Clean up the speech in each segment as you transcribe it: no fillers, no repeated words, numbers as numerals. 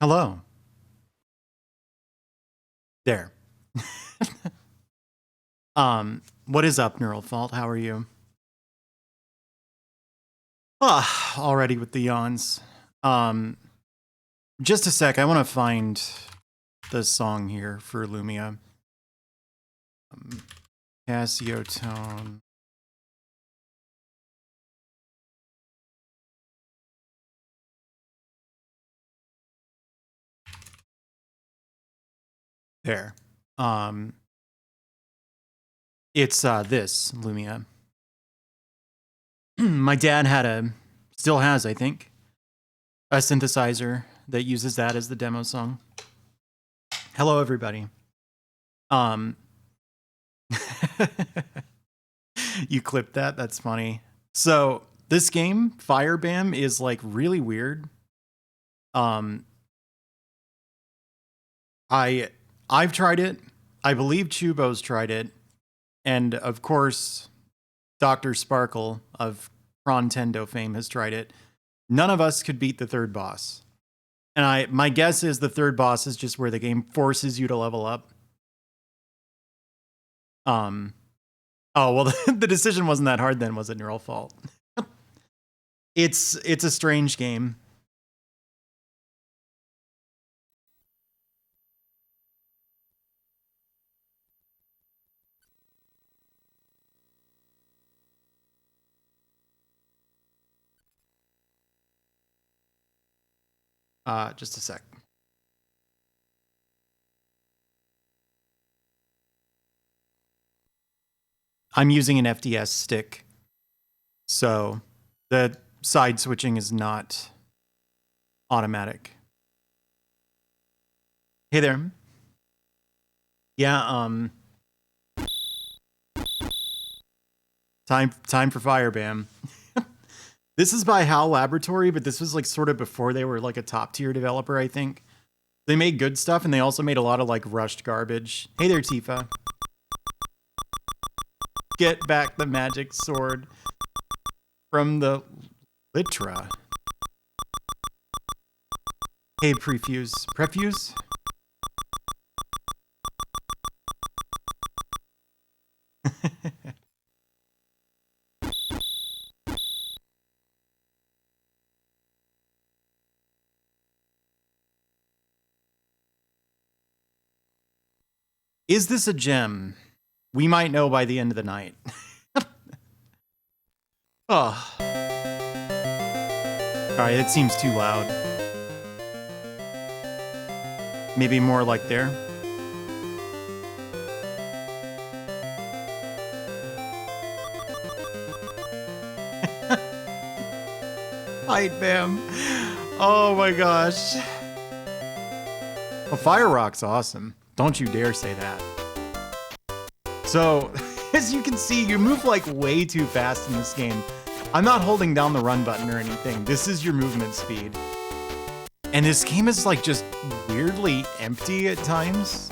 Hello. There. What is up, Neural Fault? How are you? Already with the yawns. Just a sec, I want to find the song here for Lumia. Casio tone. There. It's this Lumia. My dad still has, I think, a synthesizer that uses that as the demo song. Hello, everybody. You clipped that? That's funny. So this game, Firebam, is like really weird. I've tried it. I believe Chubo's tried it. And of course, Dr. Sparkle of Nintendo fame has tried it. None of us could beat the third boss. And my guess is the third boss is just where the game forces you to level up. Oh, well, the decision wasn't that hard then, was it, Neural Fault? It's a strange game. Just a sec. I'm using an FDS stick, so the side switching is not automatic. Hey there. Yeah, time for Firebam. This is by HAL Laboratory, but this was like sort of before they were like a top tier developer, I think. They made good stuff, and they also made a lot of like rushed garbage. Hey there, Tifa. Get back the magic sword from the Litra. Hey, Prefuse. Prefuse? Is this a gem? We might know by the end of the night. Oh. Alright, it seems too loud. Maybe more like there. Fight Bam. Oh my gosh. Well, Fire Rock's awesome. Don't you dare say that. So, as you can see, you move like way too fast in this game. I'm not holding down the run button or anything. This is your movement speed. And this game is like just weirdly empty at times.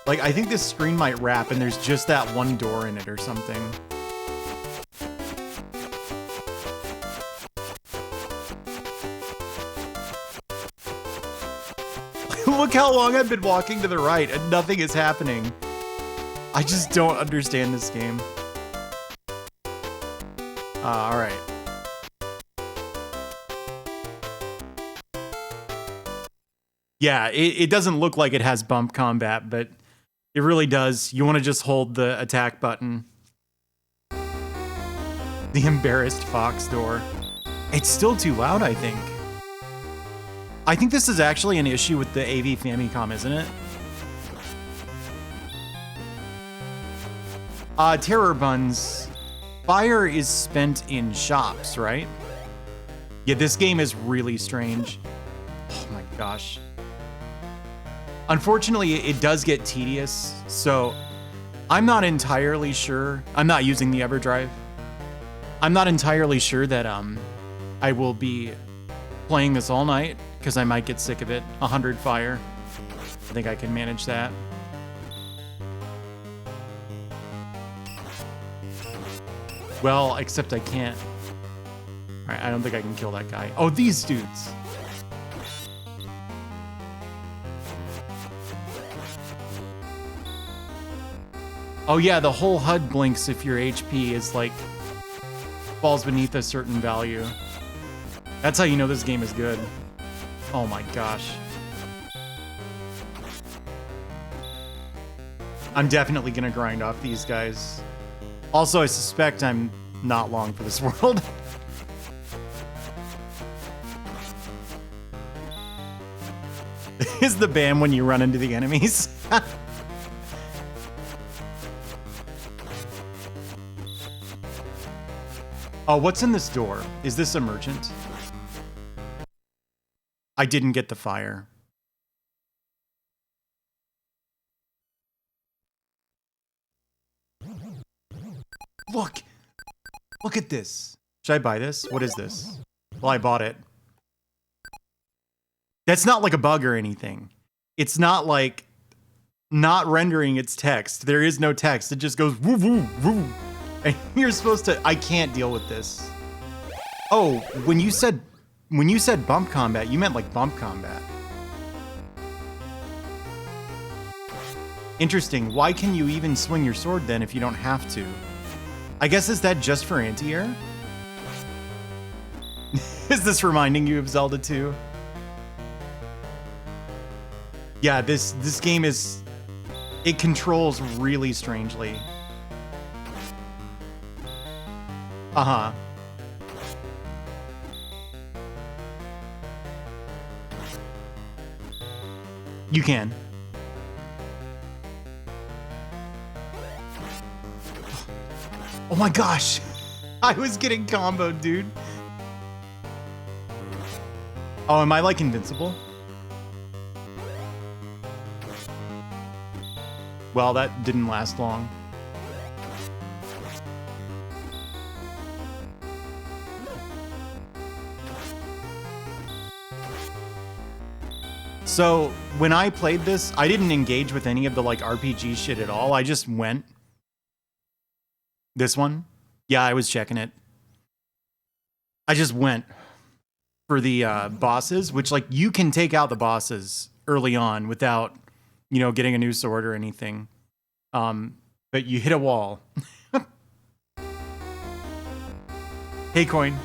Like, I think this screen might wrap and there's just that one door in it or something. Look how long I've been walking to the right and nothing is happening. I just don't understand this game. Alright. Yeah, it doesn't look like it has bump combat, but it really does. You want to just hold the attack button. The embarrassed fox door. It's still too loud, I think. I think this is actually an issue with the AV Famicom, isn't it? Terror Buns. Fire is spent in shops, right? Yeah, this game is really strange. Oh my gosh. Unfortunately, it does get tedious, so I'm not entirely sure. I'm not using the EverDrive. I'm not entirely sure that I will be playing this all night, because I might get sick of it. 100 fire. I think I can manage that. Well, except I can't. All right, I don't think I can kill that guy. Oh, these dudes. Oh yeah, the whole HUD blinks if your HP is like falls beneath a certain value. That's how you know this game is good. Oh my gosh. I'm definitely gonna grind off these guys. Also, I suspect I'm not long for this world. Is the bam when you run into the enemies? Oh, what's in this door? Is this a merchant? I didn't get the fire. Look! Look at this. Should I buy this? What is this? Well, I bought it. That's not like a bug or anything. It's not like not rendering its text. There is no text. It just goes woo woo woo. And you're supposed to... I can't deal with this. Oh, when you said bump combat, you meant like bump combat. Interesting. Why can you even swing your sword then if you don't have to? I guess, is that just for anti-air? Is this reminding you of Zelda 2? Yeah, this game is... It controls really strangely. Uh-huh. You can. Oh my gosh! I was getting comboed, dude. Oh, am I like invincible? Well, that didn't last long. So, when I played this, I didn't engage with any of the like RPG shit at all. I just went. This one? Yeah, I was checking it. I just went for the bosses, which like you can take out the bosses early on without, you know, getting a new sword or anything. But you hit a wall. Hey, Coin.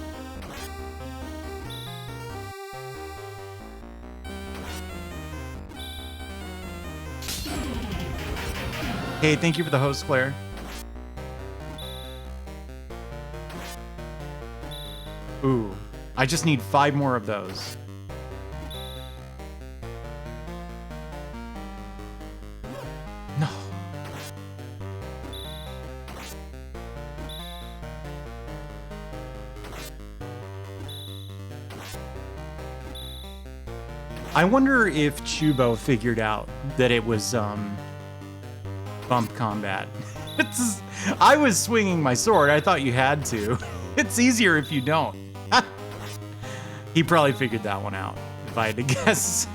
Hey, thank you for the host, Claire. Ooh, I just need 5 more of those. No. I wonder if Chubo figured out that it was, bump combat. I was swinging my sword. I thought you had to. It's easier if you don't. He probably figured that one out, if I had to guess.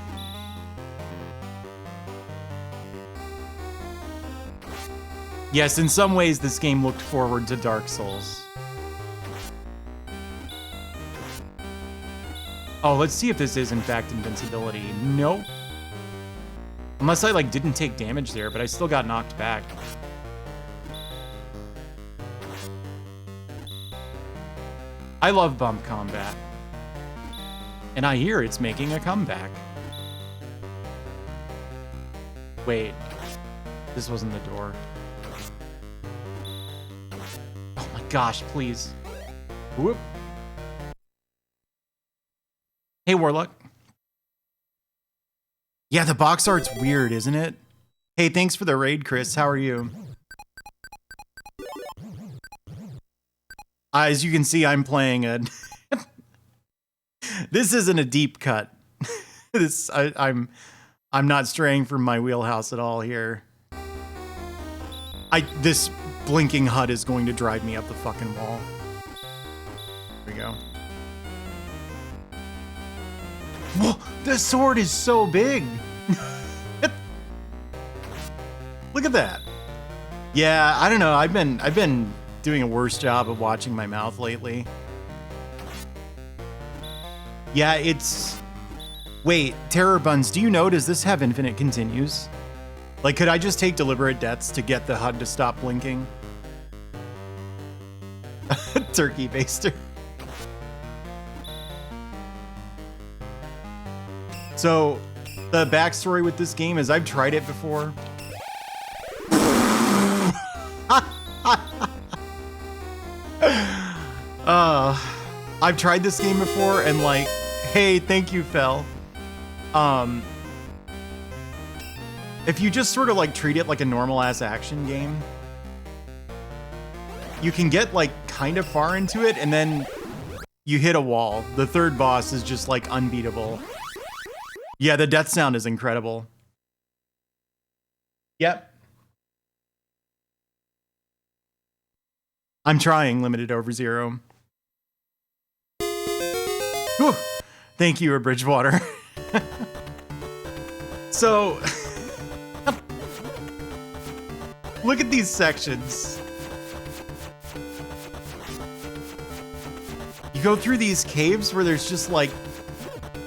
Yes, in some ways, this game looked forward to Dark Souls. Oh, let's see if this is, in fact, invincibility. Nope. Unless I, like, didn't take damage there, but I still got knocked back. I love bump combat. And I hear it's making a comeback. Wait. This wasn't the door. Oh my gosh, please. Whoop. Hey, Warlock. Yeah, the box art's weird, isn't it? Hey, thanks for the raid, Chris. How are you? As you can see, I'm playing a... This isn't a deep cut. I'm not straying from my wheelhouse at all here. This blinking HUD is going to drive me up the fucking wall. There we go. Whoa, the sword is so big. Look at that. Yeah, I don't know. I've been doing a worse job of watching my mouth lately. Yeah, it's... Wait, Terror Buns, do you know, does this have infinite continues? Like, could I just take deliberate deaths to get the HUD to stop blinking? Turkey baster. So, the backstory with this game is I've tried it before. I've tried this game before and like, hey, thank you, Fel. If you just sort of like treat it like a normal ass action game, you can get like kind of far into it and then you hit a wall. The third boss is just like unbeatable. Yeah, the death sound is incredible. Yep. I'm trying limited over zero. Whew. Thank you, Bridgewater. So, look at these sections. You go through these caves where there's just like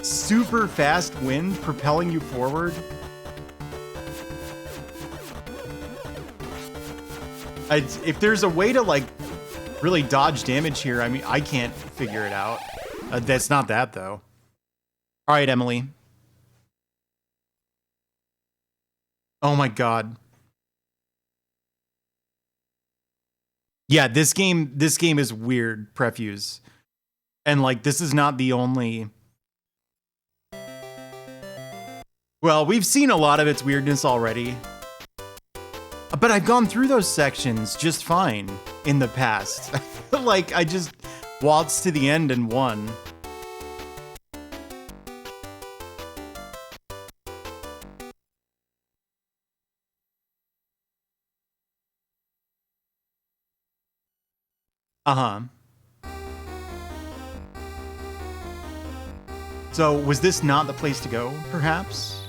super fast wind propelling you forward. If there's a way to like really dodge damage here, I mean, I can't figure it out. That's not that though. All right, Emily. Oh my God. Yeah, this game is weird, Prefuse. And like, this is not the only... Well, we've seen a lot of its weirdness already. But I've gone through those sections just fine in the past. Like, I just waltzed to the end and won. Uh-huh. So, was this not the place to go, perhaps?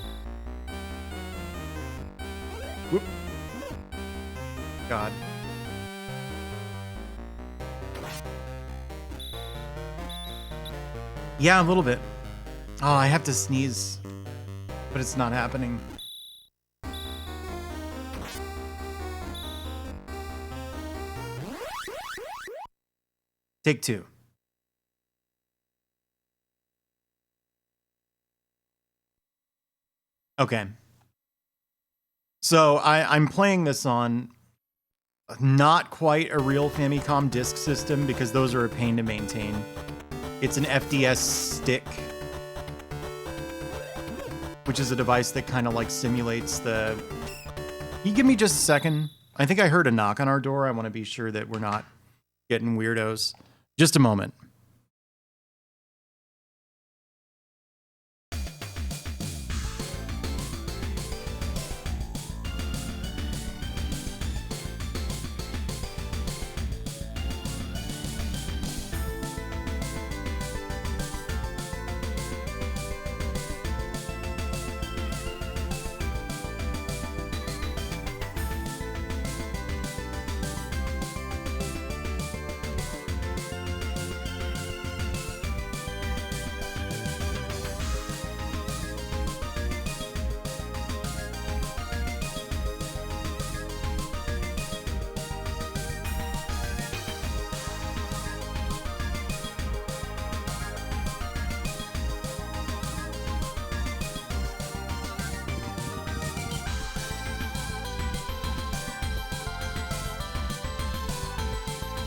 Whoop. God. Yeah, a little bit. Oh, I have to sneeze, but it's not happening. Take two. Okay. So I'm playing this on not quite a real Famicom disk system because those are a pain to maintain. It's an FDS stick, which is a device that kind of like simulates the... Can you give me just a second? I think I heard a knock on our door. I want to be sure that we're not getting weirdos. Just a moment.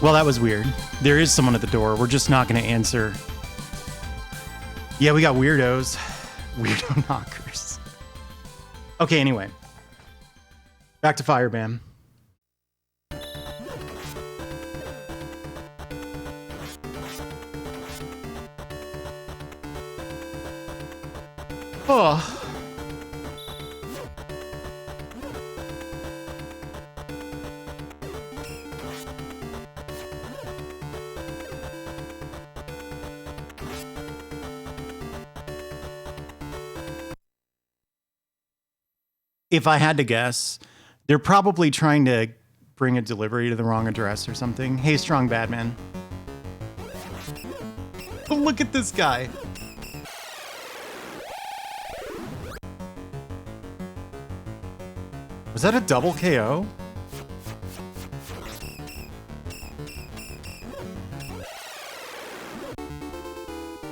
Well, that was weird. There is someone at the door. We're just not going to answer. Yeah, we got weirdos. Weirdo knockers. Okay, anyway. Back to Firebam. Oh. If I had to guess, they're probably trying to bring a delivery to the wrong address or something. Hey, Strong Badman. Look at this guy. Was that a double KO?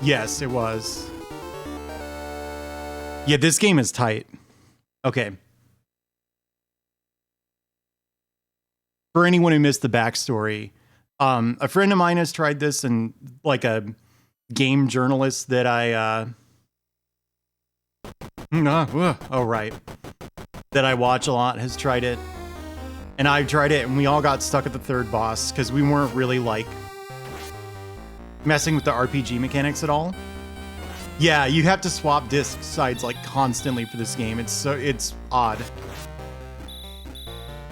Yes, it was. Yeah, this game is tight. Okay. For anyone who missed the backstory, a friend of mine has tried this, and like a game journalist that that I watch a lot has tried it. And I tried it, and we all got stuck at the third boss because we weren't really like messing with the RPG mechanics at all. Yeah, you have to swap disc sides like constantly for this game. It's odd.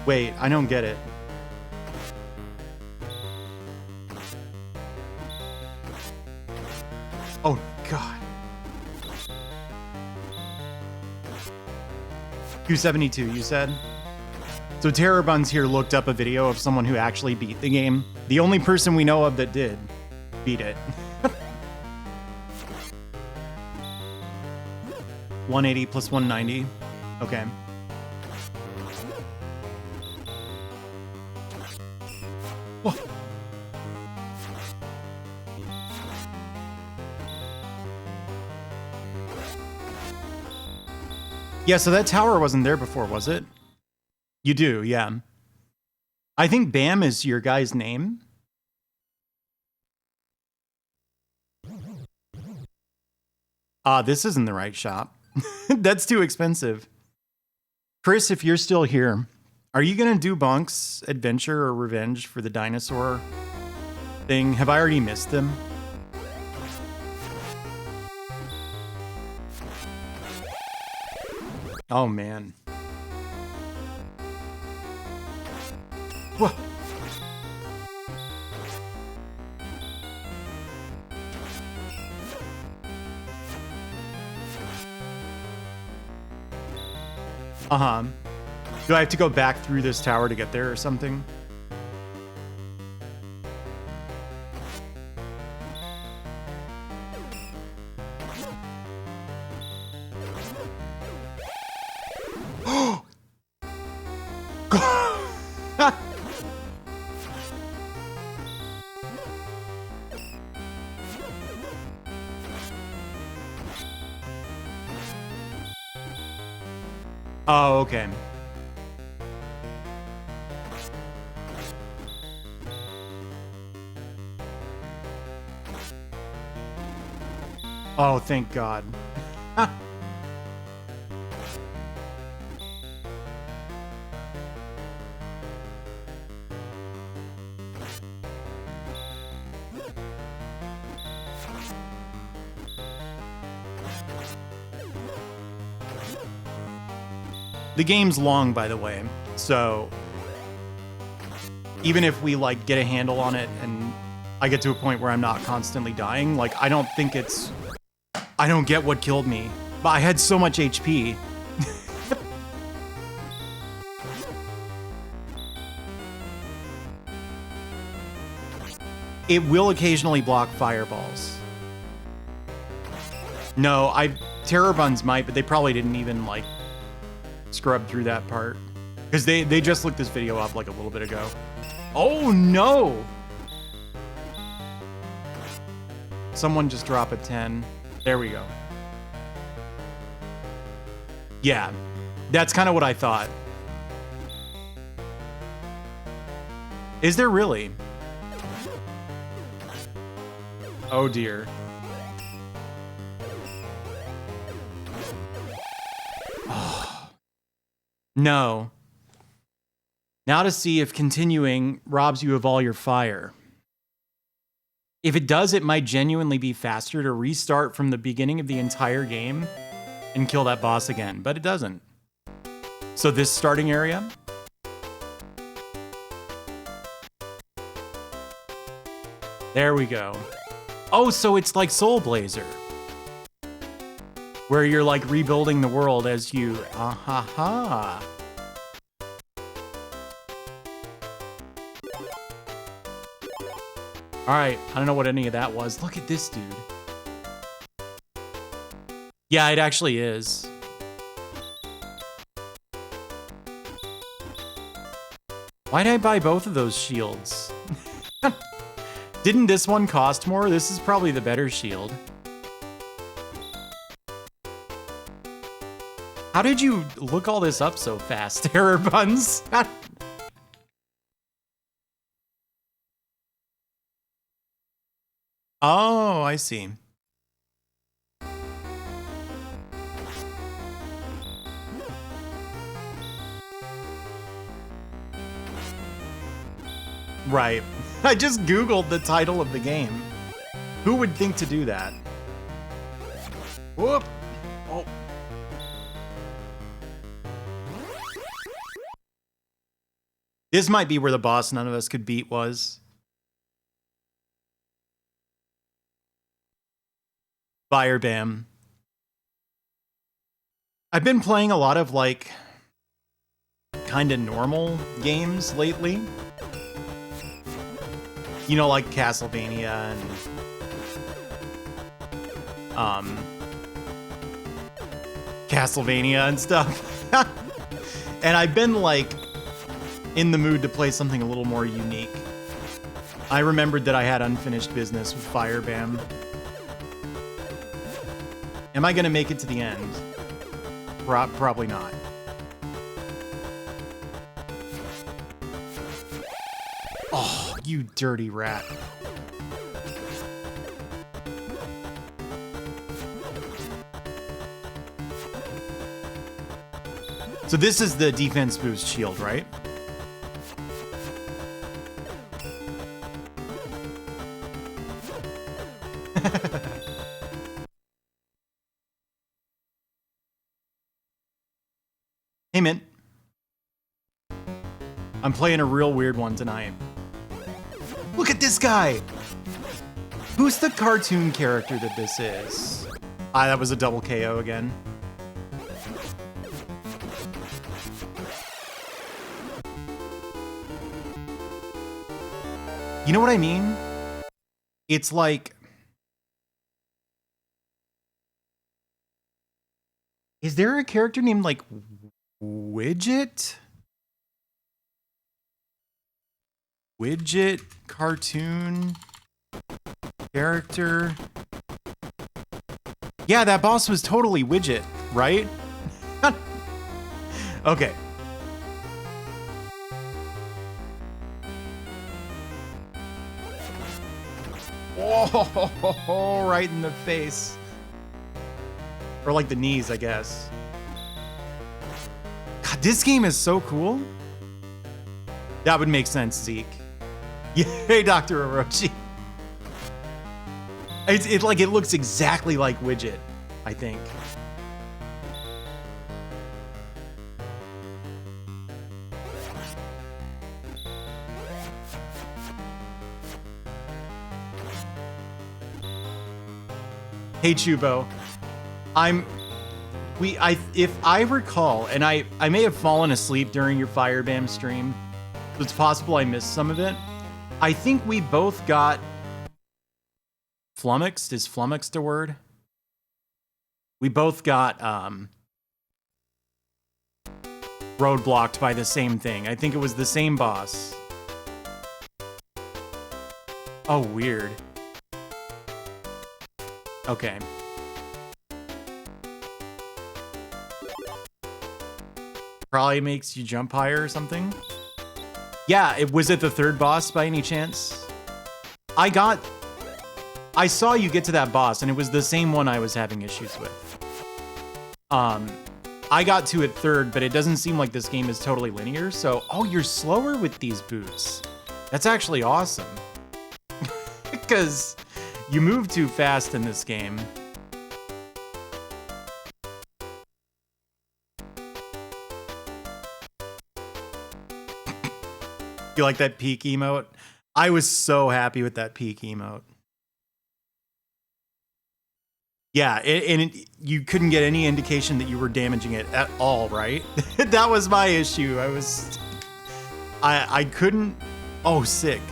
Wait, I don't get it. Oh god. 272, you said? So Terror Buns here looked up a video of someone who actually beat the game. The only person we know of that did beat it. 180 plus 190. Okay. Whoa. Yeah, so that tower wasn't there before, was it? You do, yeah. I think Bam is your guy's name. This isn't the right shop. That's too expensive. Chris, if you're still here, are you gonna do Bonk's adventure or revenge for the dinosaur thing? Have I already missed them? Oh man. Whoa. Uh-huh. Do I have to go back through this tower to get there or something? Oh, okay. Oh, thank God. The game's long, by the way, so even if we like get a handle on it and I get to a point where I'm not constantly dying, like I don't get what killed me, but I had so much HP. It will occasionally block fireballs. No, Terror Buns might, but they probably didn't even like scrub through that part because they just looked this video up like a little bit ago. Oh no! Someone just drop a 10. There we go. Yeah, that's kind of what I thought. Is there really? Oh dear. No. Now to see if continuing robs you of all your fire. If it does, it might genuinely be faster to restart from the beginning of the entire game and kill that boss again, but it doesn't. So this starting area. There we go. Oh, so it's like Soul Blazer, where you're like rebuilding the world as you, All right, I don't know what any of that was. Look at this dude. Yeah, it actually is. Why did I buy both of those shields? Didn't this one cost more? This is probably the better shield. How did you look all this up so fast, Error Buns? Oh, I see. Right. I just Googled the title of the game. Who would think to do that? Whoop! Oh. This might be where the boss none of us could beat was. Fire Bam. I've been playing a lot of, like, kind of normal games lately. You know, like Castlevania and Castlevania and stuff. And I've been like in the mood to play something a little more unique. I remembered that I had unfinished business with Fire Bam. Am I gonna make it to the end? Probably not. Oh, you dirty rat. So this is the defense boost shield, right? Hey, Mint. I'm playing a real weird one tonight. Look at this guy! Who's the cartoon character that this is? Ah, that was a double KO again. You know what I mean? It's like... Is there a character named, like, Widget? Widget cartoon character. Yeah, that boss was totally Widget, right? Okay. Oh, right in the face. Or like the knees, I guess. God, this game is so cool. That would make sense, Zeke. Yay, Dr. Orochi. It looks exactly like Widget, I think. Hey, Chubo. If I recall, and I may have fallen asleep during your Fire Bam stream, so it's possible I missed some of it. I think we both got flummoxed. Is flummoxed a word? We both got roadblocked by the same thing. I think it was the same boss. Oh, weird. Okay. Probably makes you jump higher or something. Yeah, was it the third boss by any chance? I saw you get to that boss, and it was the same one I was having issues with. I got to it third, but it doesn't seem like this game is totally linear, so... Oh, you're slower with these boots. That's actually awesome. Because you move too fast in this game. You like that peak emote? I was so happy with that peak emote. Yeah, you couldn't get any indication that you were damaging it at all, right? That was my issue. I couldn't... Oh, sick.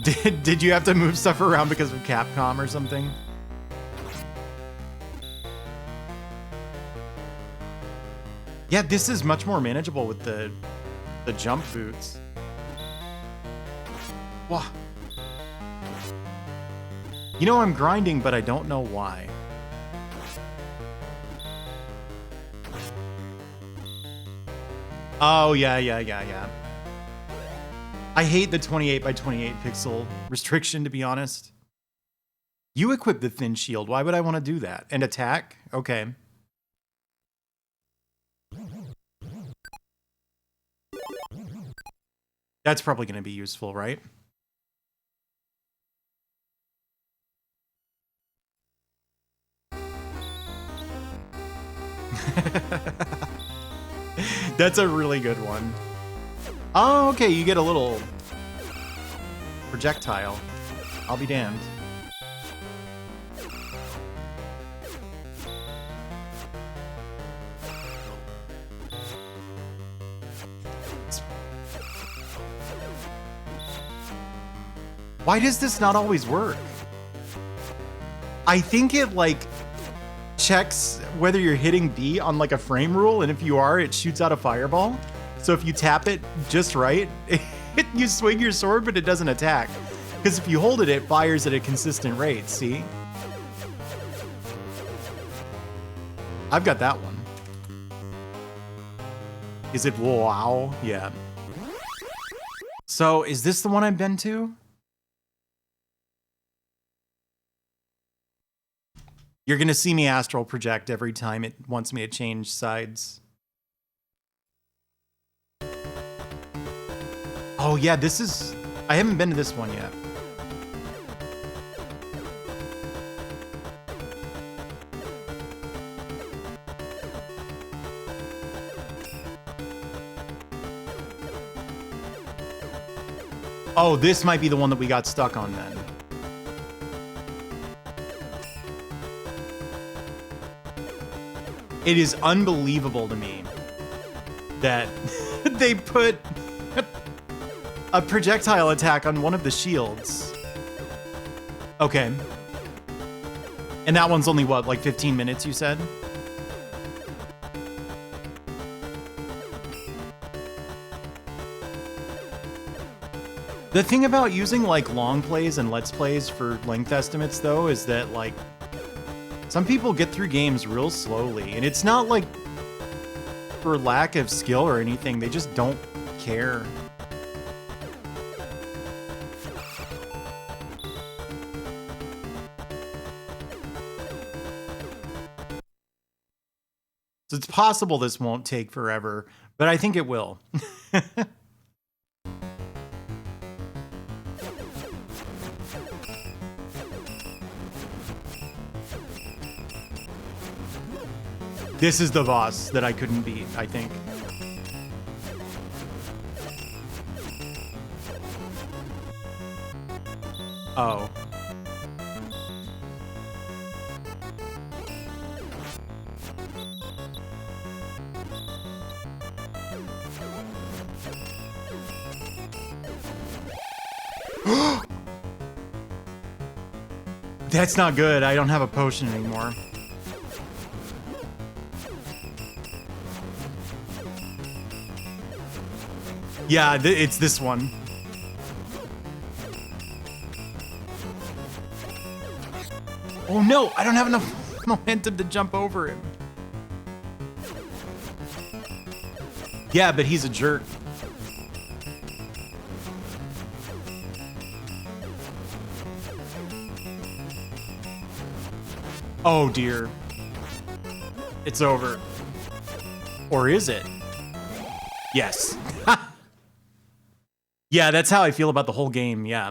Did you have to move stuff around because of Capcom or something? Yeah, this is much more manageable with the jump boots. Wow. You know, I'm grinding, but I don't know why. Oh, yeah. I hate the 28 by 28 pixel restriction, to be honest. You equip the thin shield. Why would I want to do that? And attack? Okay. That's probably going to be useful, right? That's a really good one. Oh, okay, you get a little projectile. I'll be damned. Why does this not always work? I think it, like, checks whether you're hitting B on, like, a frame rule, and if you are, it shoots out a fireball. So if you tap it just right, you swing your sword, but it doesn't attack. Because if you hold it, it fires at a consistent rate, see? I've got that one. Is it wow? Yeah. So, is this the one I've been to? You're gonna see me astral project every time it wants me to change sides. Oh yeah, this is... I haven't been to this one yet. Oh, this might be the one that we got stuck on then. It is unbelievable to me that they put a projectile attack on one of the shields. Okay. And that one's only, what, like 15 minutes, you said? The thing about using, like, long plays and let's plays for length estimates, though, is that, like, some people get through games real slowly, and it's not, like, for lack of skill or anything. They just don't care. So it's possible this won't take forever, but I think it will. This is the boss that I couldn't beat, I think. Oh. That's not good. I don't have a potion anymore. Yeah, it's this one. Oh no, I don't have enough momentum to jump over him. Yeah, but he's a jerk. Oh dear. It's over. Or is it? Yes. Yeah, that's how I feel about the whole game, yeah.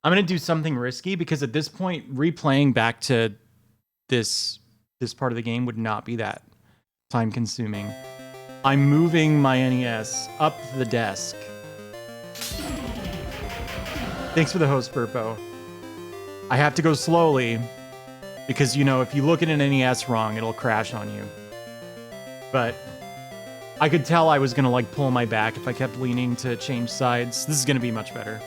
I'm gonna do something risky because at this point, replaying back to this part of the game would not be that time consuming. I'm moving my NES up the desk. Thanks for the host, Burpo. I have to go slowly because, you know, if you look at an NES wrong, it'll crash on you. But I could tell I was gonna like pull my back if I kept leaning to change sides. This is gonna be much better.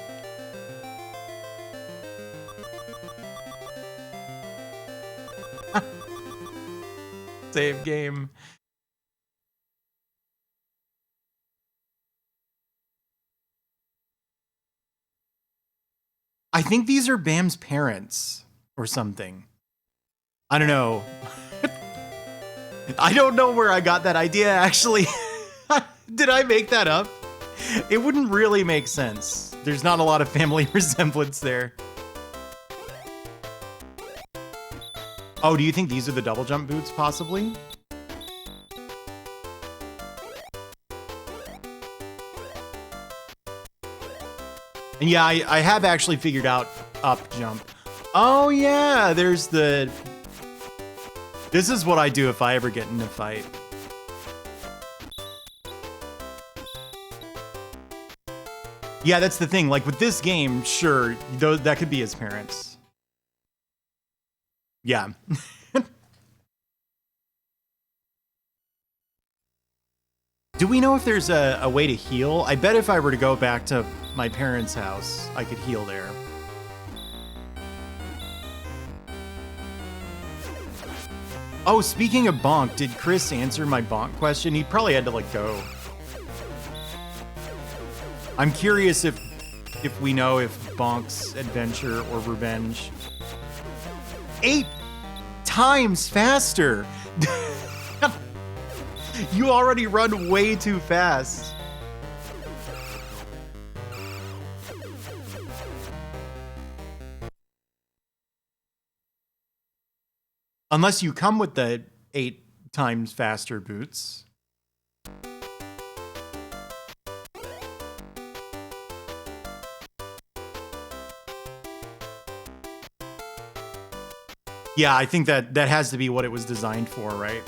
Save game. I think these are Bam's parents or something. I don't know. I don't know where I got that idea, actually. Did I make that up? It wouldn't really make sense. There's not a lot of family resemblance there. Oh, do you think these are the double jump boots, possibly? And yeah, I have actually figured out up jump. Oh yeah, there's the... This is what I do if I ever get in a fight. Yeah, that's the thing. Like with this game, sure, that could be his parents. Yeah. Do we know if there's a way to heal? I bet if I were to go back to my parents' house, I could heal there. Oh, speaking of Bonk, did Chris answer my Bonk question? He probably had to, like, go. I'm curious if we know if Bonk's adventure or revenge... 8 times faster! You already run way too fast. Unless you come with the 8 times faster boots. Yeah, I think that has to be what it was designed for, right?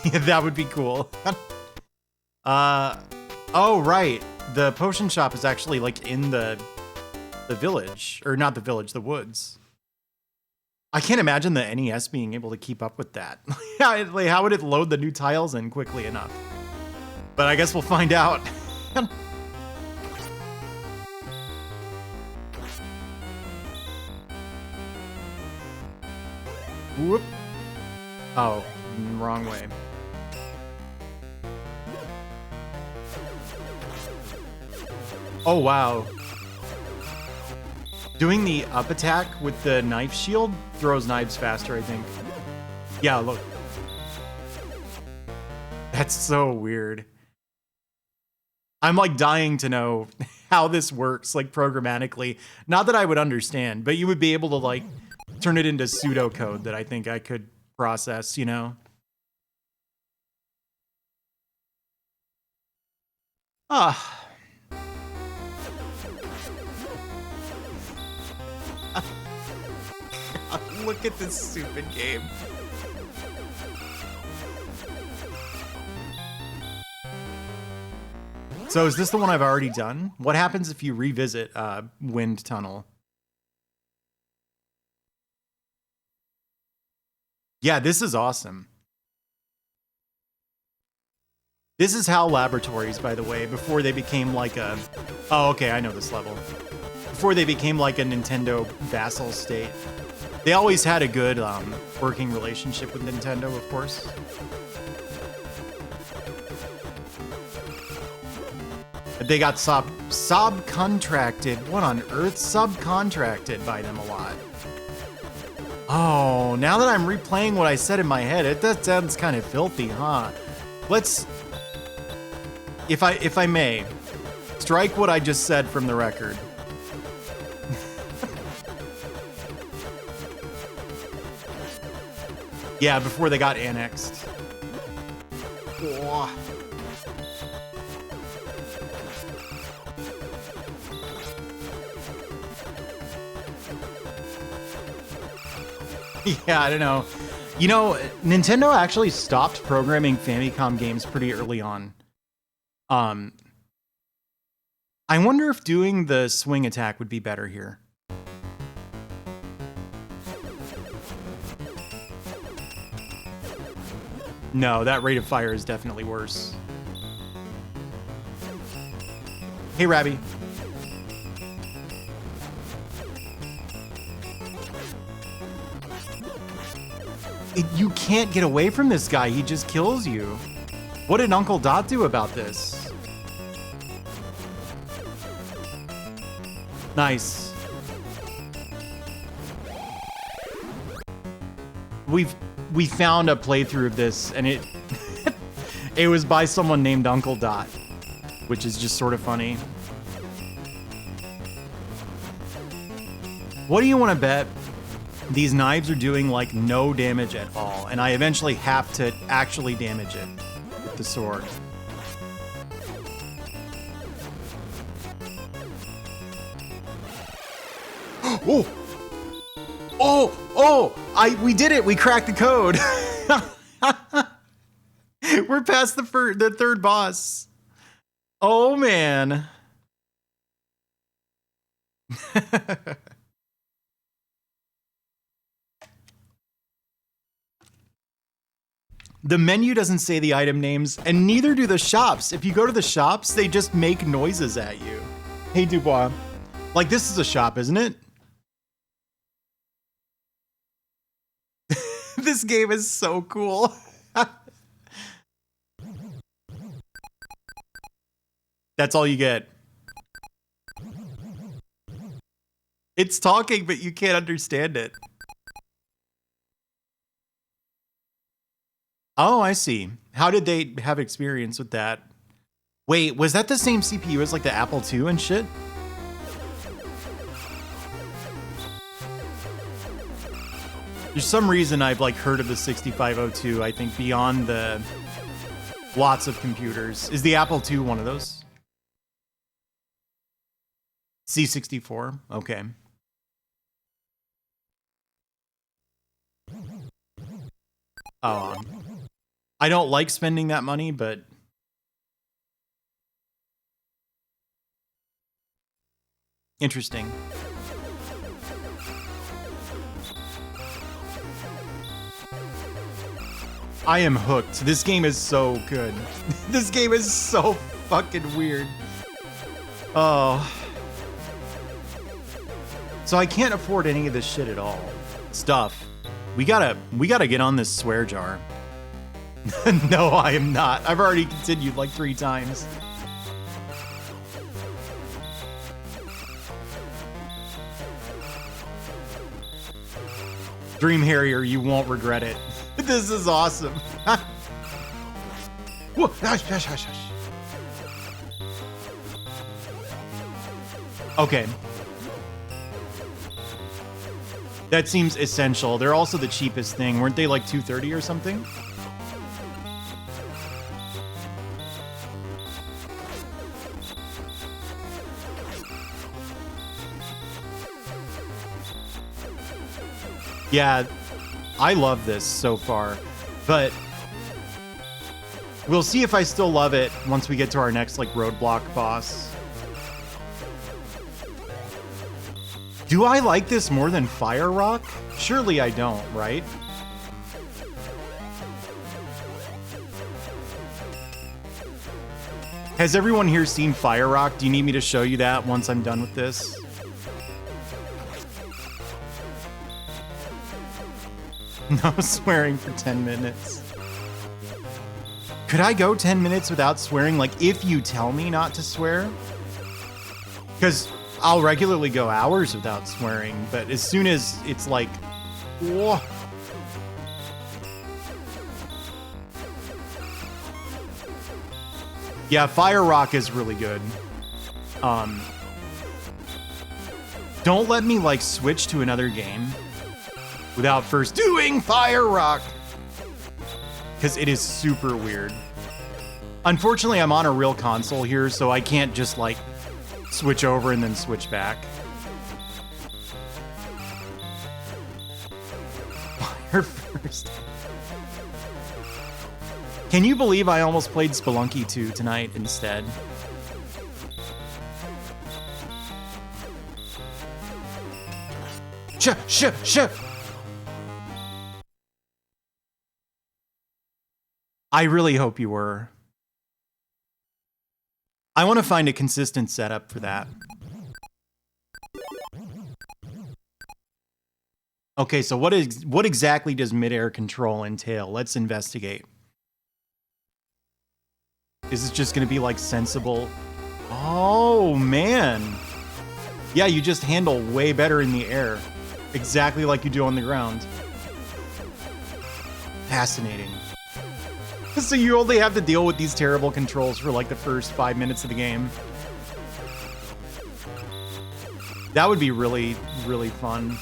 Yeah, that would be cool. Oh, right. The potion shop is actually, like, in the village. Or not the village, the woods. I can't imagine the NES being able to keep up with that. Like, how would it load the new tiles in quickly enough? But I guess we'll find out. Whoop. Oh, wrong way. Oh, wow. Doing the up attack with the knife shield throws knives faster, I think. Yeah, look. That's so weird. I'm like dying to know how this works, like programmatically. Not that I would understand, but you would be able to like turn it into pseudocode that I think I could process, you know? Ah. Look at this stupid game. So is this the one I've already done? What happens if you revisit Wind Tunnel? Yeah, this is awesome. This is HAL Laboratories, by the way, before they became like a... Oh, okay, I know this level. Before they became like a Nintendo vassal state. They always had a good working relationship with Nintendo, of course. They got subcontracted. What on earth? Subcontracted by them a lot. Oh, now that I'm replaying what I said in my head, that sounds kind of filthy, huh? Let's, if I may, strike what I just said from the record. Yeah, before they got annexed. Oh. Yeah, I don't know. You know, Nintendo actually stopped programming Famicom games pretty early on. I wonder if doing the swing attack would be better here. No, that rate of fire is definitely worse. Hey, Rabby. You can't get away from this guy. He just kills you. What did Uncle Dot do about this? Nice. We found a playthrough of this, and it it was by someone named Uncle Dot, which is just sort of funny. What do you want to bet? These knives are doing like no damage at all, and I eventually have to actually damage it with the sword. Oh! We did it! We cracked the code! We're past the third boss. Oh, man. The menu doesn't say the item names, and neither do the shops. If you go to the shops, they just make noises at you. Hey, Dubois. Like, this is a shop, isn't it? This game is so cool. That's all you get. It's talking, but you can't understand it. Oh, I see. How did they have experience with that? Wait, was that the same CPU as like the Apple II and shit? There's some reason I've like heard of the 6502, I think, beyond the lots of computers. Is the Apple II one of those? C64? Okay. Oh, I don't like spending that money, but interesting. I am hooked. This game is so good. This game is so fucking weird. Oh. So I can't afford any of this shit at all. Stuff. We gotta get on this swear jar. No, I am not. I've already continued like 3 times. Dream Harrier, you won't regret it. This is awesome. Whoa, hush, hush, hush, hush. Okay. That seems essential. They're also the cheapest thing. Weren't they like $230 or something? Yeah, I love this so far, but we'll see if I still love it once we get to our next like roadblock boss. Do I like this more than Fire Rock? Surely I don't, right? Has everyone here seen Fire Rock? Do you need me to show you that once I'm done with this? No swearing for 10 minutes. Could I go 10 minutes without swearing? Like, if you tell me not to swear? Because I'll regularly go hours without swearing, but as soon as it's like, whoa. Yeah, Fire Rock is really good. Don't let me like switch to another game without first doing Fire Rock, because it is super weird. Unfortunately, I'm on a real console here, so I can't just like switch over and then switch back. Fire first. Can you believe I almost played Spelunky 2 tonight instead? Shh. I really hope you were. I want to find a consistent setup for that. Okay, so what exactly does midair control entail? Let's investigate. Is this just going to be like sensible? Oh, man. Yeah, you just handle way better in the air. Exactly like you do on the ground. Fascinating. So you only have to deal with these terrible controls for like the first 5 minutes of the game. That would be really, really fun.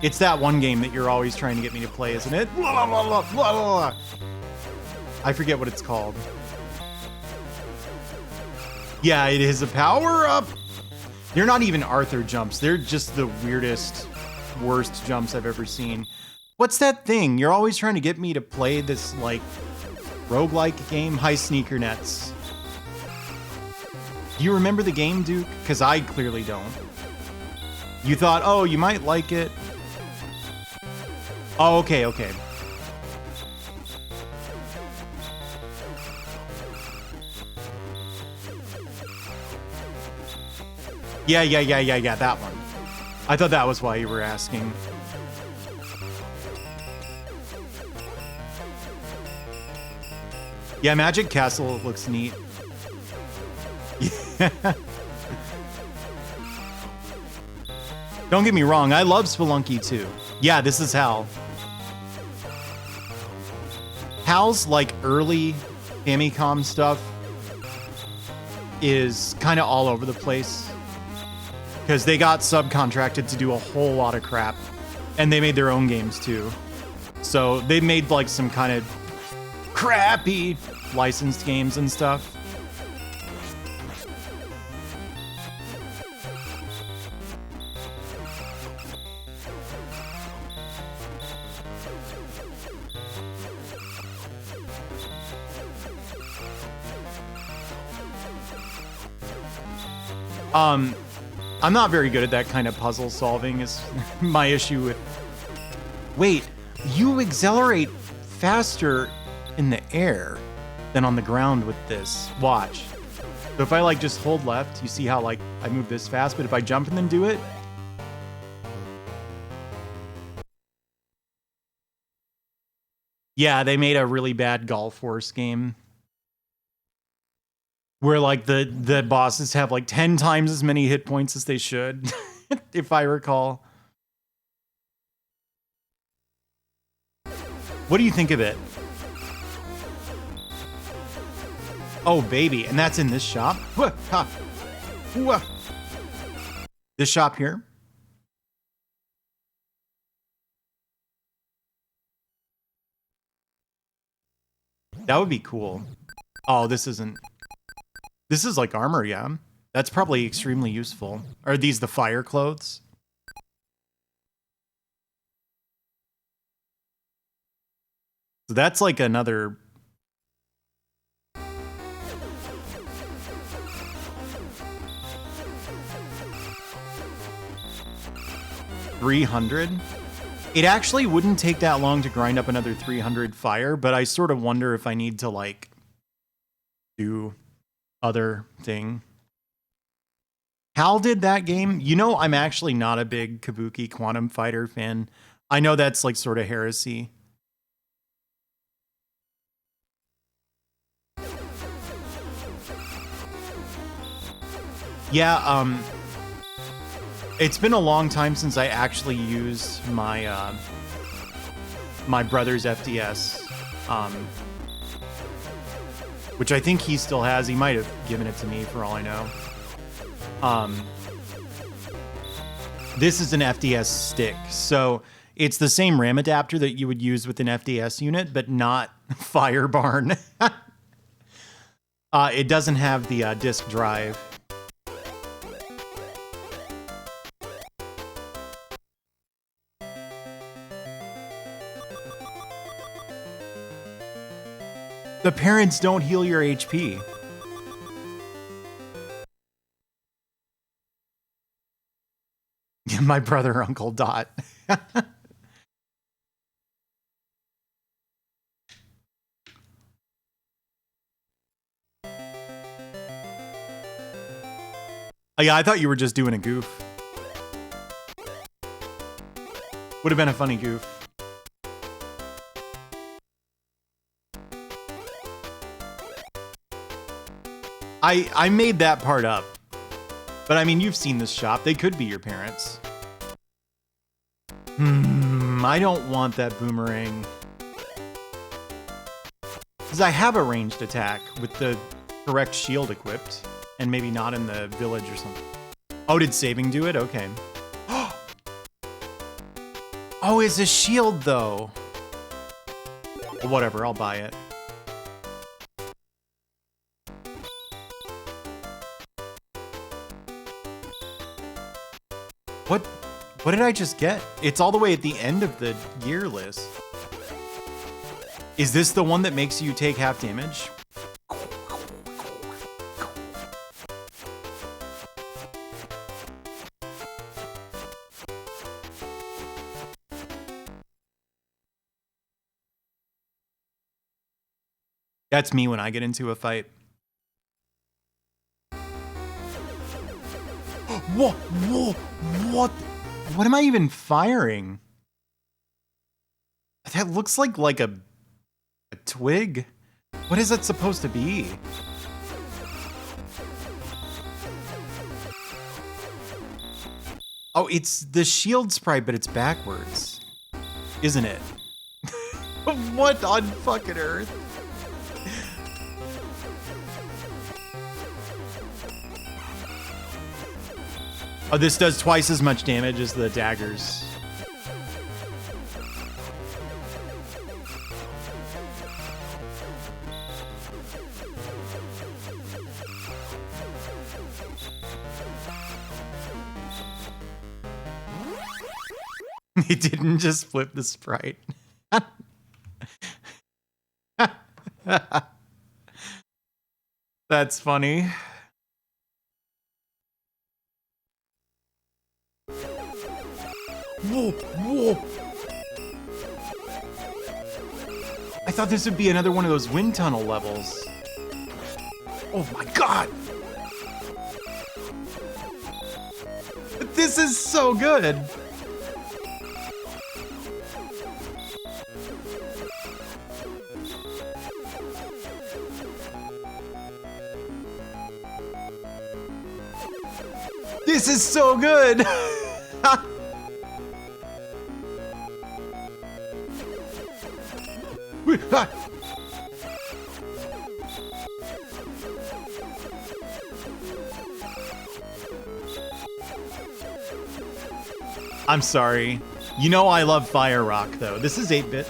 It's that one game that you're always trying to get me to play, isn't it? Blah, blah, blah, blah, blah. I forget what it's called. Yeah, it is a power-up. They're not even Arthur jumps. They're just the weirdest, worst jumps I've ever seen. What's that thing? You're always trying to get me to play this, like, roguelike game? High Sneaker Nets. Do you remember the game, Duke? Because I clearly don't. You thought, oh, you might like it. Oh, okay, okay. Yeah, that one. I thought that was why you were asking. Yeah, Magic Castle looks neat. Yeah. Don't get me wrong, I love Spelunky too. Yeah, this is Hal. Hal's like early Famicom stuff is kind of all over the place because they got subcontracted to do a whole lot of crap, and they made their own games too. So they made like some kind of crappy licensed games and stuff. I'm not very good at that kind of puzzle solving is my issue with... Wait, you accelerate faster in the air than on the ground with this. Watch. So if I like just hold left, you see how like I move this fast, but if I jump and then do it... Yeah, they made a really bad Golf Force game. Where like the bosses have like 10 times as many hit points as they should, if I recall. What do you think of it? Oh, baby. And that's in this shop? This shop here? That would be cool. Oh, this isn't... This is like armor, yeah. That's probably extremely useful. Are these the fire clothes? So that's like another... $300? It actually wouldn't take that long to grind up another 300 fire, but I sort of wonder if I need to like do other thing. Hal did that game. You know, I'm actually not a big Kabuki Quantum Fighter fan. I know that's like sort of heresy. Yeah, it's been a long time since I actually used my my brother's FDS, which I think he still has. He might have given it to me for all I know. This is an FDS stick, so it's the same RAM adapter that you would use with an FDS unit, but not Fire Barn. It doesn't have the disk drive. The parents don't heal your HP. My brother, Uncle Dot. Oh, yeah, I thought you were just doing a goof. Would have been a funny goof. I made that part up. But I mean, you've seen this shop. They could be your parents. I don't want that boomerang. Because I have a ranged attack with the correct shield equipped. And maybe not in the village or something. Oh, did saving do it? Okay. Oh, it's a shield, though. Well, whatever, I'll buy it. What did I just get? It's all the way at the end of the gear list. Is this the one that makes you take half damage? That's me when I get into a fight. Whoa, whoa, what? What am I even firing? That looks like a twig. What is that supposed to be? Oh, it's the shield sprite, but it's backwards. Isn't it? What on fucking earth? Oh, this does twice as much damage as the daggers. He didn't just flip the sprite. That's funny. Whoa, whoa. I thought this would be another one of those wind tunnel levels. Oh my god. This is so good. This is so good. I'm sorry. You know I love Fire Rock, though. This is 8-bit.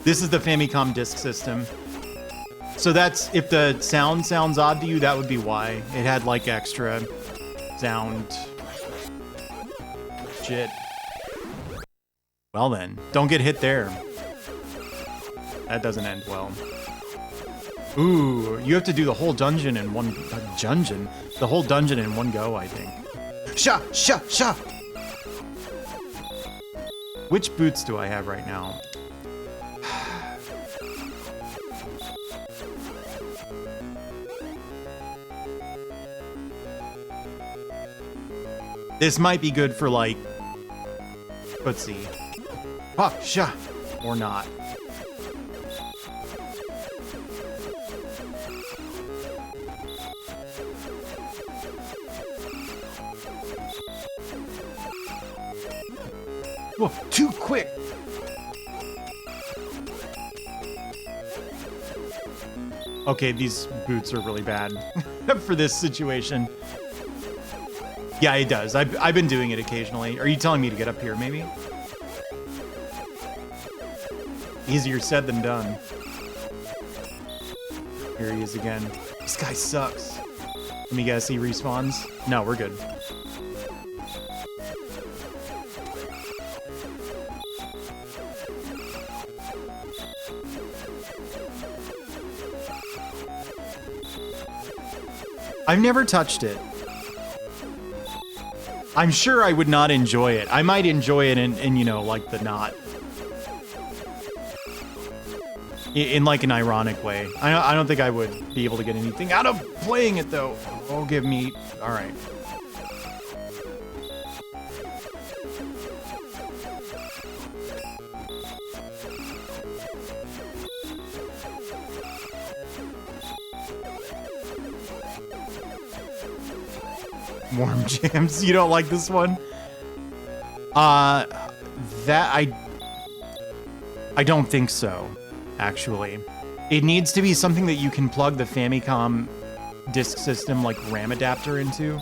This is the Famicom Disk System. So that's, if the sound sounds odd to you, that would be why. It had, like, extra sound shit. Well then, don't get hit there. That doesn't end well. Ooh, you have to do the whole dungeon in one... The whole dungeon in one go, I think. Sha! Sha! Sha! Which boots do I have right now? This might be good for, like... Let's see. Ha! Sha! Or not. Whoa, too quick! Okay, these boots are really bad for this situation. Yeah, it does. I've been doing it occasionally. Are you telling me to get up here, maybe? Easier said than done. Here he is again. This guy sucks. Let me guess, he respawns? No, we're good. I've never touched it. I'm sure I would not enjoy it. I might enjoy it in you know, like the not. In like an ironic way. I don't think I would be able to get anything out of playing it though. Oh, give me... Alright. Warm jams. You don't like this one? That I don't think so, actually. It needs to be something that you can plug the Famicom disk system, like, RAM adapter into.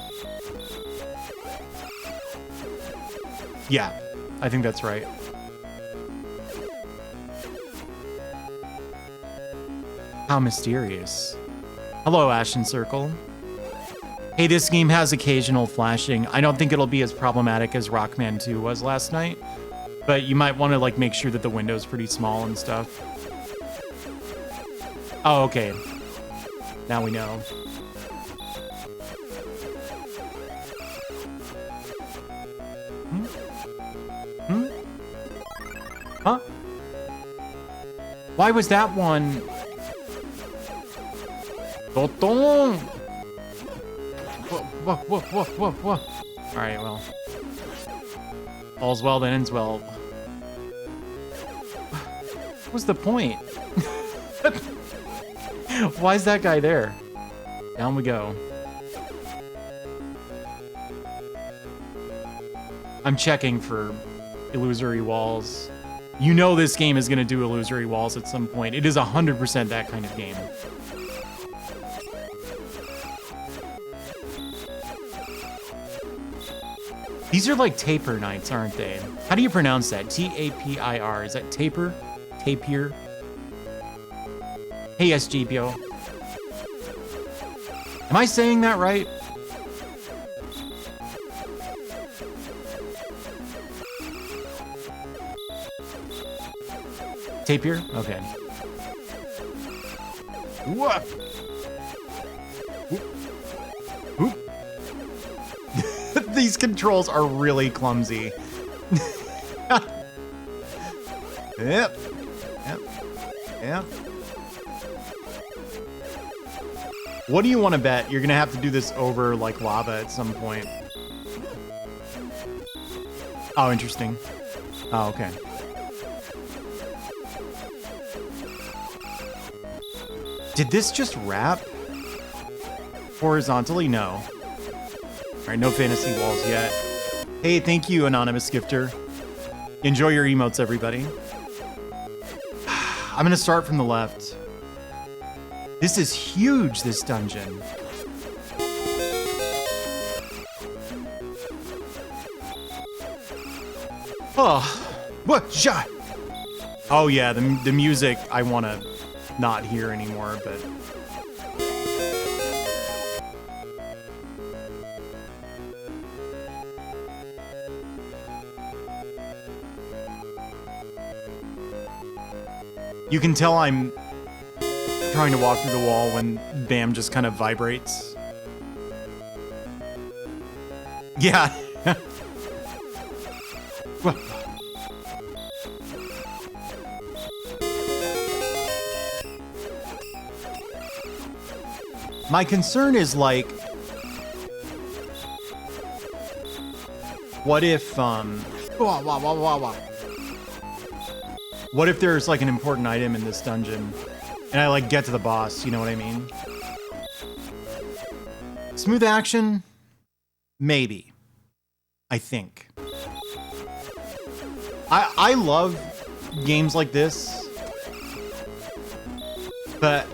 Yeah, I think that's right. How mysterious. Hello, Ashen Circle. Hey, this game has occasional flashing. I don't think it'll be as problematic as Rockman 2 was last night, but you might want to like make sure that the window's pretty small and stuff. Oh, okay. Now we know. Huh? Why was that one? Toton! Whoa. All right, well. All's well that ends well. What's the point? Why is that guy there? Down we go. I'm checking for illusory walls. You know this game is going to do illusory walls at some point. It is 100% that kind of game. These are like taper nights, aren't they? How do you pronounce that? T-A-P-I-R. Is that taper? Tapir? Hey, SGPO. Am I saying that right? Tapir? Okay. What? These controls are really clumsy. Yep. What do you want to bet? You're gonna have to do this over like lava at some point. Oh, interesting. Oh, okay. Did this just wrap horizontally? No. All right, no fantasy walls yet. Hey, thank you, anonymous gifter. Enjoy your emotes, everybody. I'm gonna start from the left. This is huge, this dungeon. Oh, what shot? Oh yeah, the music I want to not hear anymore, but. You can tell I'm trying to walk through the wall when BAM just kind of vibrates. Yeah. My concern is like, what if, what if there's like an important item in this dungeon and I like get to the boss, you know what I mean? Smooth action? Maybe. I think. I love games like this, but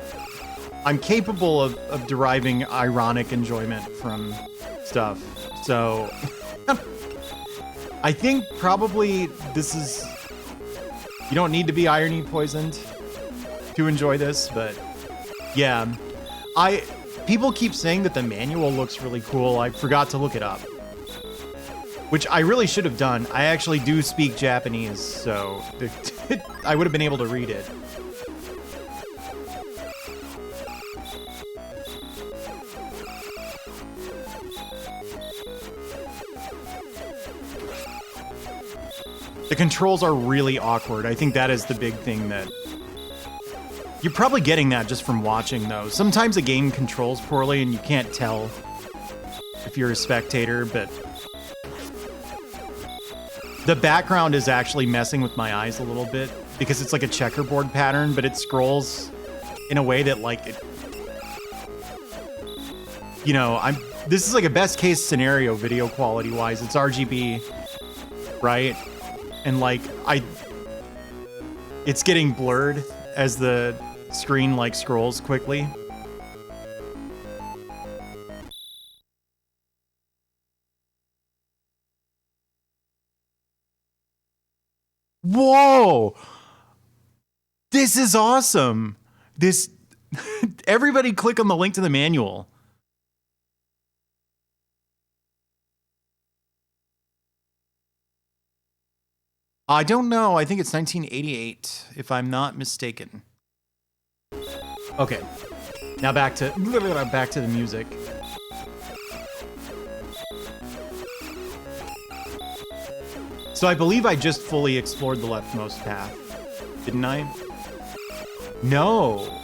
I'm capable of deriving ironic enjoyment from stuff. So I think probably this is, you don't need to be irony poisoned to enjoy this, but yeah. People keep saying that the manual looks really cool. I forgot to look it up, which I really should have done. I actually do speak Japanese, so I would have been able to read it. The controls are really awkward. I think that is the big thing that... You're probably getting that just from watching, though. Sometimes a game controls poorly and you can't tell if you're a spectator, but... The background is actually messing with my eyes a little bit because it's like a checkerboard pattern, but it scrolls in a way that, like, it... You know, this is like a best case scenario video quality wise. It's RGB, right? And like it's getting blurred as the screen like scrolls quickly. Whoa! This is awesome. This everybody click on the link to the manual. I don't know. I think it's 1988, if I'm not mistaken. Okay. Now back to the music. So I believe I just fully explored the leftmost path, didn't I? No.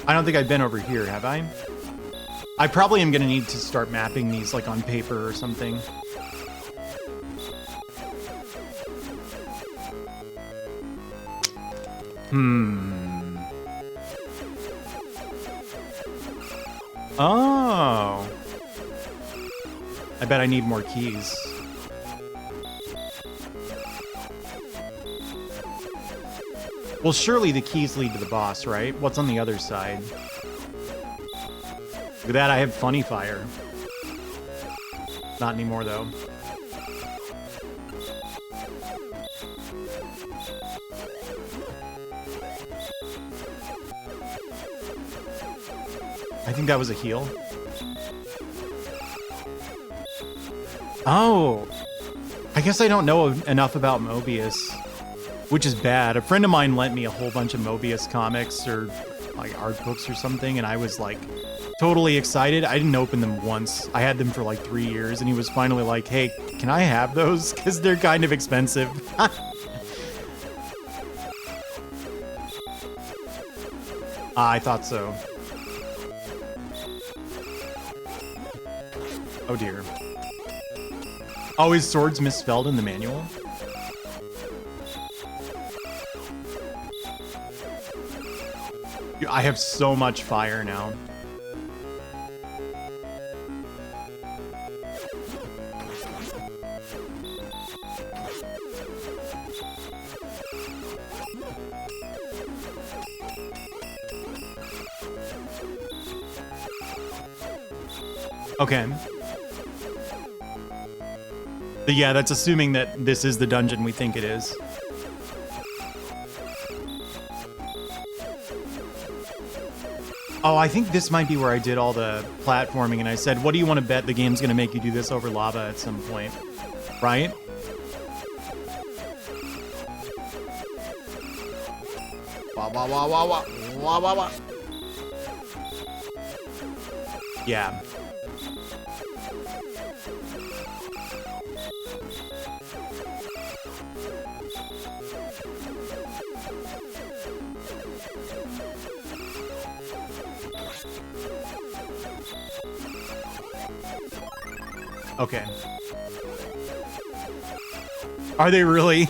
I don't think I've been over here, have I? I probably am gonna need to start mapping these like on paper or something. Oh. I bet I need more keys. Well, surely the keys lead to the boss, right? What's on the other side? Look at that, I have funny fire. Not anymore, though. I think that was a heal. Oh. I guess I don't know enough about Mobius, which is bad. A friend of mine lent me a whole bunch of Mobius comics or like art books or something, and I was like totally excited. I didn't open them once. I had them for like 3 years, and he was finally like, hey, can I have those? Because they're kind of expensive. I thought so. Oh dear. Oh, his sword's misspelled in the manual? Dude, I have so much fire now. Okay. But yeah, that's assuming that this is the dungeon we think it is. Oh, I think this might be where I did all the platforming and I said, what do you want to bet the game's going to make you do this over lava at some point? Right? Wah, wah, wah, wah, wah. Wah, wah, wah. Yeah. Okay. Are they really?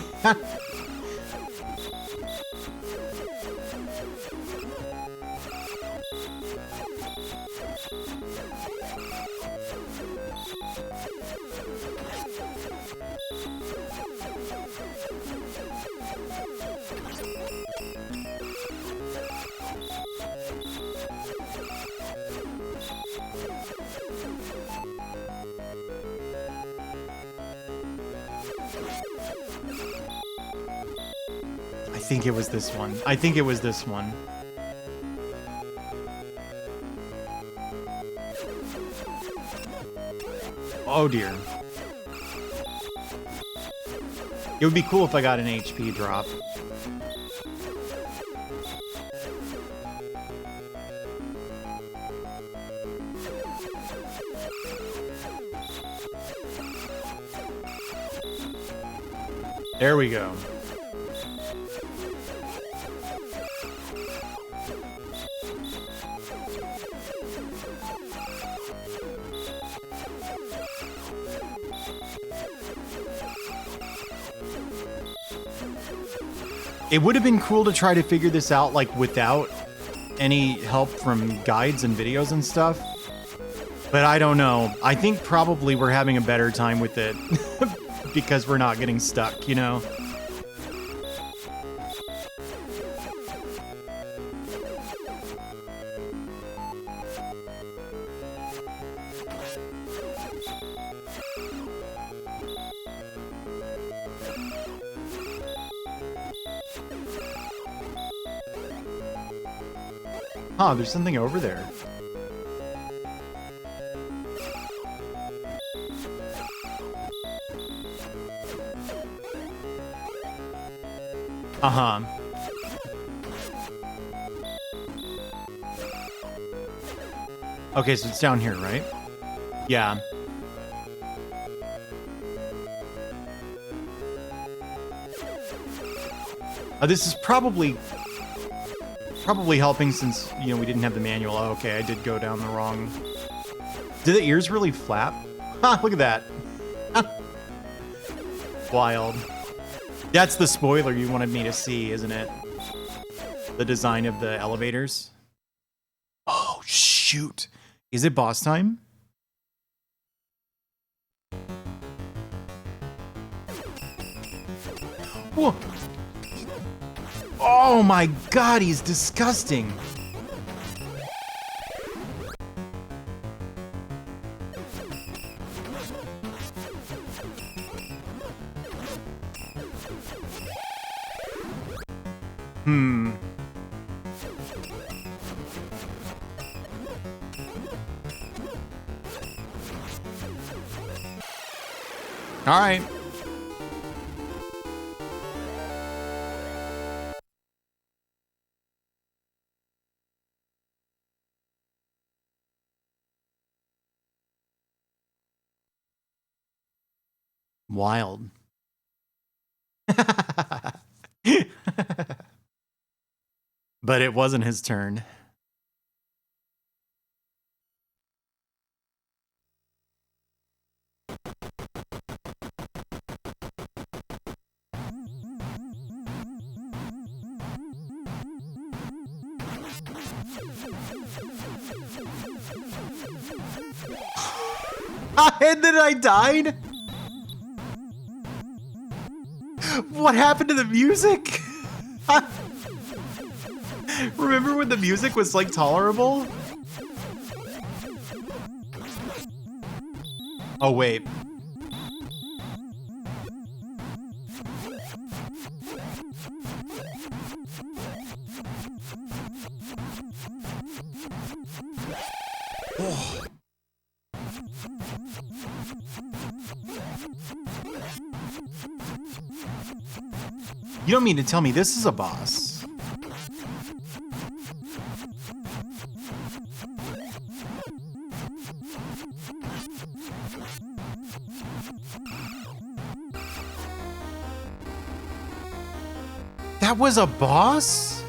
I think it was this one. I think it was this one. Oh dear. It would be cool if I got an HP drop. There we go. It would have been cool to try to figure this out like without any help from guides and videos and stuff. But I don't know. I think probably we're having a better time with it because we're not getting stuck, you know? Huh, there's something over there. Uh-huh. Okay, so it's down here, right? Yeah. This is probably helping since, you know, we didn't have the manual. Oh, okay, I did go down the wrong... Did the ears really flap? Ha, look at that. Wild. That's the spoiler you wanted me to see, isn't it? The design of the elevators. Oh, shoot. Is it boss time? Whoa. Oh my god, he's disgusting. All right. Wild. But it wasn't his turn. And then I died? What happened to the music? Remember when the music was like tolerable? Oh, wait. Oh. You don't mean to tell me this is a boss? That was a boss?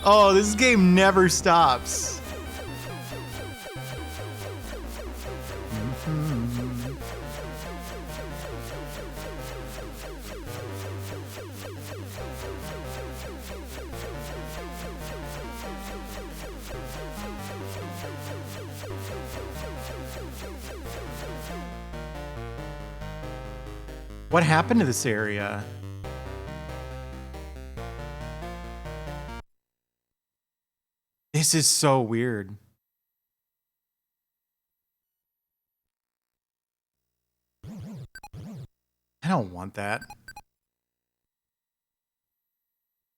Oh, this game never stops. What happened to this area? This is so weird. I don't want that.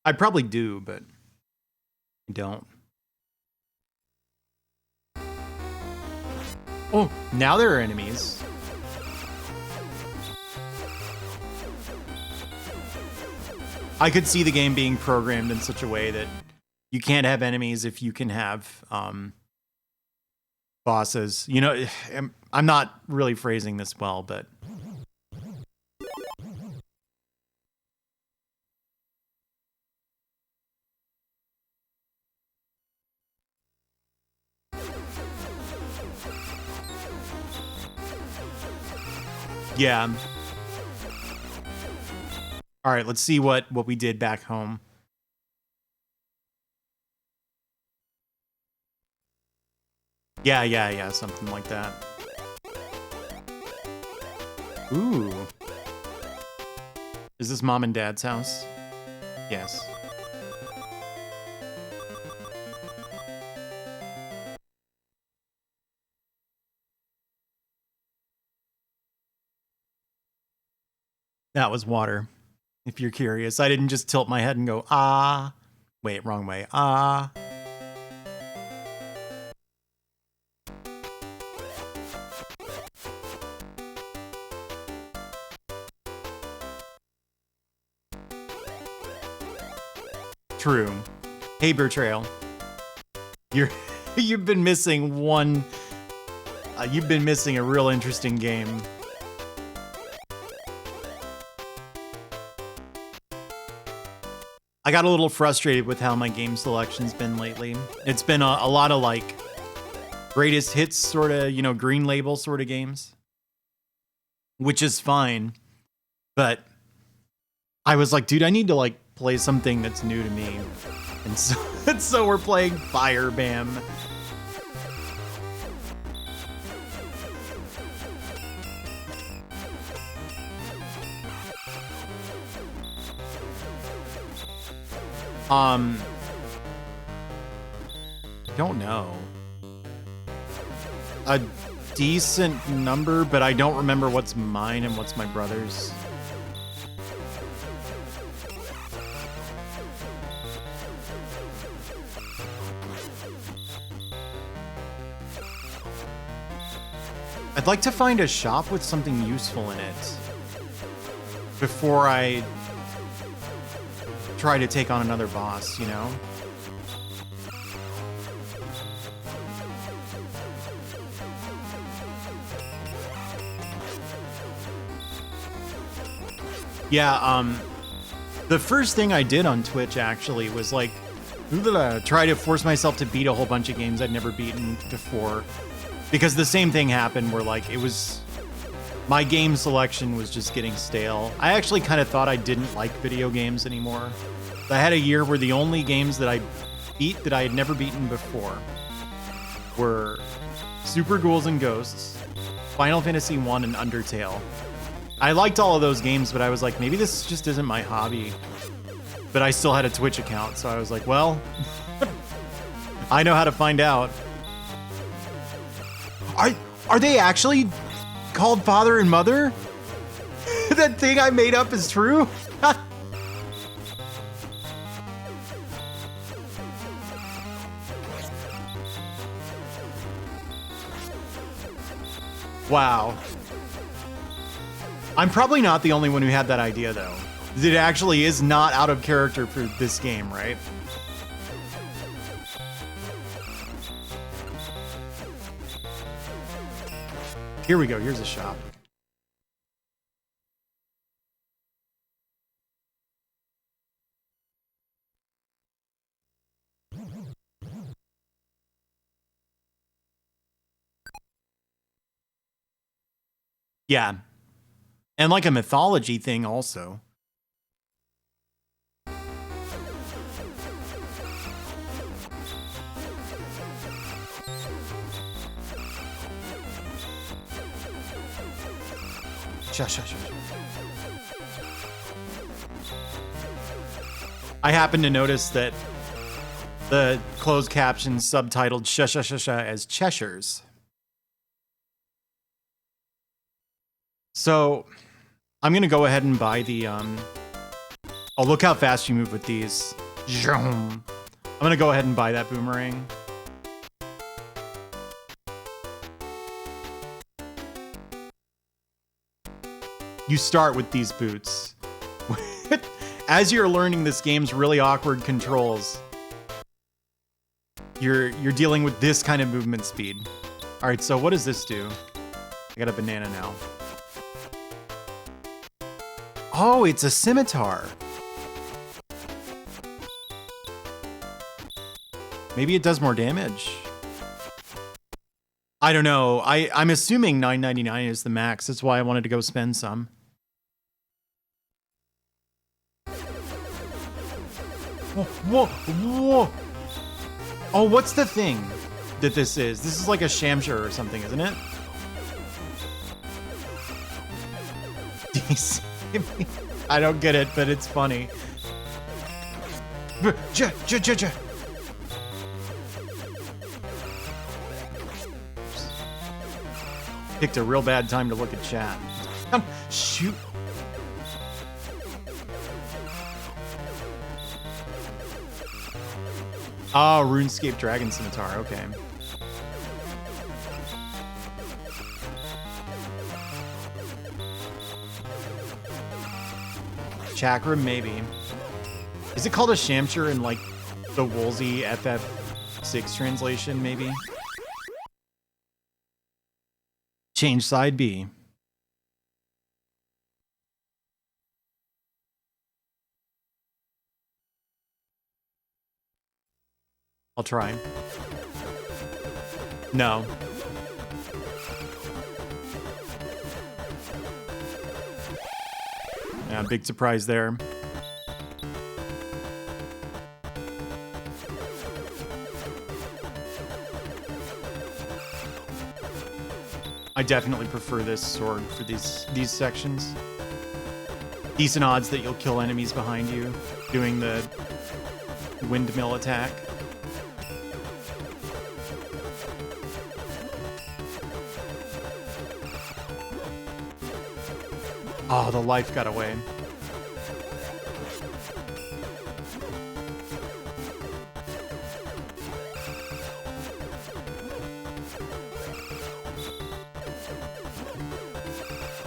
I probably do, but I don't. Oh, now there are enemies. I could see the game being programmed in such a way that you can't have enemies if you can have bosses. You know, I'm not really phrasing this well, but... Yeah. All right, let's see what we did back home. Yeah, something like that. Ooh. Is this mom and dad's house? Yes. That was water, if you're curious. I didn't just tilt my head and go, ah. Wait, wrong way. Ah. True. Hey, Bertrail. You've been missing one. You've been missing a real interesting game. I got a little frustrated with how my game selection's been lately. It's been a lot of like greatest hits sort of, you know, green label sort of games, which is fine. But I was like, dude, I need to like play something that's new to me. And so we're playing Fire Bam. Don't know. A decent number, but I don't remember what's mine and what's my brother's. I'd like to find a shop with something useful in it before I try to take on another boss, you know? Yeah, the first thing I did on Twitch actually was like try to force myself to beat a whole bunch of games I'd never beaten before. Because the same thing happened where like it was my game selection was just getting stale. I actually kind of thought I didn't like video games anymore. I had a year where the only games that I beat that I had never beaten before were Super Ghouls and Ghosts, Final Fantasy 1, and Undertale. I liked all of those games, but I was like, maybe this just isn't my hobby. But I still had a Twitch account, so I was like, well, I know how to find out. Are they actually called father and mother? That thing I made up is true? Wow. I'm probably not the only one who had that idea, though. It actually is not out of character for this game, right? Here we go. Here's a shop. Yeah. And like a mythology thing also. Shush. I happened to notice that the closed caption subtitled shush as Cheshires. So I'm gonna go ahead and buy the oh, look how fast you move with these. I'm gonna go ahead and buy that boomerang. You start with these boots. As you're learning this game's really awkward controls, you're dealing with this kind of movement speed. All right, so what does this do? I got a banana now. Oh, it's a scimitar. Maybe it does more damage. I don't know. I'm assuming $9.99 is the max. That's why I wanted to go spend some. Whoa. Oh, what's the thing? that this is. This is like a Shamshire or something, isn't it? I don't get it, but it's funny. Picked a real bad time to look at chat. Shoot. Oh, RuneScape Dragon Scimitar, okay. Chakra, maybe. Is it called a Shamshire in like the Woolsey FF6 translation, maybe? Change side B. I'll try. No. Yeah, big surprise there. I definitely prefer this sword for these sections. Decent odds that you'll kill enemies behind you doing the windmill attack. Oh, the life got away.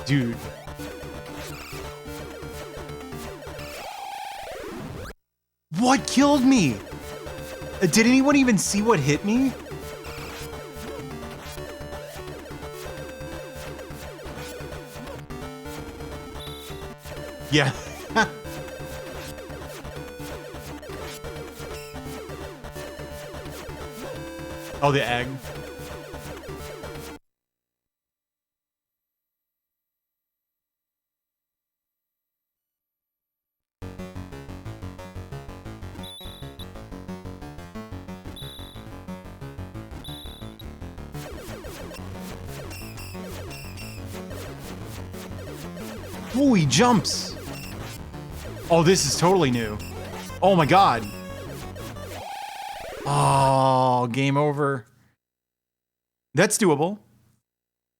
Dude. What killed me? Did anyone even see what hit me? Yeah. Oh, the egg. Ooh, he jumps. Oh, this is totally new. Oh my god. Oh, game over. That's doable.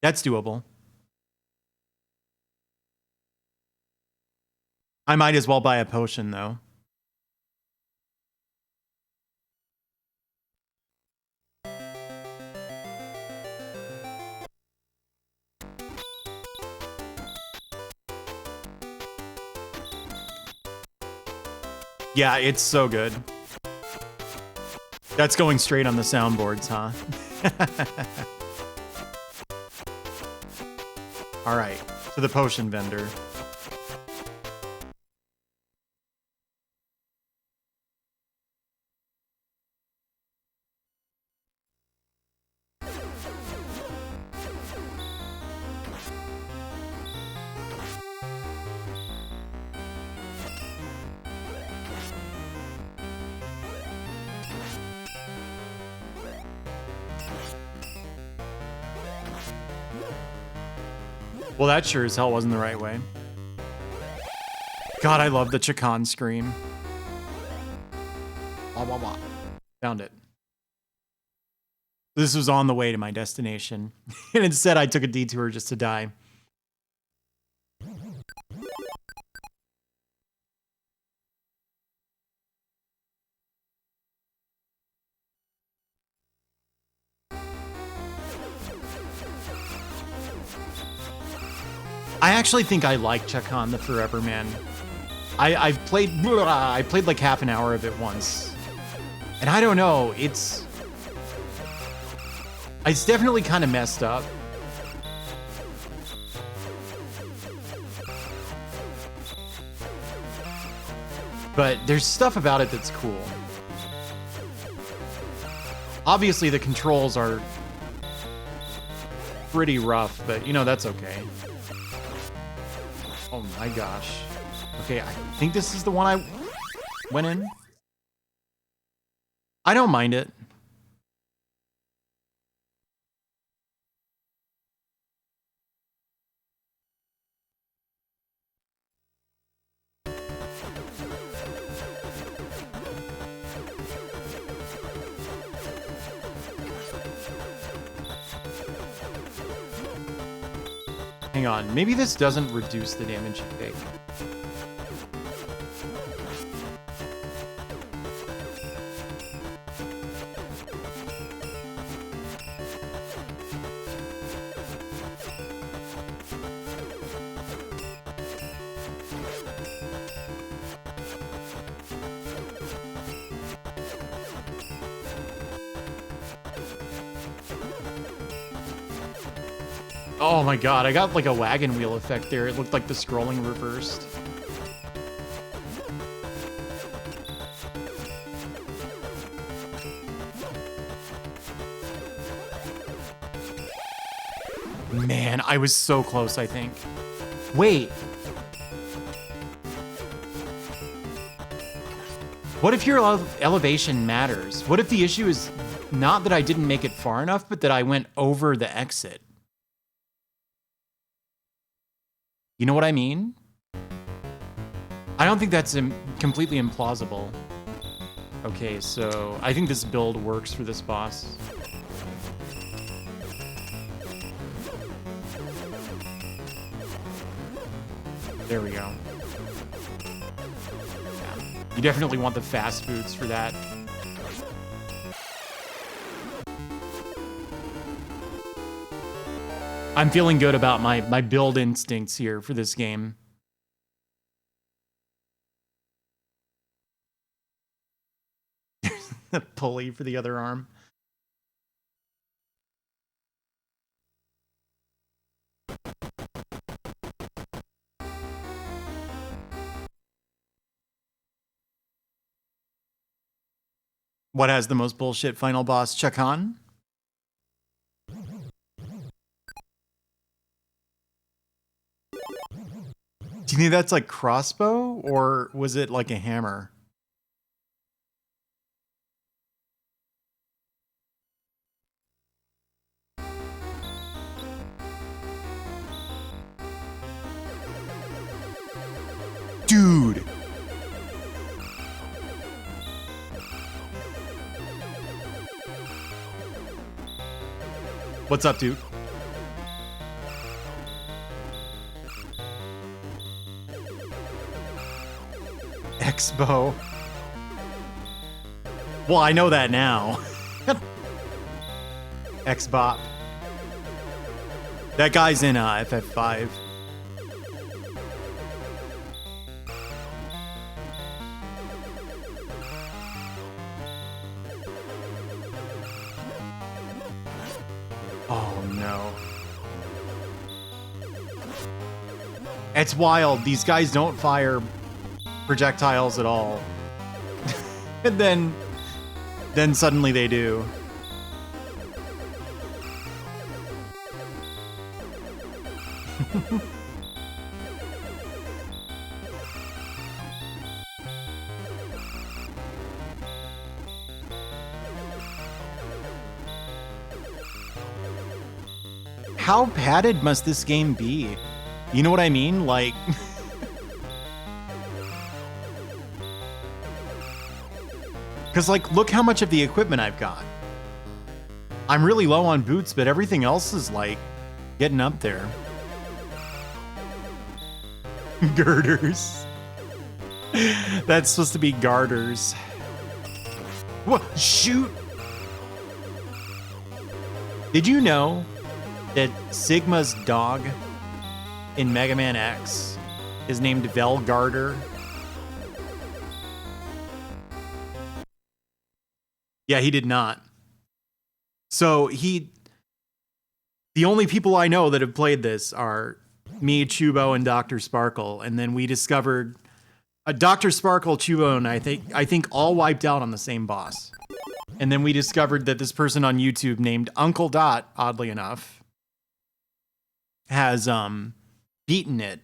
That's doable. I might as well buy a potion, though. Yeah, it's so good. That's going straight on the soundboards, huh? All right, to the potion vendor. Well, that sure as hell wasn't the right way. God, I love the Chakan scream. Wah, wah, wah. Found it. This was on the way to my destination. And instead, I took a detour just to die. I actually think I like Chakan the Forever Man. I played like half an hour of it once. And I don't know, it's definitely kind of messed up. But there's stuff about it that's cool. Obviously the controls are pretty rough, but you know, that's okay. Oh my gosh. Okay, I think this is the one I went in. I don't mind it. Hang on, maybe this doesn't reduce the damage you take. Oh my god, I got like a wagon wheel effect there. It looked like the scrolling reversed. Man, I was so close, I think. Wait. What if your elevation matters? What if the issue is not that I didn't make it far enough, but that I went over the exit? You know what I mean? I don't think that's completely implausible. Okay, so I think this build works for this boss. There we go. Yeah. You definitely want the fast boots for that. I'm feeling good about my build instincts here for this game. A pulley for the other arm. What has the most bullshit final boss? Chakan? Do you think that's like crossbow, or was it like a hammer? Dude! What's up, dude? Expo. Well, I know that now. Xbop. That guy's in FF5. Oh no. It's wild. These guys don't fire projectiles at all. And then suddenly they do. How padded must this game be? You know what I mean? Like... Because, like, look how much of the equipment I've got. I'm really low on boots, but everything else is, like, getting up there. Girders. That's supposed to be garters. What? Shoot! Did you know that Sigma's dog in Mega Man X is named Velgarter? Yeah, he did not. So the only people I know that have played this are me, Chubo, and Dr. Sparkle. And then we discovered Dr. Sparkle, Chubo, and I think all wiped out on the same boss. And then we discovered that this person on YouTube named Uncle Dot, oddly enough, has beaten it.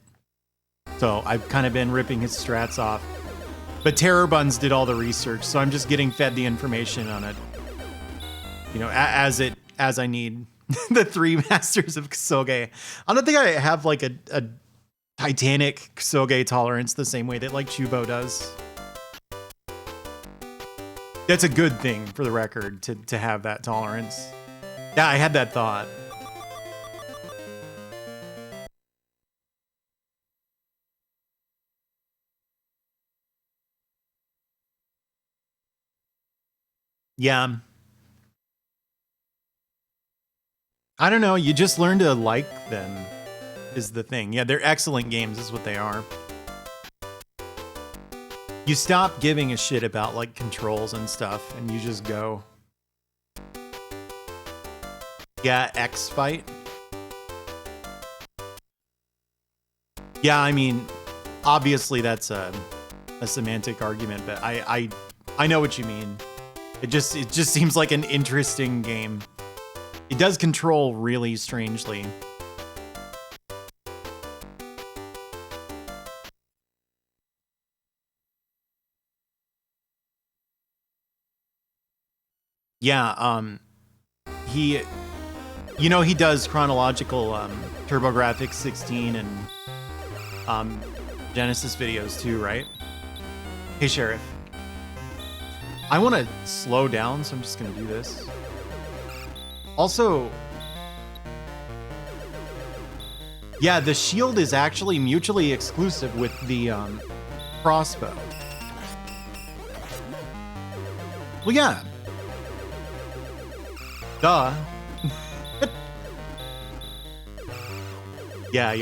So I've kind of been ripping his strats off. But Terror Buns did all the research, so I'm just getting fed the information on it. You know, as I need. The 3 Masters of Ksoge. I don't think I have like a Titanic Soge tolerance the same way that like Chubo does. That's a good thing for the record to have that tolerance. Yeah, I had that thought. Yeah. I don't know, you just learn to like them is the thing. Yeah, they're excellent games is what they are. You stop giving a shit about like controls and stuff and you just go. Yeah, X fight. Yeah, I mean, obviously that's a semantic argument, but I know what you mean. It just seems like an interesting game. It does control really strangely. Yeah, he, you know, he does chronological TurboGrafx 16 and Genesis videos too, right? Hey, Sheriff. I want to slow down, so I'm just gonna do this. Also, yeah, the shield is actually mutually exclusive with the crossbow. Well, yeah. Duh. Yeah.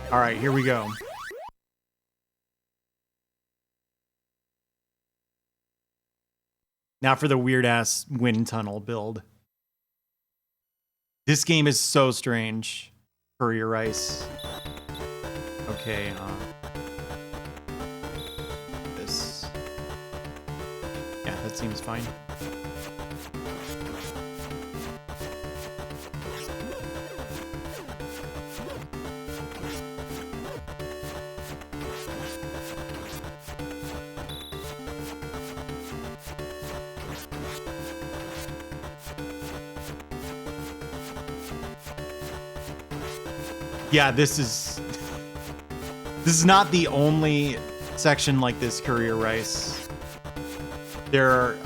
All right, here we go. Now for the weird-ass wind tunnel build. This game is so strange. Courier Rice. Okay, this. Yeah, that seems fine. Yeah, this is not the only section like this, Courier Rice. There are...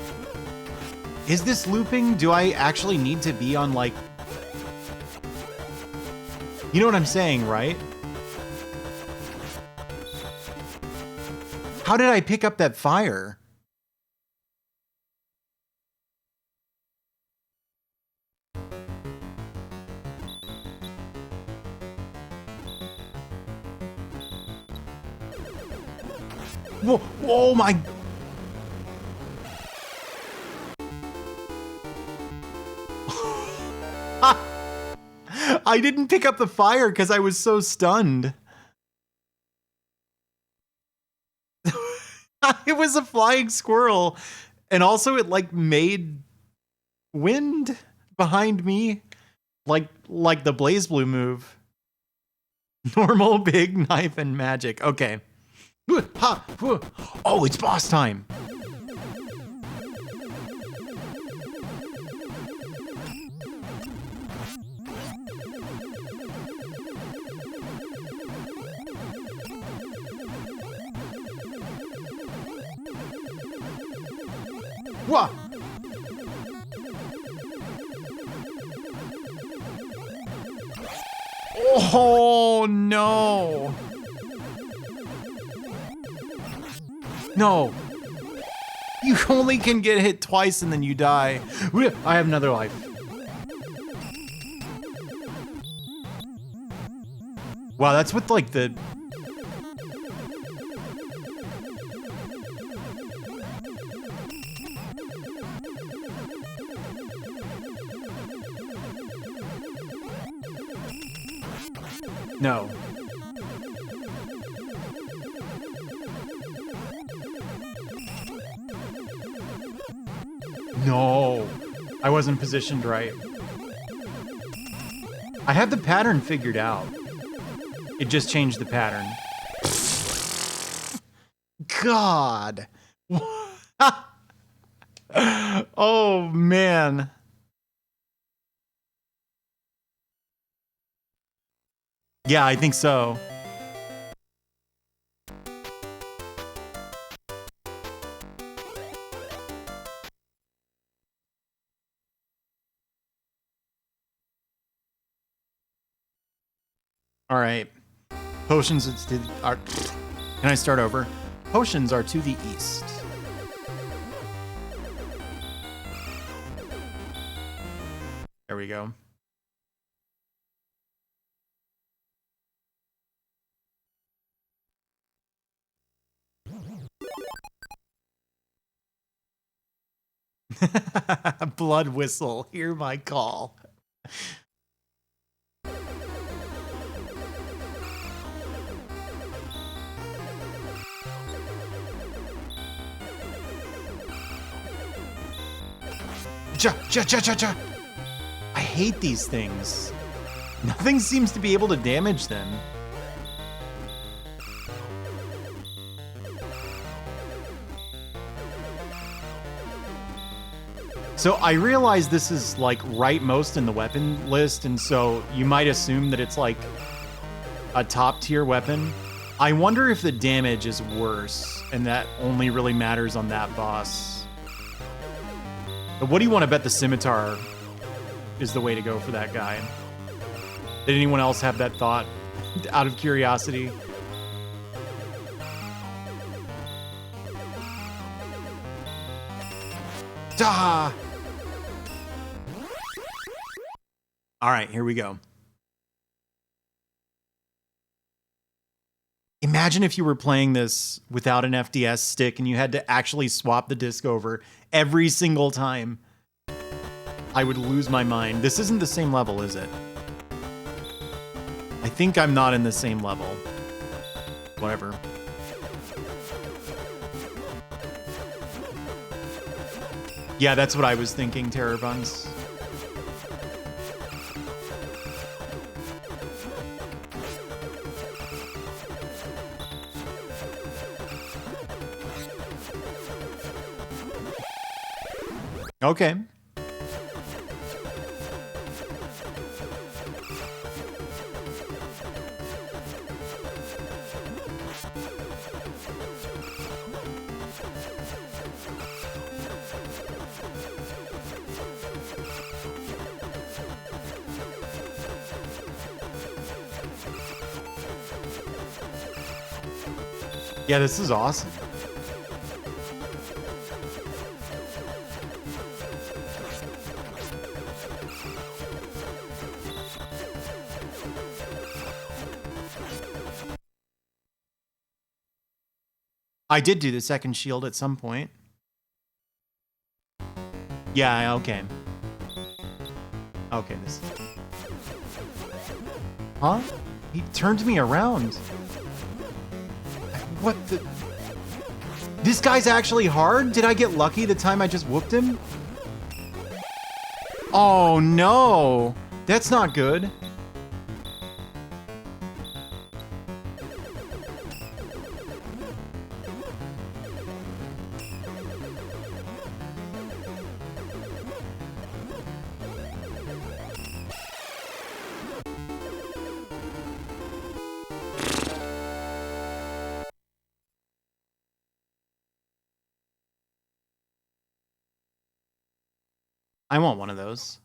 Is this looping? Do I actually need to be on, like... You know what I'm saying, right? How did I pick up that fire? Whoa, oh my... I didn't pick up the fire because I was so stunned. It was a flying squirrel. And also it like made wind behind me. Like the Blaze Blue move. Normal, big, knife, and magic. Okay. Oh, it's boss time. Whoa. Oh, no. No. You only can get hit twice and then you die. I have another life. Wow, that's with like the... No. No. I wasn't positioned right. I had the pattern figured out. It just changed the pattern. God. Oh, man. Yeah, I think so. All right. Potions are... Can I start over? Potions are to the east. There we go. Blood whistle, hear my call. I hate these things. Nothing seems to be able to damage them. So I realize this is like rightmost in the weapon list, and so you might assume that it's like a top tier weapon. I wonder if the damage is worse, and that only really matters on that boss. But what do you want to bet the scimitar is the way to go for that guy? Did anyone else have that thought out of curiosity? Duh! All right, here we go. Imagine if you were playing this without an FDS stick and you had to actually swap the disc over every single time. I would lose my mind. This isn't the same level, is it? I think I'm not in the same level. Whatever. Yeah, that's what I was thinking, Terror Buns. Okay. Yeah, this is awesome. I did do the second shield at some point. Yeah, okay. Okay, this... Huh? He turned me around. What the... This guy's actually hard? Did I get lucky the time I just whooped him? Oh, no. That's not good. I want one of those.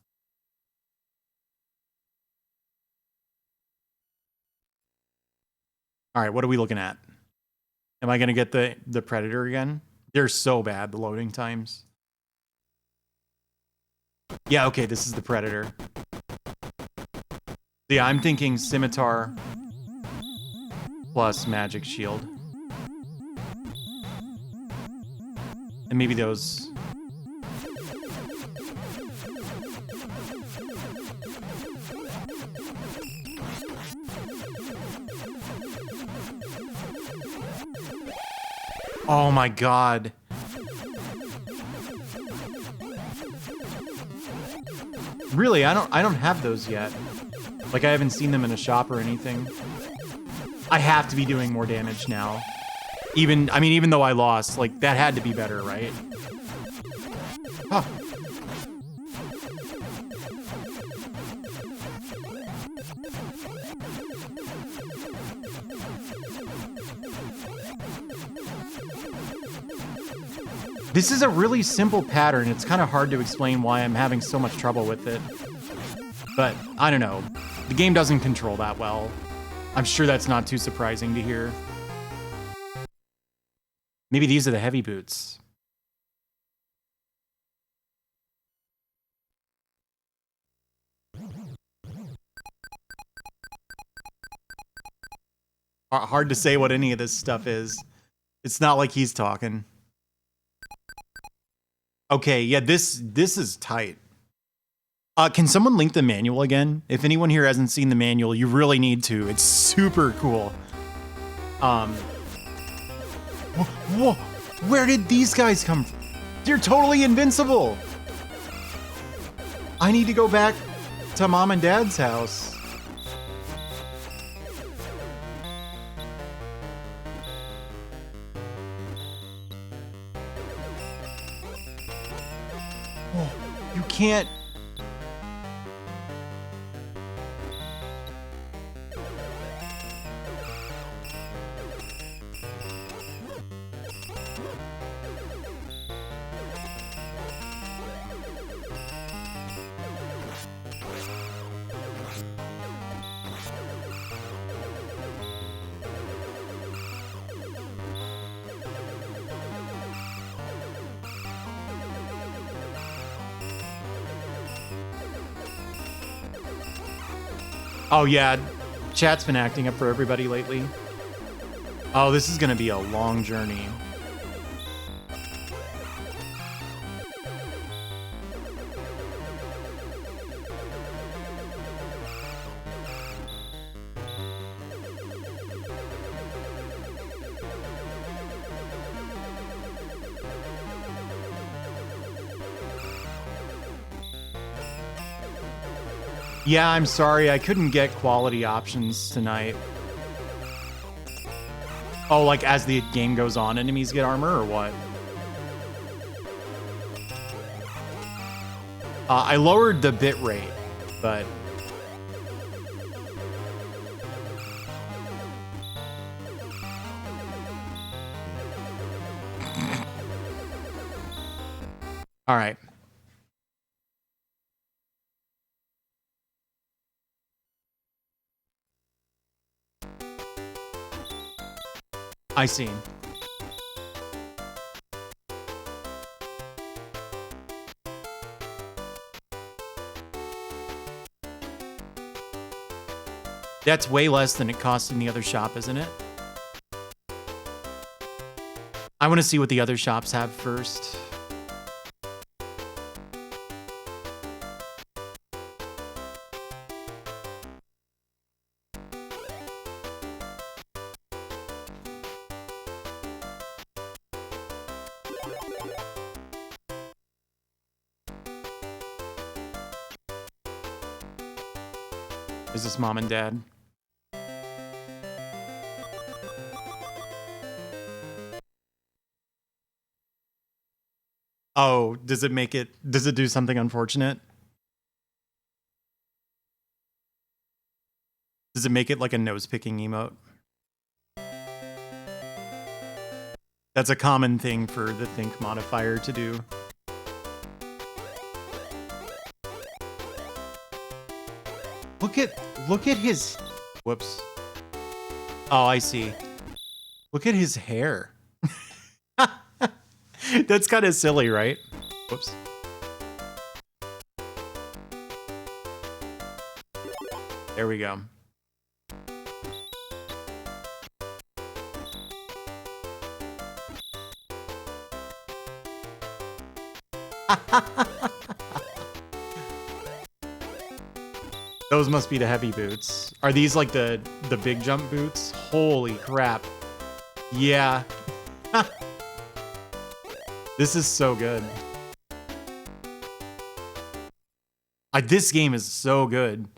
All right, what are we looking at? Am I going to get the Predator again? They're so bad, the loading times. Yeah, okay, this is the Predator. Yeah, I'm thinking Scimitar plus Magic Shield. And maybe those... Oh my god. Really, I don't have those yet. Like, I haven't seen them in a shop or anything. I have to be doing more damage now. Even though I lost, like, that had to be better, right? Huh. This is a really simple pattern. It's kind of hard to explain why I'm having so much trouble with it. But, I don't know. The game doesn't control that well. I'm sure that's not too surprising to hear. Maybe these are the heavy boots. Hard to say what any of this stuff is. It's not like he's talking. Okay, yeah, this is tight. Can someone link the manual again? If anyone here hasn't seen the manual, you really need to. It's super cool. Whoa, where did these guys come from? They're totally invincible. I need to go back to mom and dad's house. Oh, you can't. Oh yeah, chat's been acting up for everybody lately. Oh, this is gonna be a long journey. Yeah, I'm sorry, I couldn't get quality options tonight. Oh, like as the game goes on, enemies get armor or what? I lowered the bit rate, but... All right. I see. That's way less than it costs in the other shop, isn't it? I want to see what the other shops have first. Is this mom and dad? Oh, does it do something unfortunate? Does it make it like a nose-picking emote? That's a common thing for the think modifier to do. Look at his, whoops. Oh, I see. Look at his hair. That's kind of silly, right? Whoops. There we go. Those must be the heavy boots. Are these like the big jump boots? Holy crap. Yeah. This is so good. This game is so good.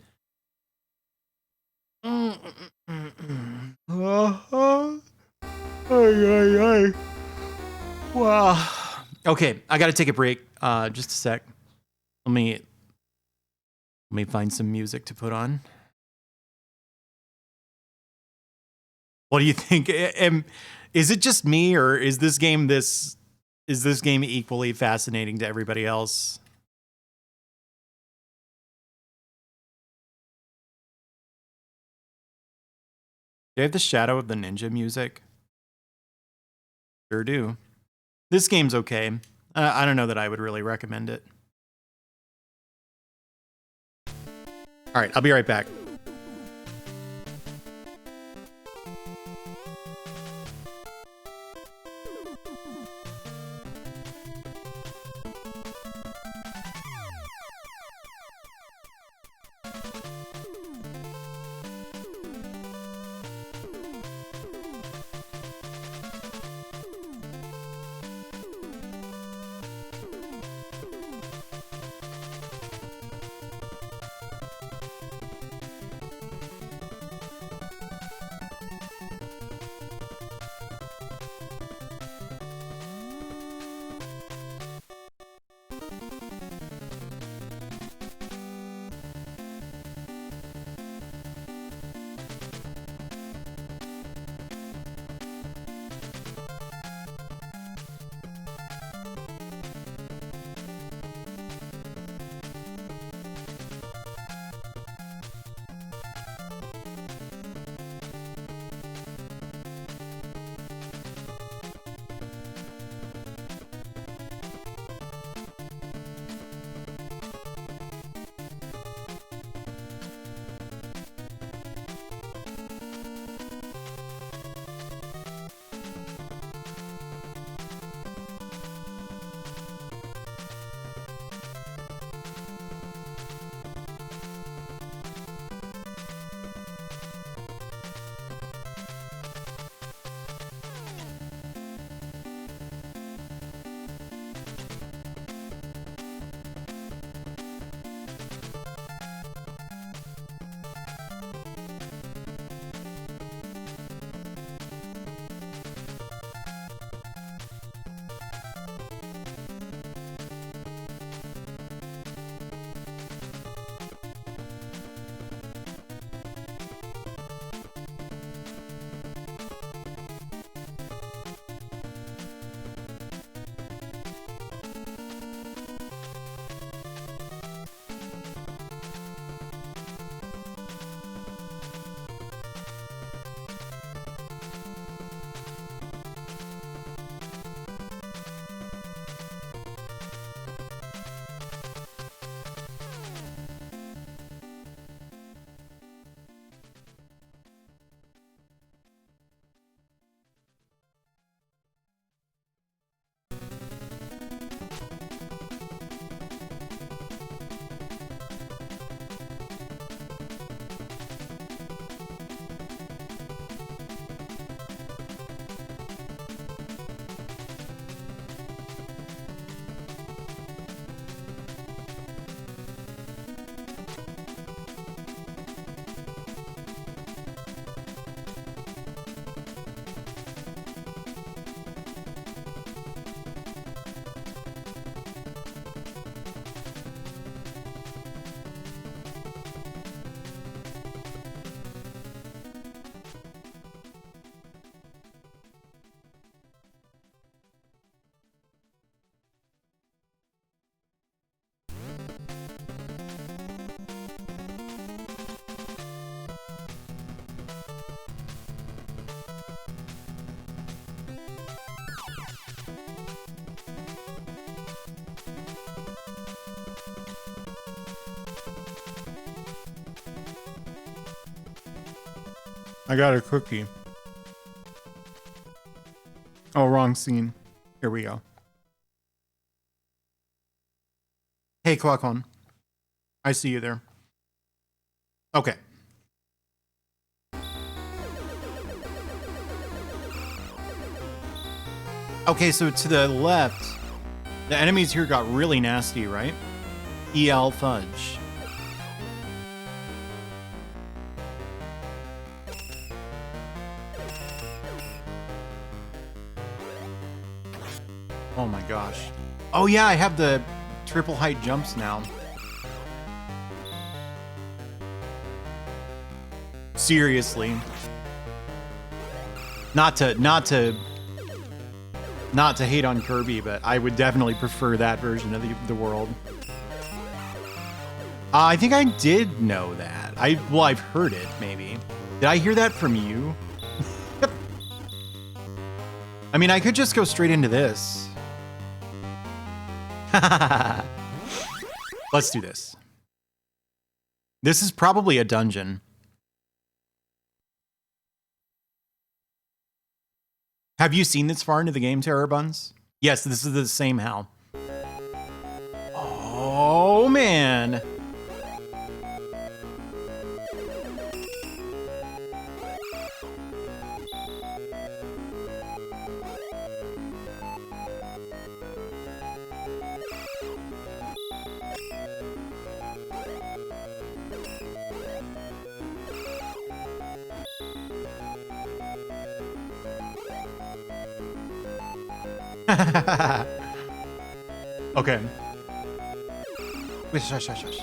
Wow. Okay, I gotta take a break. Just a sec. Let me find some music to put on. What do you think? Is it just me, or is this game equally fascinating to everybody else? Do you have the Shadow of the Ninja music? Sure do. This game's okay. I don't know that I would really recommend it. All right, I'll be right back. I got a cookie. Oh, wrong scene. Here we go. Hey, Quackon. I see you there. Okay. Okay, so to the left The enemies here got really nasty, right? EL Fudge. Oh my gosh. Oh yeah, I have the triple height jumps now. Seriously. Not to hate on Kirby, but I would definitely prefer that version of the world. I think I did know that. Well, I've heard it, maybe. Did I hear that from you? I mean, I could just go straight into this. Let's do this. This is probably a dungeon. Have you seen this far into the game, Terror Buns? Yes, this is the same HAL. Oh, man. Okay. Shush, shush, shush.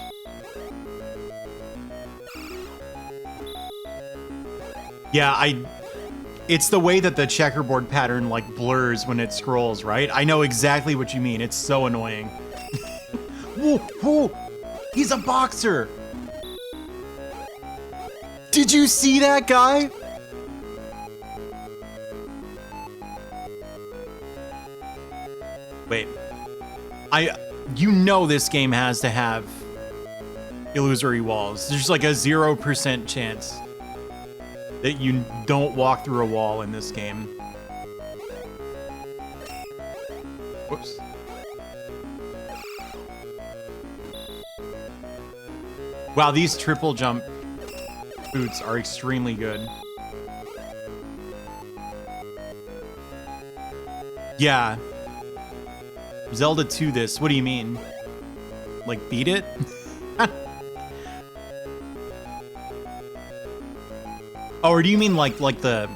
Yeah, it's the way that the checkerboard pattern like blurs when it scrolls, right? I know exactly what you mean. It's so annoying. Whoa, whoa, he's a boxer. Did you see that guy? Wait, you know this game has to have illusory walls. There's like a 0% chance that you don't walk through a wall in this game. Whoops. Wow, these triple jump boots are extremely good. Yeah. Zelda 2 this. What do you mean? Like, beat it? Oh, or do you mean like the...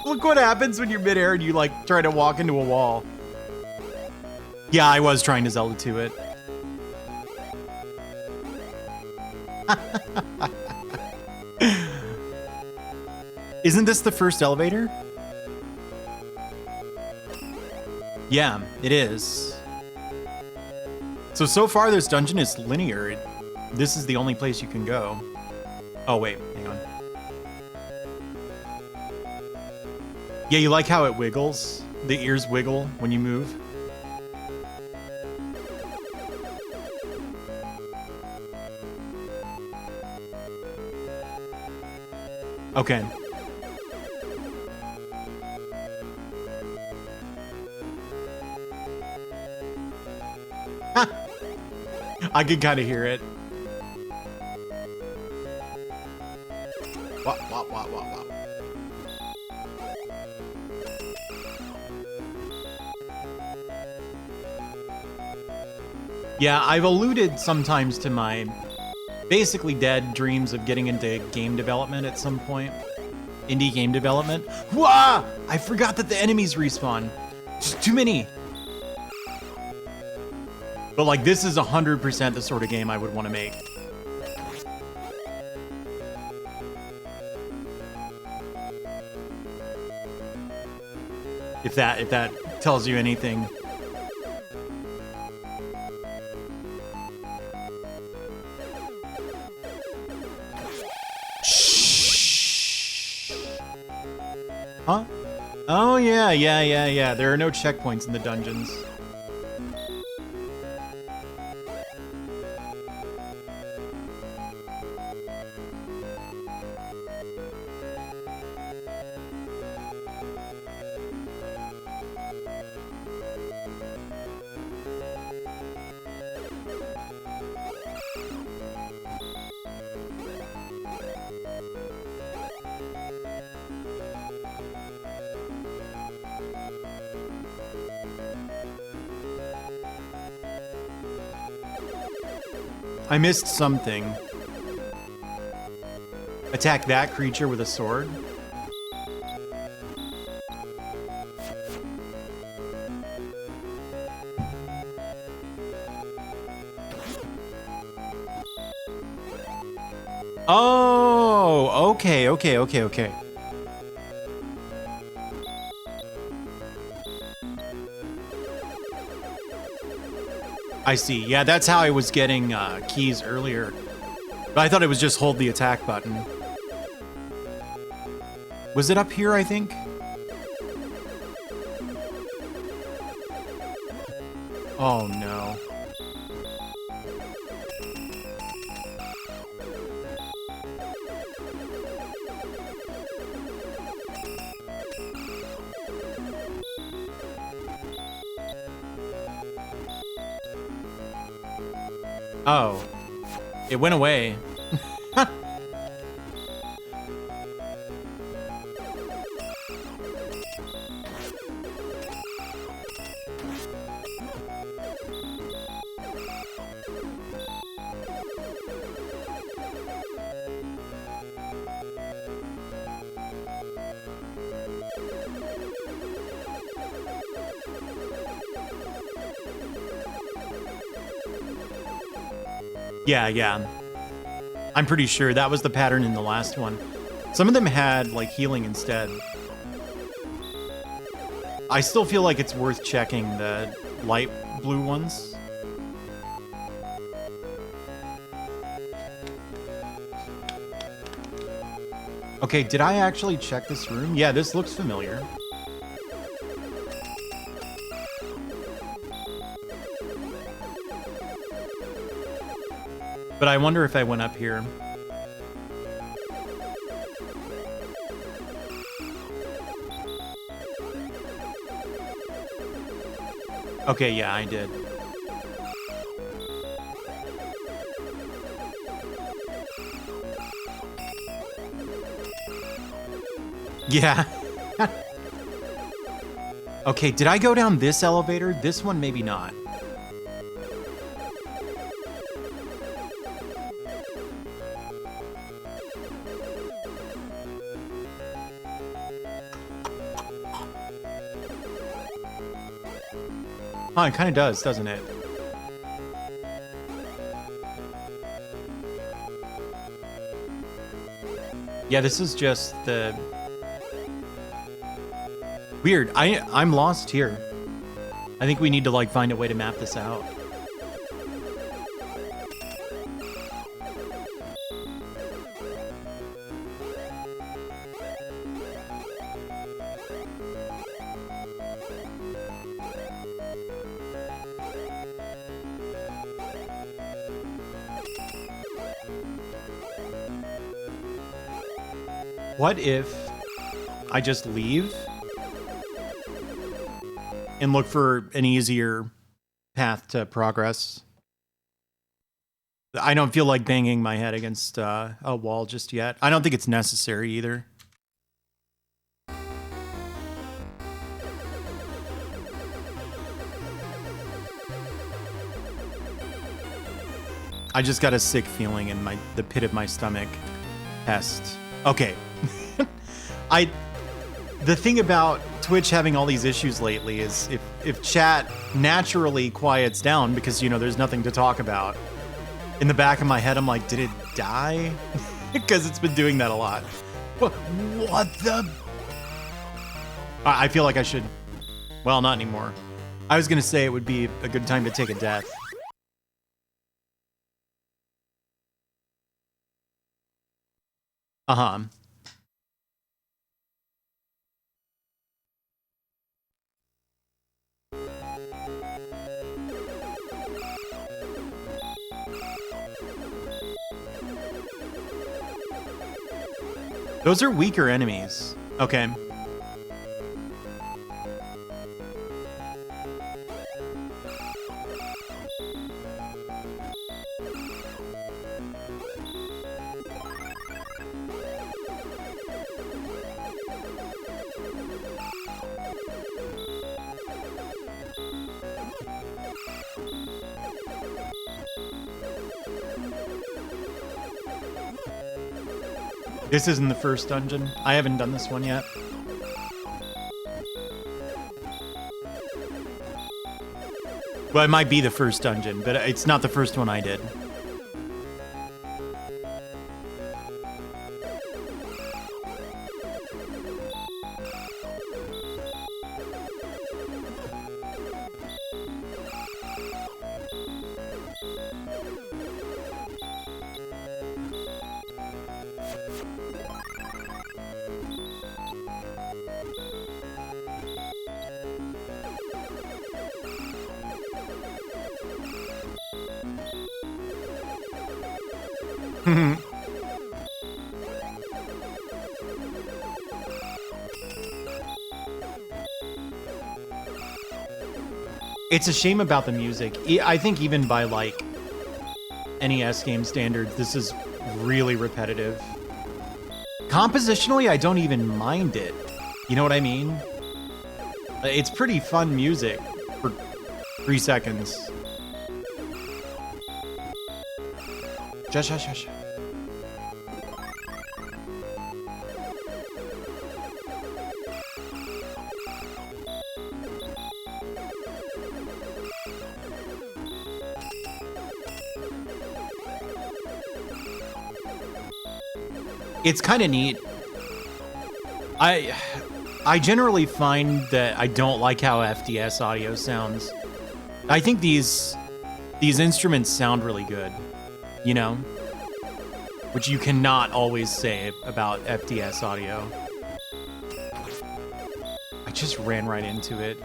Look what happens when you're midair and you like try to walk into a wall. Yeah, I was trying to Zelda 2 it. Isn't this the first elevator? Yeah, it is. So far this dungeon is linear. This is the only place you can go. Oh, wait, hang on. Yeah, you like how it wiggles? The ears wiggle when you move? Okay. I can kind of hear it. Wah, wah, wah, wah, wah. Yeah, I've alluded sometimes to my basically dead dreams of getting into game development at some point. Indie game development. Wah! I forgot that the enemies respawn. Just too many. But like, this is 100% the sort of game I would want to make. If that tells you anything. Shh. Huh? Oh yeah. There are no checkpoints in the dungeons. I missed something. Attack that creature with a sword? Oh, okay. I see. Yeah, that's how I was getting keys earlier. But I thought it was just hold the attack button. Was it up here, I think? Oh, no. Oh. It went away. Yeah. I'm pretty sure that was the pattern in the last one. Some of them had, like, healing instead. I still feel like it's worth checking the light blue ones. Okay, did I actually check this room? Yeah, this looks familiar. But I wonder if I went up here. Okay, yeah, I did. Yeah. Okay, did I go down this elevator? This one, maybe not. Huh, it kind of does, doesn't it? Yeah, this is just the... Weird. I'm lost here. I think we need to, like, find a way to map this out. What if I just leave and look for an easier path to progress? I don't feel like banging my head against a wall just yet. I don't think it's necessary either. I just got a sick feeling in the pit of my stomach. Pest. Okay. The thing about Twitch having all these issues lately is if chat naturally quiets down because, you know, there's nothing to talk about, in the back of my head, I'm like, did it die? Because it's been doing that a lot. What the? I feel like I should... Well, not anymore. I was going to say it would be a good time to take a death. Uh-huh. Those are weaker enemies. Okay. This isn't the first dungeon. I haven't done this one yet. Well, it might be the first dungeon, but it's not the first one I did. It's a shame about the music. I think even by like NES game standards, this is really repetitive. Compositionally, I don't even mind it. You know what I mean? It's pretty fun music for 3 seconds. Shush. It's kind of neat. I generally find that I don't like how FDS audio sounds. I think these instruments sound really good, you know? Which you cannot always say about FDS audio. I just ran right into it.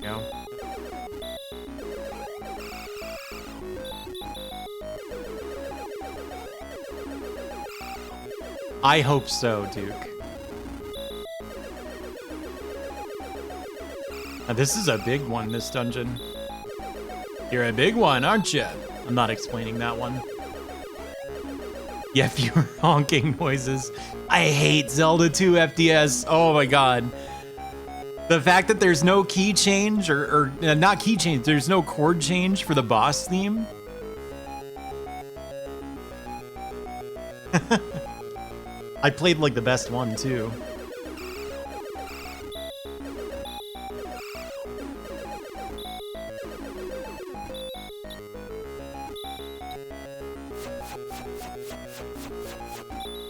You know? I hope so, Duke. Now, this is a big one, this dungeon. You're a big one, aren't you? I'm not explaining that one. Yeah, fewer honking noises. I hate Zelda 2 FDS. Oh my god. The fact that there's no key change, or not key change, there's no chord change for the boss theme. I played like the best one too.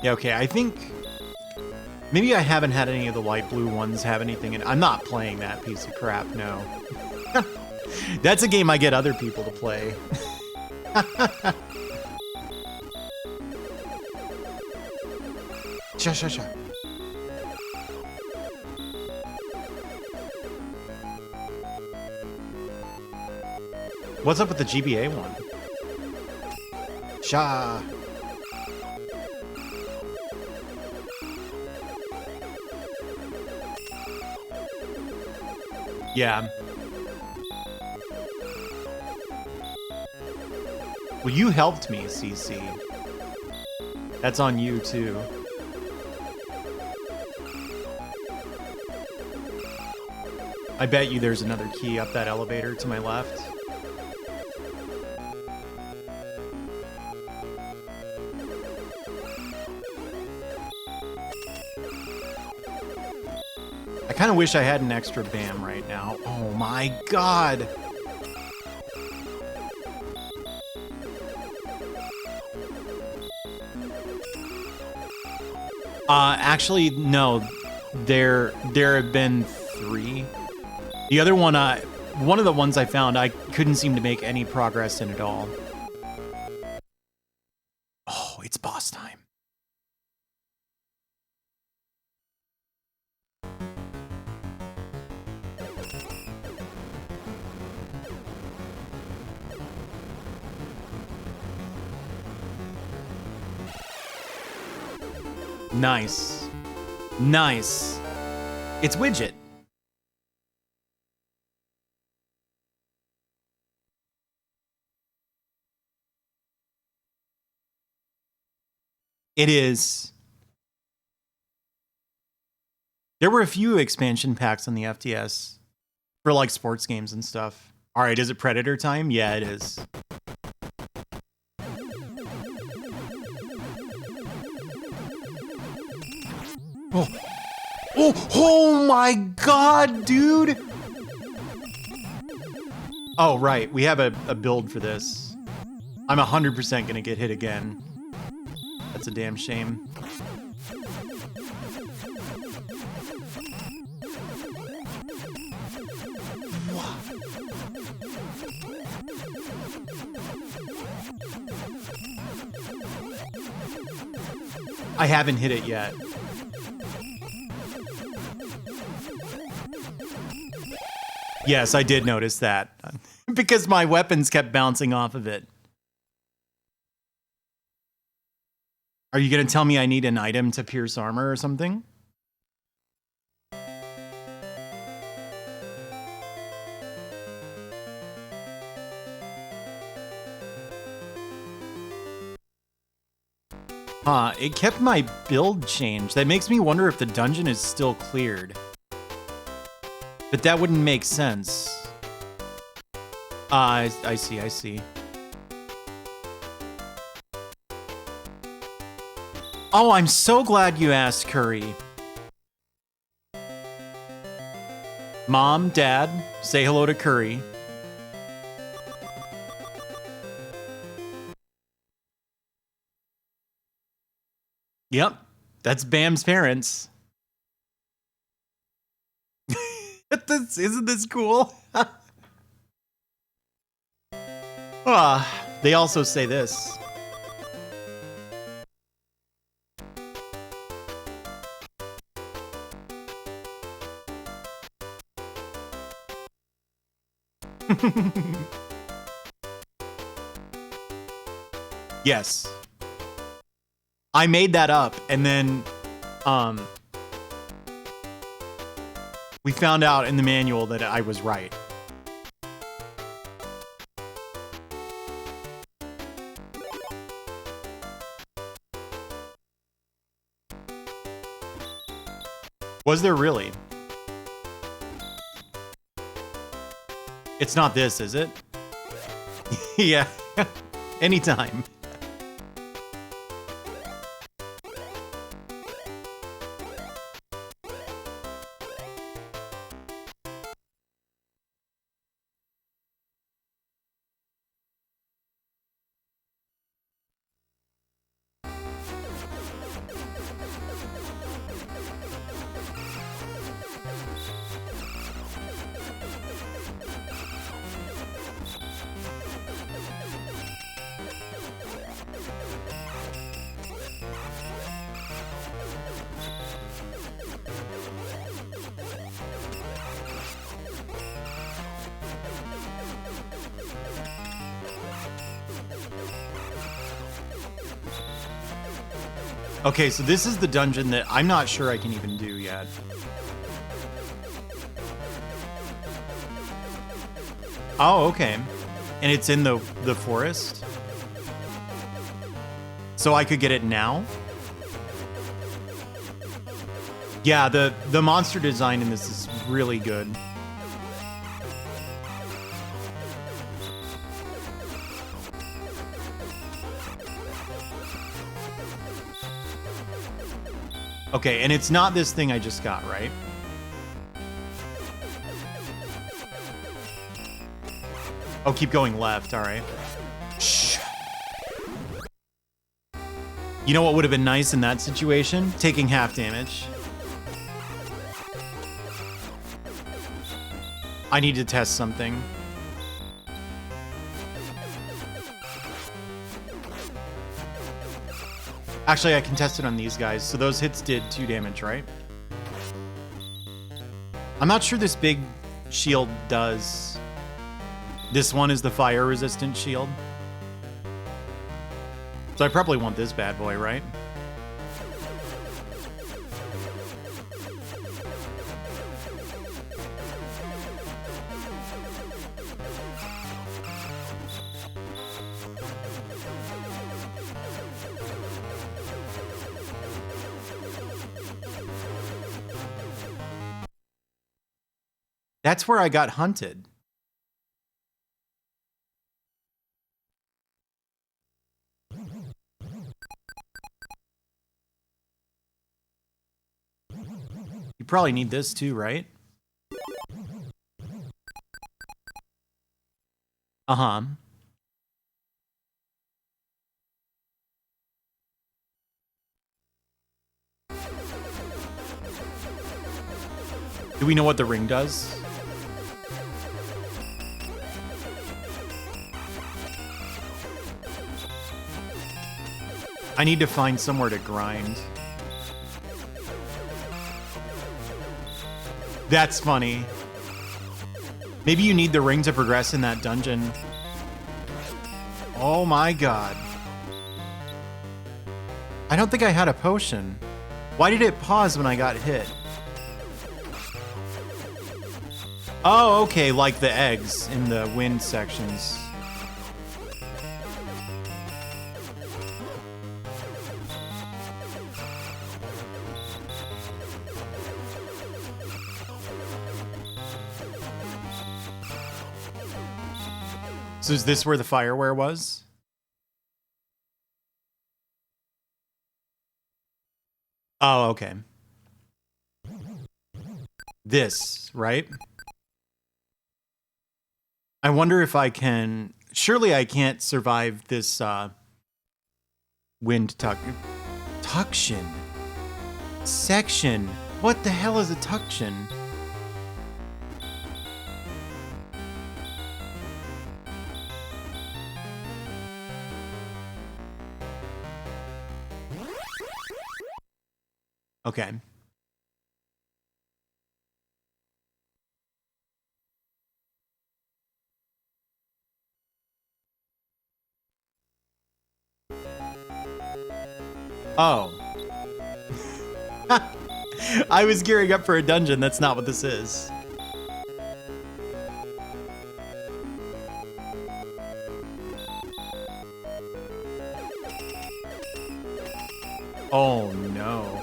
Yeah, okay, I think maybe I haven't had any of the light blue ones have anything in. I'm not playing that piece of crap, no. That's a game I get other people to play. Shush. What's up with the GBA one? Sha. Yeah. Well, you helped me, CC. That's on you, too. I bet you there's another key up that elevator to my left. I kind of wish I had an extra BAM right now. Oh my god! Actually, no. There have been 3. The other one, one of the ones I found, I couldn't seem to make any progress in at all. Oh, it's boss time. Nice. Nice. It's Widget. It is. There were a few expansion packs on the FDS for like sports games and stuff. All right, is it Predator time? Yeah, it is. Oh. Oh my god, dude! Oh, right. We have a build for this. I'm 100% gonna get hit again. That's a damn shame. I haven't hit it yet. Yes, I did notice that. Because my weapons kept bouncing off of it. Are you going to tell me I need an item to pierce armor or something? Huh, it kept my build changed. That makes me wonder if the dungeon is still cleared. But that wouldn't make sense. I see, I see. Oh, I'm so glad you asked, Curry. Mom, Dad, say hello to Curry. Yep, that's Bam's parents. Isn't this cool? They also say this. Yes. I made that up, and then we found out in the manual that I was right. Was there really? It's not this, is it? Yeah. Anytime. Okay, so this is the dungeon that I'm not sure I can even do yet. Oh, okay. And it's in the forest? So I could get it now? Yeah, the monster design in this is really good. Okay, and it's not this thing I just got, right? Oh, keep going left, all right. Shh. You know what would have been nice in that situation? Taking half damage. I need to test something. Actually, I can test it on these guys. So those hits did 2 damage, right? I'm not sure this big shield does. This one is the fire resistant shield. So I probably want this bad boy, right? That's where I got hunted. You probably need this too, right? Uh-huh. Do we know what the ring does? I need to find somewhere to grind. That's funny. Maybe you need the ring to progress in that dungeon. Oh my god. I don't think I had a potion. Why did it pause when I got hit? Oh, okay, like the eggs in the wind sections. So is this where the fireware was? Oh, okay. This, right? I wonder if I can... Surely I can't survive this wind tuction. Section. What the hell is a tuction? Okay. Oh. I was gearing up for a dungeon. That's not what this is. Oh, no.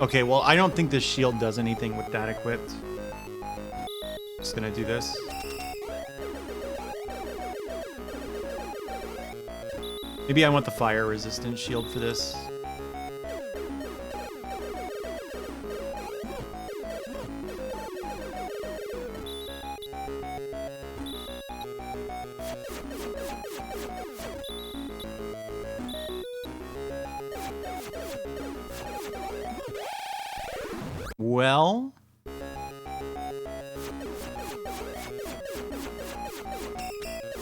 Okay, well, I don't think this shield does anything with that equipped. Just gonna do this. Maybe I want the fire resistant shield for this. Well,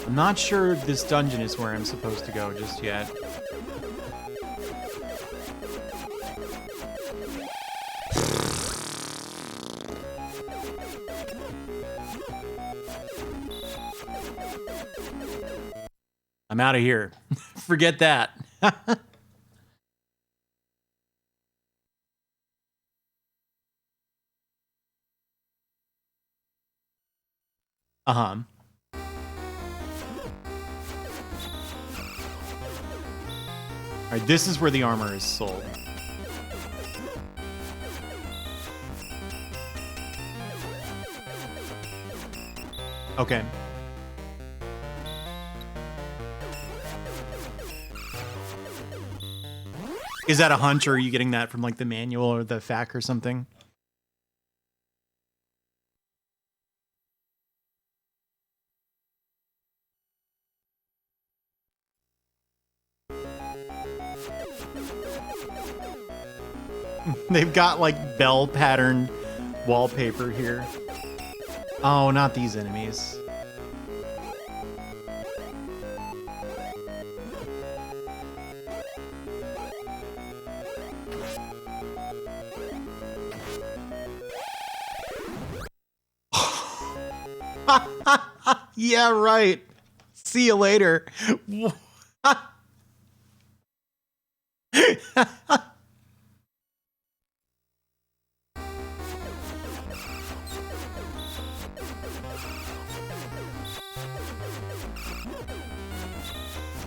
I'm not sure this dungeon is where I'm supposed to go just yet. I'm out of here. Forget that. Uh-huh. All right, this is where the armor is sold. Okay. Is that a hunch, or are you getting that from like the manual or the FAQ or something? They've got like bell pattern wallpaper here. Oh, not these enemies. Yeah, right. See you later.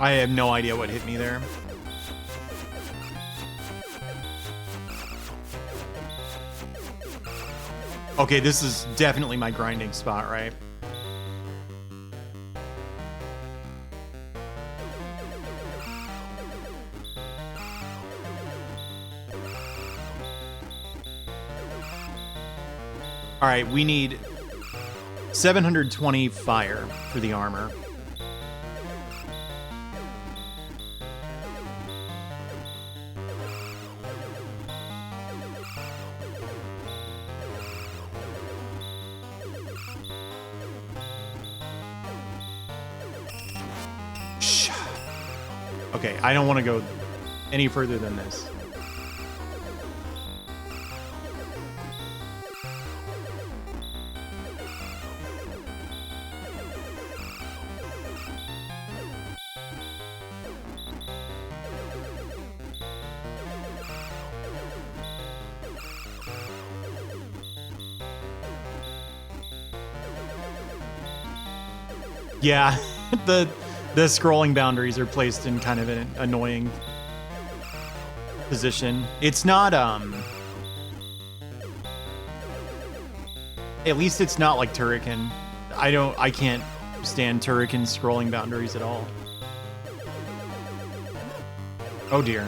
I have no idea what hit me there. Okay, this is definitely my grinding spot, right? All right, we need 720 fire for the armor. Okay, I don't want to go any further than this. Yeah, the scrolling boundaries are placed in kind of an annoying position. It's not at least it's not like Turrican. I can't stand Turrican scrolling boundaries at all. Oh dear.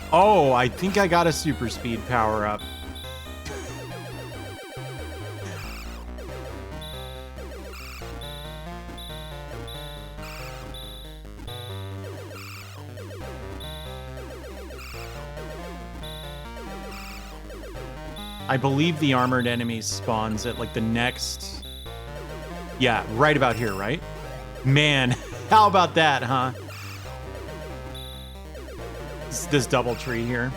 Oh, I think I got a super speed power up. I believe the armored enemy spawns at like the next... Yeah, right about here, right? Man, how about that, huh? This double tree here.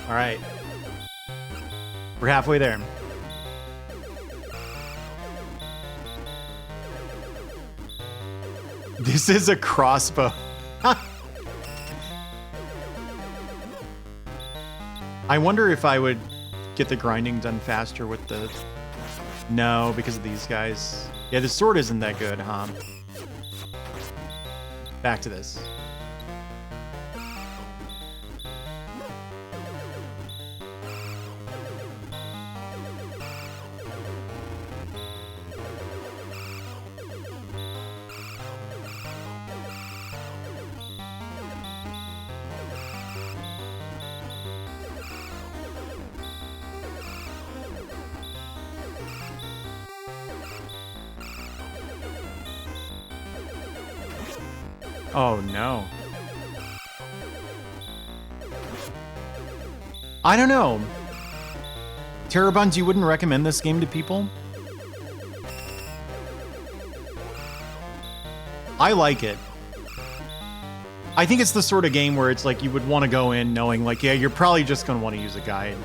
All right. We're halfway there. This is a crossbow. I wonder if I would get the grinding done faster with the... No, because of these guys. Yeah, the sword isn't that good, huh? Back to this. Oh, no. I don't know. Terrabuns, you wouldn't recommend this game to people? I like it. I think it's the sort of game where it's like you would want to go in knowing like, yeah, you're probably just going to want to use a guide.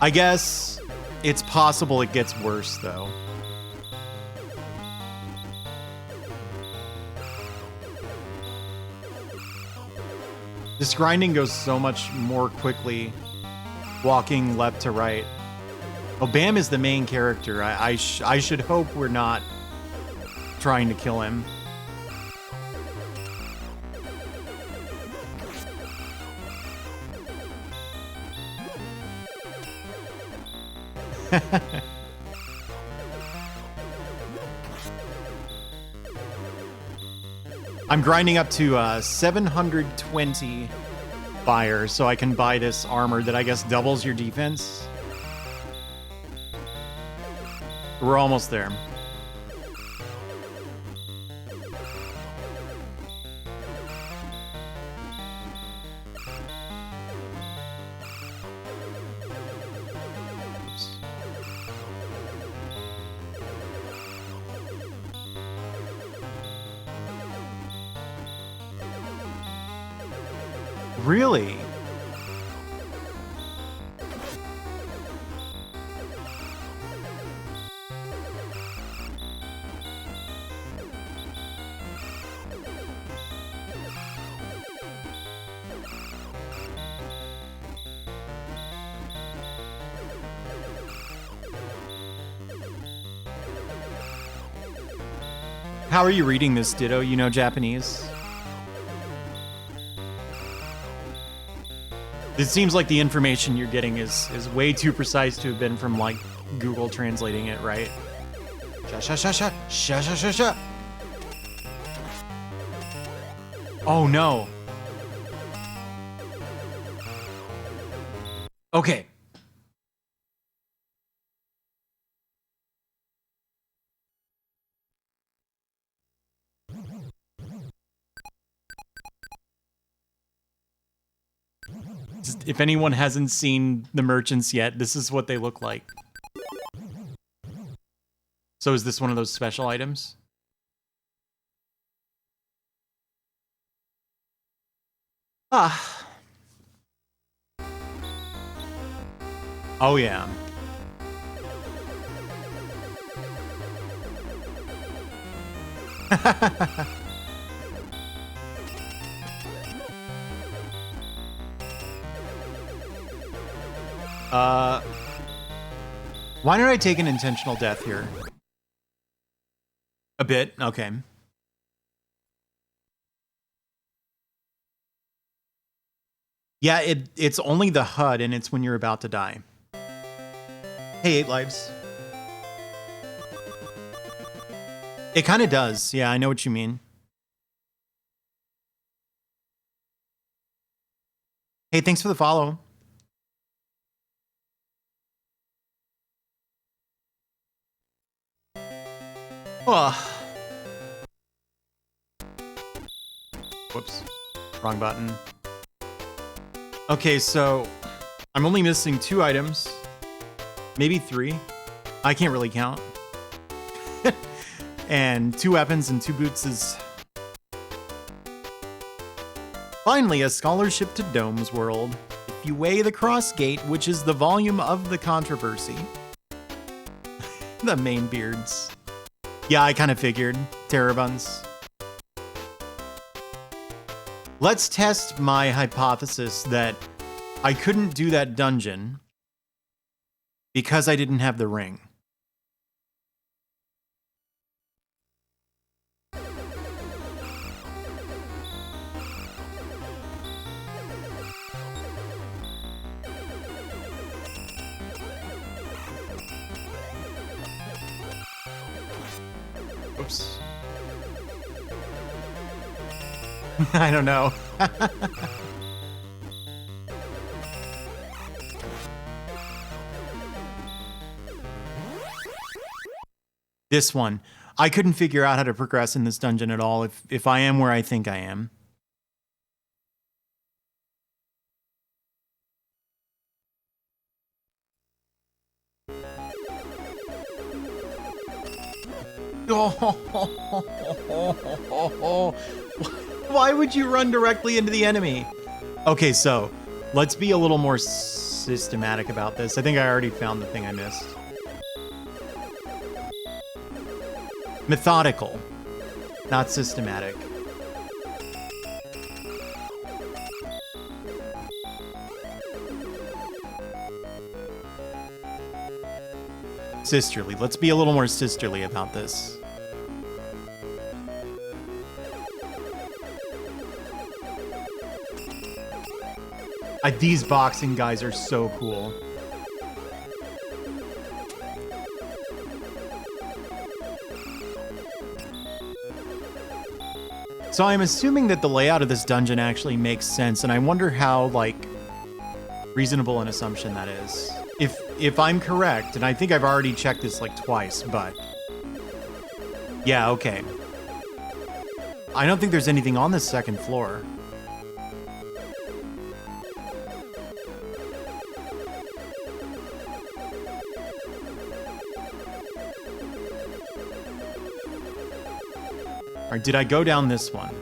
I guess it's possible it gets worse, though. This grinding goes so much more quickly walking left to right. Oh, Bam is the main character. I should hope we're not trying to kill him. I'm grinding up to 720 fire so I can buy this armor that I guess doubles your defense. We're almost there. Really? How are you reading this, Ditto? You know Japanese? It seems like the information you're getting is way too precise to have been from, like, Google translating it, right? Sha. Oh, no. Okay. If anyone hasn't seen the merchants yet, this is what they look like. So is this one of those special items? Ah. Oh, yeah. Why did I take an intentional death here? A bit, okay. Yeah, it's only the HUD, and it's when you're about to die. Hey, 8 lives. It kind of does. Yeah, I know what you mean. Hey, thanks for the follow. Oh. Whoops. Wrong button. Okay, so I'm only missing 2 items. Maybe 3. I can't really count. And 2 weapons and 2 boots is... Finally, a scholarship to Dome's World. If you weigh the cross gate, which is the volume of the controversy. The main beards. Yeah, I kind of figured. Terrabuns. Let's test my hypothesis that I couldn't do that dungeon because I didn't have the ring. Oops. I don't know. This one. I couldn't figure out how to progress in this dungeon at all if I am where I think I am. Why would you run directly into the enemy? Okay, so let's be a little more systematic about this. I think I already found the thing I missed. Methodical, not systematic. Sisterly. Let's be a little more sisterly about this. These boxing guys are so cool. So I'm assuming that the layout of this dungeon actually makes sense, and I wonder how, like, reasonable an assumption that is. If I'm correct, and I think I've already checked this like twice, but... Yeah, okay. I don't think there's anything on this second floor. Or did I go down this one?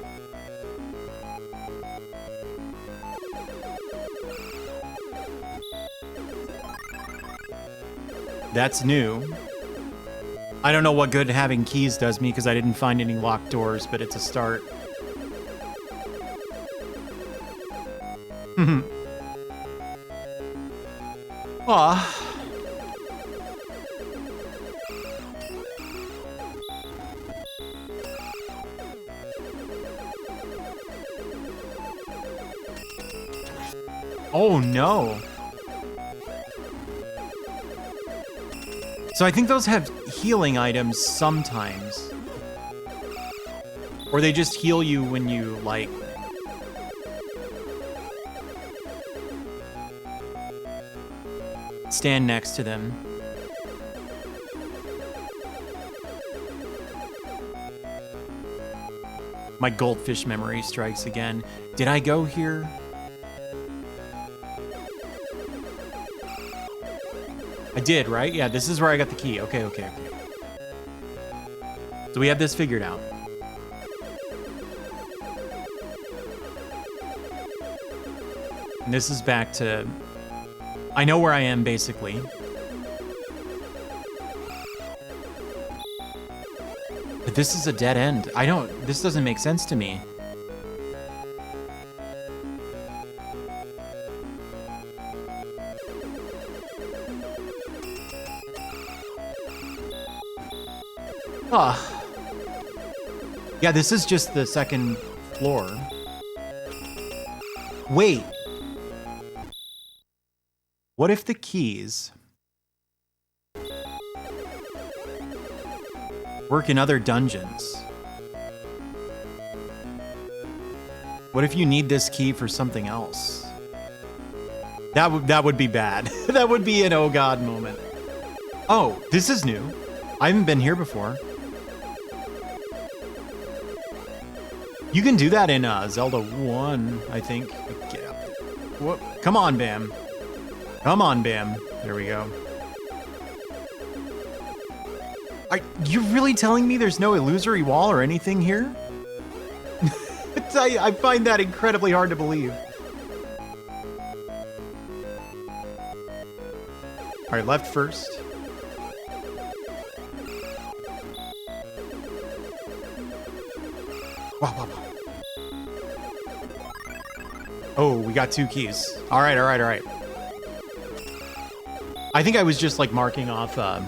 That's new. I don't know what good having keys does me because I didn't find any locked doors, but it's a start. Aw. Oh no. So I think those have healing items sometimes. Or they just heal you when you, like... stand next to them. My goldfish memory strikes again. Did I go here? I did, right? Yeah, this is where I got the key. Okay, okay, okay. So we have this figured out. And this is back to... I know where I am, basically. But this is a dead end. I don't... This doesn't make sense to me. Ah. Yeah, this is just the second floor. Wait. What if the keys work in other dungeons? What if you need this key for something else? That would be bad. That would be an oh god moment. Oh, this is new. I haven't been here before. You can do that in Zelda 1, I think. Get up. Whoop. Come on, Bam. Come on, Bam. There we go. Are you really telling me there's no illusory wall or anything here? I find that incredibly hard to believe. All right, left first. Wow, wow, wow. Oh, we got 2 keys. All right, all right, all right. I think I was just like marking off a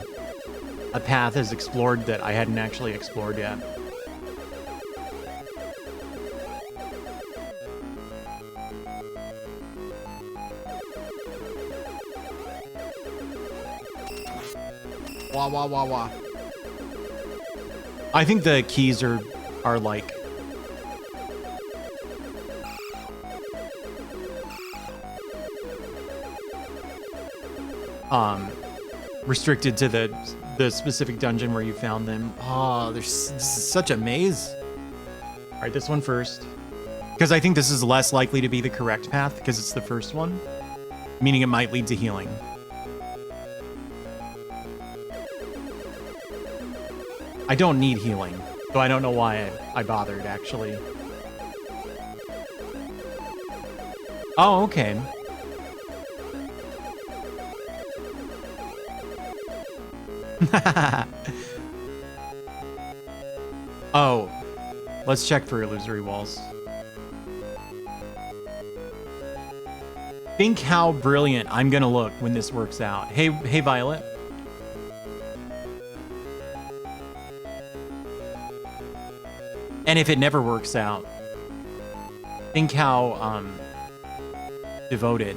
path as explored that I hadn't actually explored yet. Wah, wah, wah, wah. I think the keys are like... restricted to the specific dungeon where you found them. Oh, there's such a maze. All right, this one first. Because I think this is less likely to be the correct path because it's the first one. Meaning it might lead to healing. I don't need healing, so I don't know why I bothered, actually. Oh, okay. Oh, let's check for illusory walls. Think how brilliant I'm gonna look when this works out. Hey, Violet. And if it never works out, think how devoted,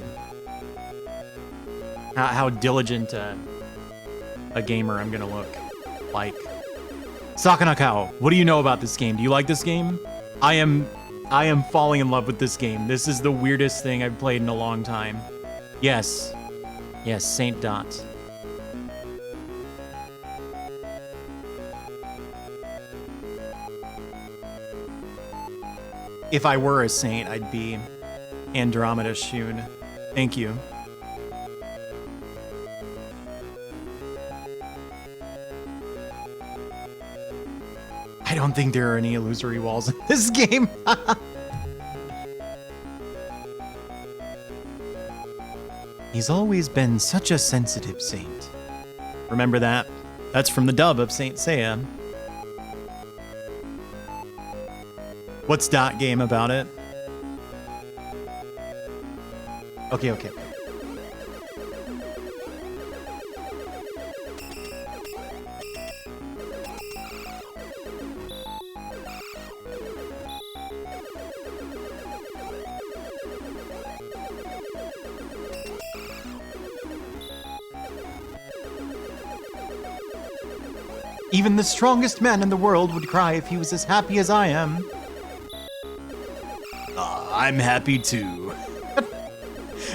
how diligent a gamer I'm gonna look like. Sakanakao, what do you know about this game? Do you like this game? I am falling in love with this game. This is the weirdest thing I've played in a long time. Yes. Yes, Saint Dot. If I were a saint, I'd be Andromeda Shun. Thank you. I don't think there are any illusory walls in this game. He's always been such a sensitive saint. Remember that? That's from the dub of Saint Seiya. What's Dot Game about it? Okay. Even the strongest man in the world would cry if he was as happy as I am. I'm happy too.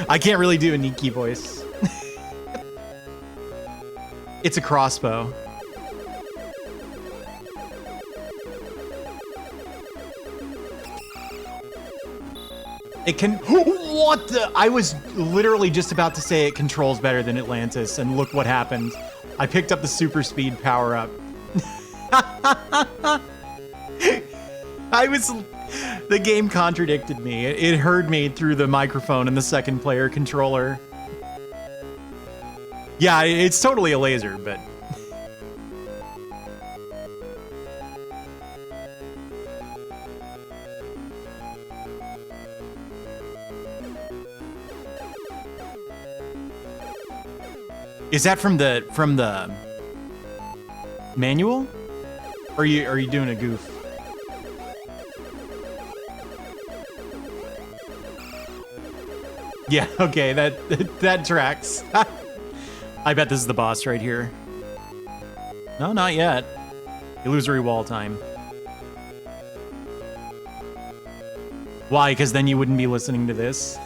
I can't really do a Nikki voice. It's a crossbow. It can... What the... I was literally just about to say it controls better than Atlantis, and look what happened. I picked up the super speed power-up. The game contradicted me. It heard me through the microphone and the second player controller. Yeah, it's totally a laser, but... Is that from the manual? Or are you doing a goof? Yeah, okay, that tracks. I bet this is the boss right here. No, not yet. Illusory wall time. Why? Because then you wouldn't be listening to this?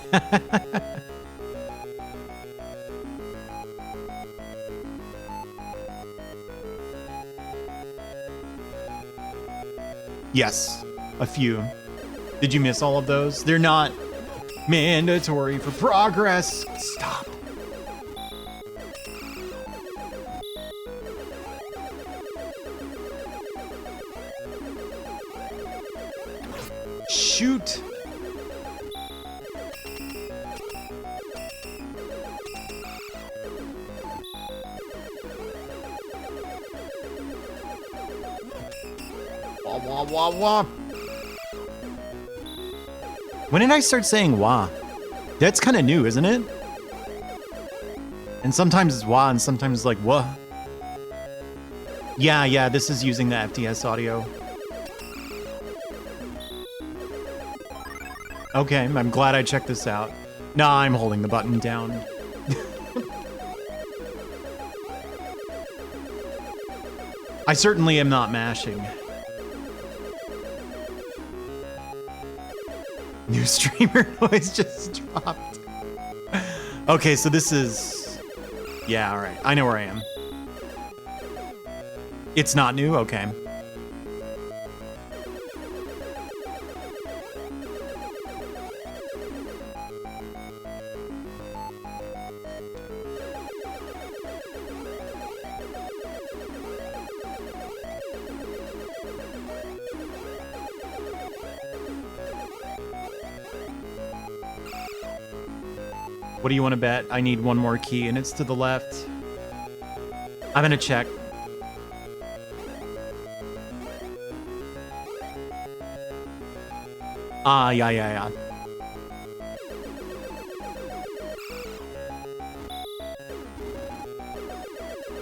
Yes, a few. Did you miss all of those? They're not mandatory for progress. Stop. Shoot. Wah, wah, wah, wah. When did I start saying wah? That's kind of new, isn't it? And sometimes it's wah and sometimes it's like wah. Yeah, this is using the FDS audio. Okay, I'm glad I checked this out. Nah, I'm holding the button down. I certainly am not mashing. New streamer noise just dropped. Okay, so this is... Yeah, alright. I know where I am. It's not new? Okay. What do you want to bet? I need one more key, and it's to the left. I'm gonna check. Ah, yeah.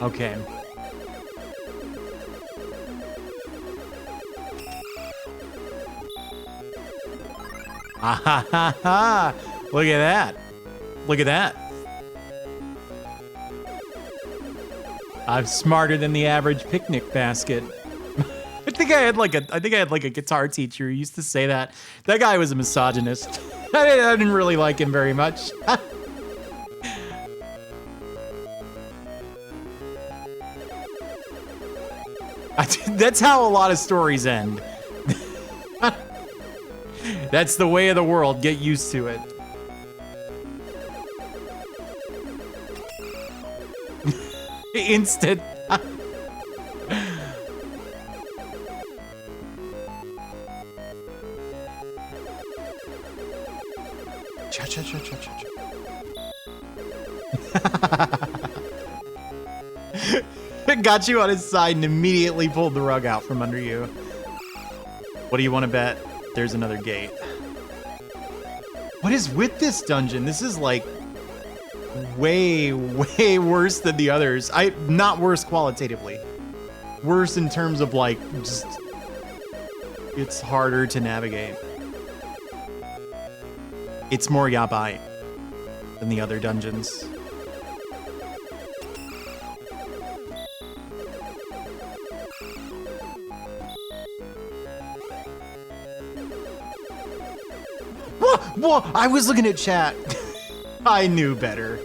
Okay. Ah ha ha ha! Look at that. Look at that. I'm smarter than the average picnic basket. I think I had like a guitar teacher who used to say that. That guy was a misogynist. I didn't really like him very much. That's how a lot of stories end. That's the way of the world. Get used to it. Instant. Cha. Got you on his side and immediately pulled the rug out from under you. What do you want to bet? There's another gate. What is with this dungeon? This is like way, way worse than the others. Not worse qualitatively. Worse in terms of like, just, it's harder to navigate. It's more yabai than the other dungeons. Whoa, I was looking at chat. I knew better.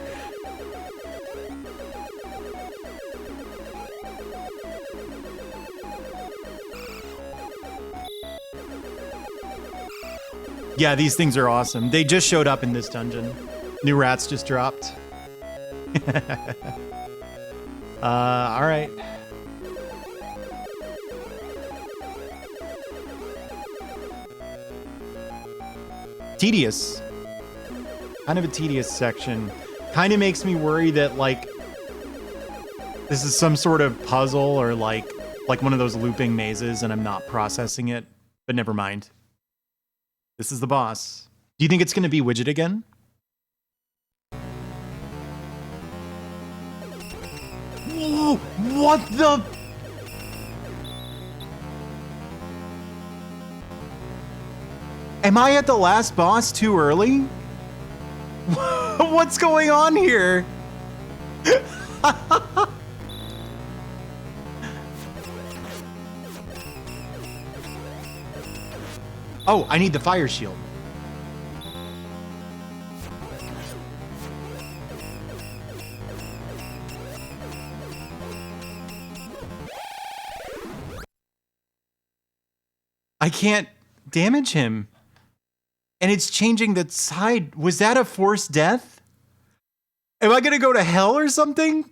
Yeah, these things are awesome. They just showed up in this dungeon. New rats just dropped. All right. Tedious. Kind of a tedious section. Kind of makes me worry that, like, this is some sort of puzzle or, like one of those looping mazes and I'm not processing it. But never mind. This is the boss. Do you think it's going to be Widget again? Whoa! What the... Am I at the last boss too early? What's going on here? Oh, I need the fire shield. I can't damage him. And it's changing the side. Was that a forced death? Am I gonna go to hell or something?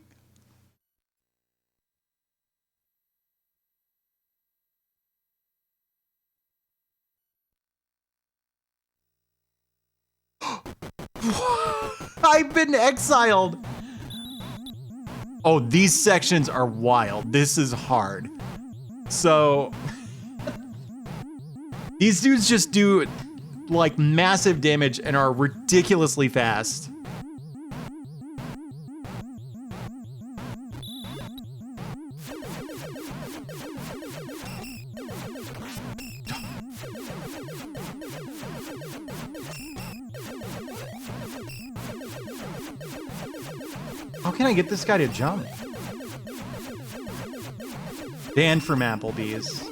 I've been exiled. Oh, these sections are wild. This is hard. So these dudes just do like massive damage and are ridiculously fast. How can I get this guy to jump? Banned from Applebee's.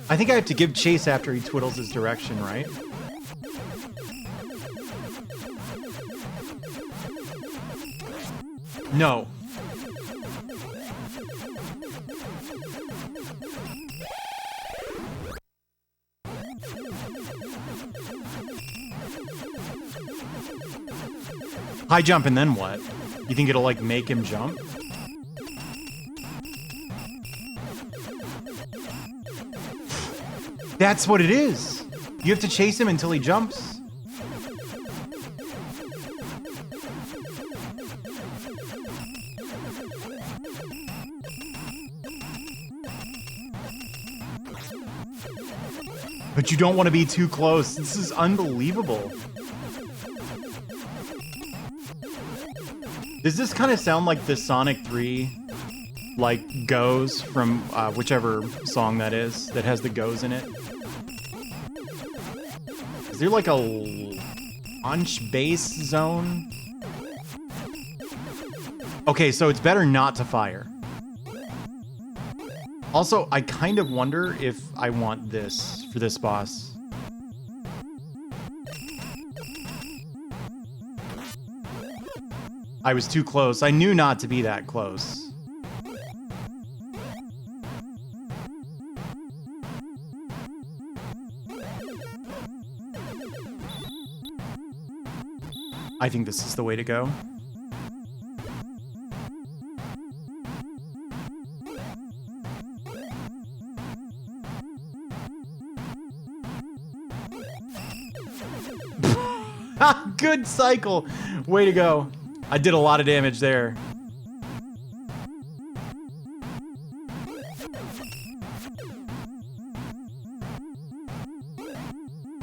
I think I have to give chase after he twiddles his direction, right? No. High jump and then what? You think it'll like make him jump? That's what it is. You have to chase him until he jumps. But you don't want to be too close. This is unbelievable. Does this kind of sound like the Sonic 3 like goes from whichever song that is that has the goes in it? Is there like a launch base zone? Okay, so it's better not to fire. Also, I kind of wonder if I want this for this boss. I was too close. I knew not to be that close. I think this is the way to go. Good cycle. Way to go. I did a lot of damage there.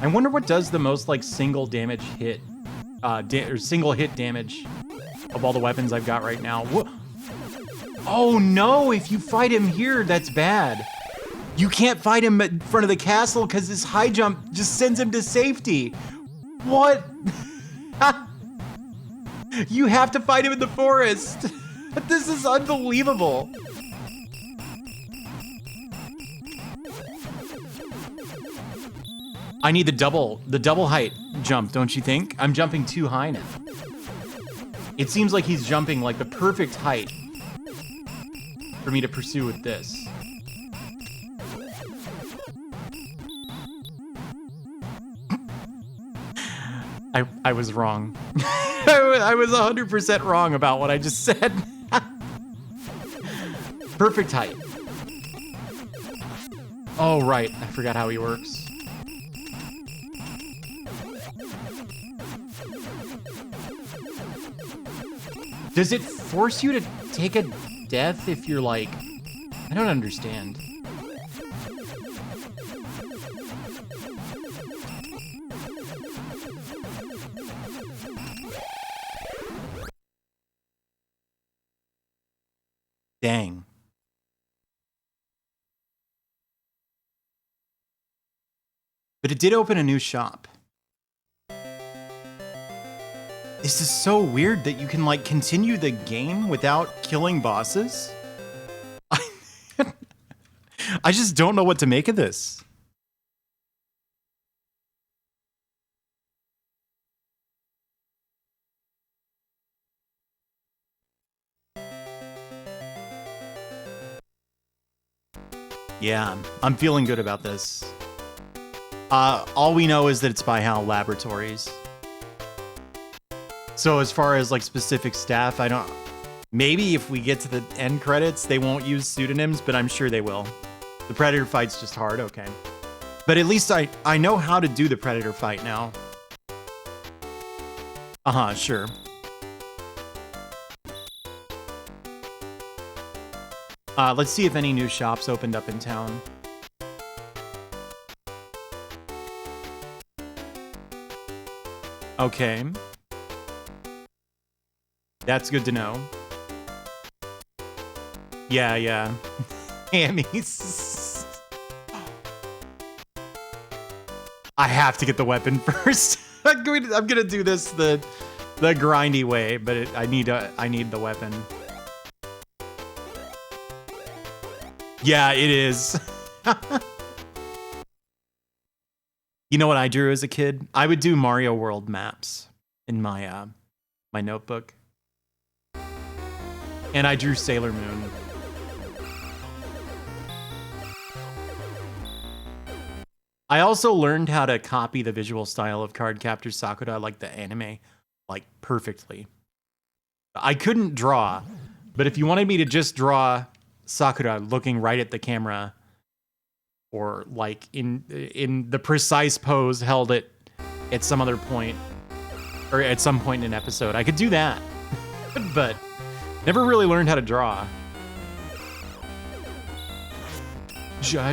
I wonder what does the most like single damage hit, or single hit damage of all the weapons I've got right now. Oh no, if you fight him here, that's bad. You can't fight him in front of the castle because this high jump just sends him to safety. What? You have to fight him in the forest. This is unbelievable. I need the double height jump, don't you think? I'm jumping too high now. It seems like he's jumping like the perfect height for me to pursue with this. I was wrong. I was 100% wrong about what I just said. Perfect height. Oh, right. I forgot how he works. Does it force you to take a death if you're like... I don't understand. Dang. But it did open a new shop. This is so weird that you can like continue the game without killing bosses. I just don't know what to make of this. Yeah, I'm feeling good about this. All we know is that it's by HAL Laboratories. So as far as like specific staff, I don't... Maybe if we get to the end credits, they won't use pseudonyms, but I'm sure they will. The Predator fight's just hard, okay. But at least I know how to do the Predator fight now. Uh-huh, sure. Let's see if any new shops opened up in town. Okay. That's good to know. Yeah. Hammies. I have to get the weapon first. I'm gonna do this the grindy way, but I need the weapon. Yeah, it is. You know what I drew as a kid? I would do Mario World maps in my my notebook. And I drew Sailor Moon. I also learned how to copy the visual style of Cardcaptor Sakura, like the anime, like perfectly. I couldn't draw, but if you wanted me to just draw Sakura looking right at the camera, or like in the precise pose held at some other point, or at some point in an episode, I could do that. But never really learned how to draw. Ja.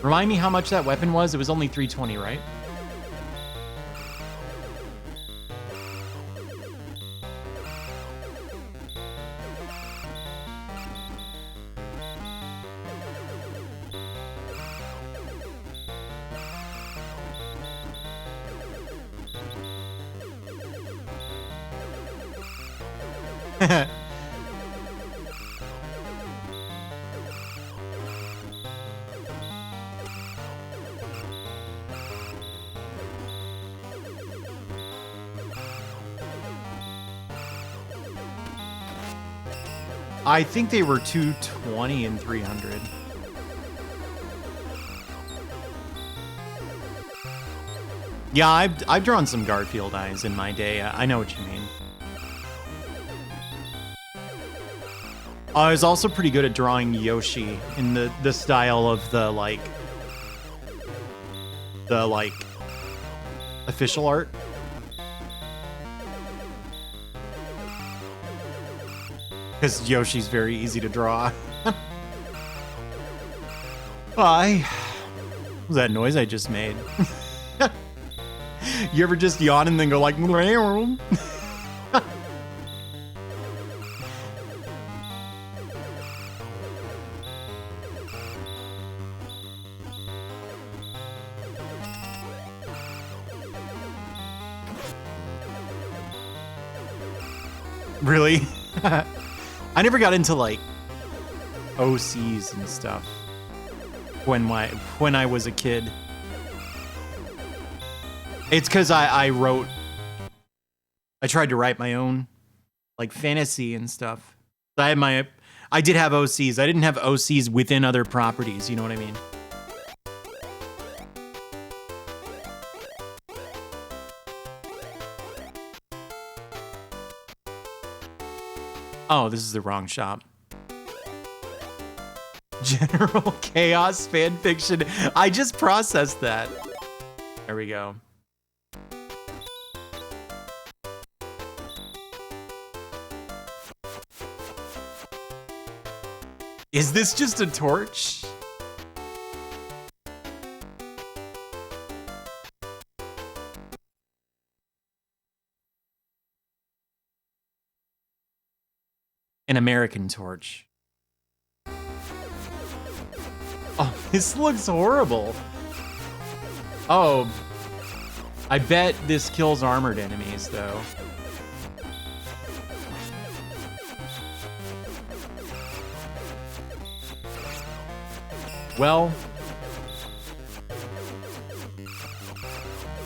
Remind me how much that weapon was? It was only 320, right? I think they were 220 and 300. Yeah, I've drawn some Garfield eyes in my day. I know what you mean. I was also pretty good at drawing Yoshi in the style of the official art. Because Yoshi's very easy to draw. was that noise I just made? You ever just yawn and then go like... Really? I never got into like OCs and stuff when I was a kid. It's because I tried to write my own like fantasy and stuff. I did have OCs. I didn't have OCs within other properties, you know what I mean? Oh, this is the wrong shop. General Chaos fanfiction. I just processed that. There we go. Is this just a torch? An American torch. Oh, this looks horrible. Oh, I bet this kills armored enemies, though. Well,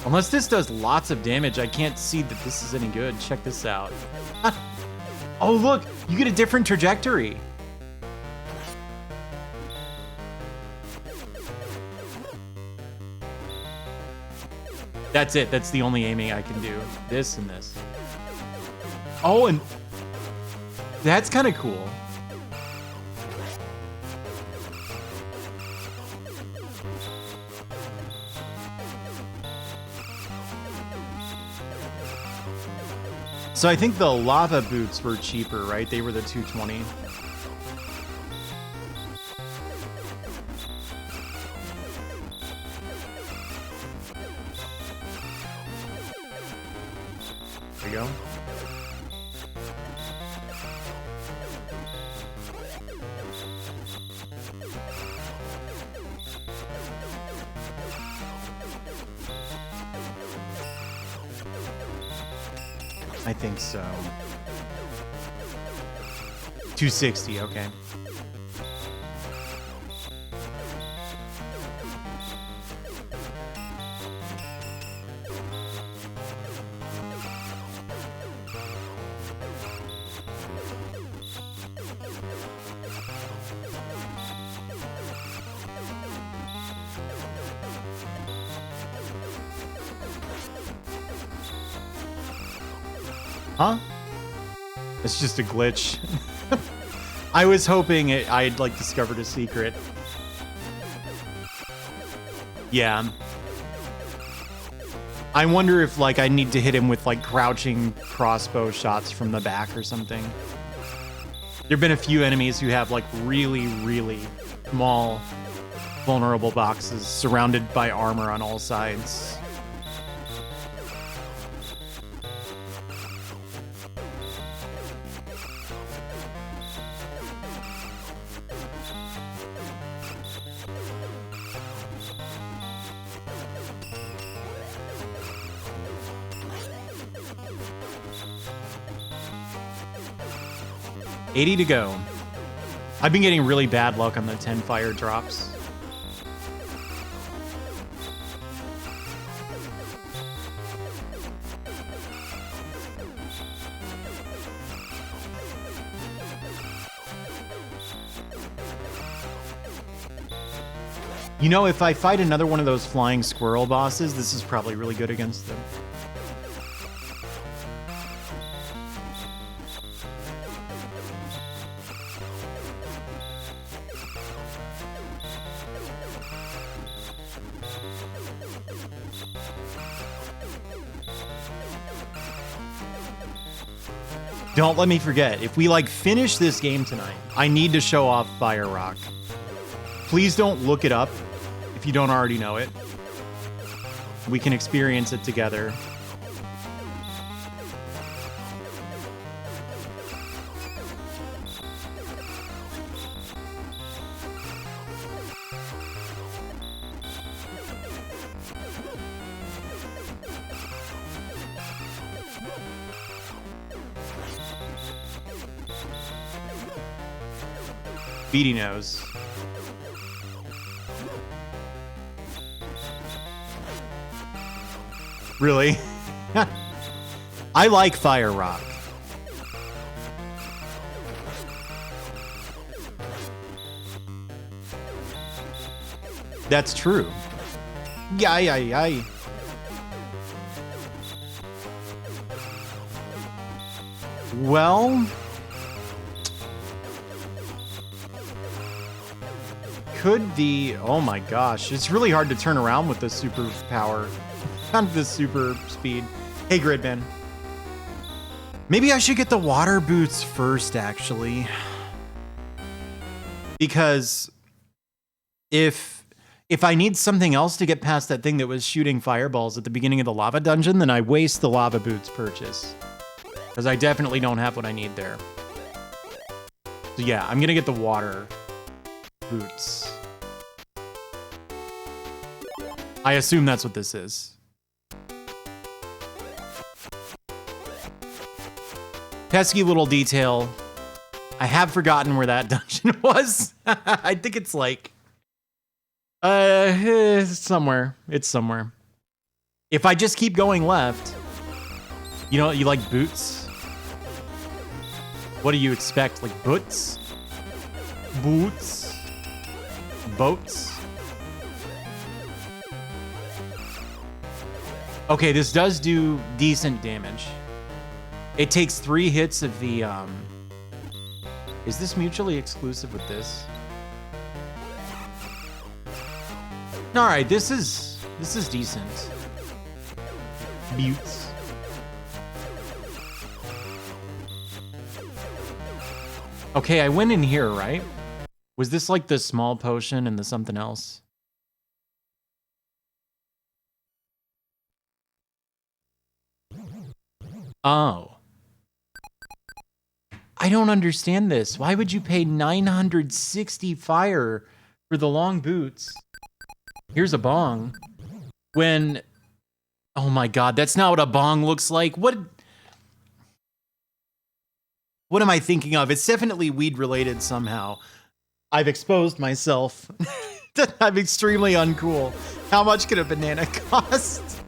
unless this does lots of damage, I can't see that this is any good. Check this out. Oh, look, you get a different trajectory. That's it. That's the only aiming I can do. This and this. Oh, and that's kind of cool. So I think the lava boots were cheaper, right? They were the 220. There we go. I think so. 260, okay. Huh? It's just a glitch. I was hoping I'd like discovered a secret. Yeah. I wonder if like I need to hit him with like crouching crossbow shots from the back or something. There've been a few enemies who have like really, really small vulnerable boxes surrounded by armor on all sides. $80 to go. I've been getting really bad luck on the 10 fire drops. You know, if I fight another one of those flying squirrel bosses, this is probably really good against them. Don't let me forget, if we like finish this game tonight, I need to show off Fire Rock. Please don't look it up. if you don't already know it. We can experience it together. Beady nose. Really? I like Fire Rock. That's true. Yay. Well, could the... Oh my gosh, it's really hard to turn around with this super power. Not this super speed. Hey, Gridman. Maybe I should get the water boots first, actually. Because if I need something else to get past that thing that was shooting fireballs at the beginning of the lava dungeon, then I waste the lava boots purchase. Because I definitely don't have what I need there. So yeah, I'm gonna get the water boots. I assume that's what this is. Pesky little detail. I have forgotten where that dungeon was. I think it's like... somewhere. It's somewhere. If I just keep going left... You know, you like boots? What do you expect? Like boots? Boots? Boats? Okay, this does do decent damage. It takes 3 hits of the, Is this mutually exclusive with this? Alright, this is decent. Buttes. Okay, I went in here, right? Was this like the small potion and the something else? Oh. I don't understand this. Why would you pay 960 fire for the long boots? Here's a bong. When... Oh my god, that's not what a bong looks like. What am I thinking of? It's definitely weed-related somehow. I've exposed myself. I'm extremely uncool. How much could a banana cost?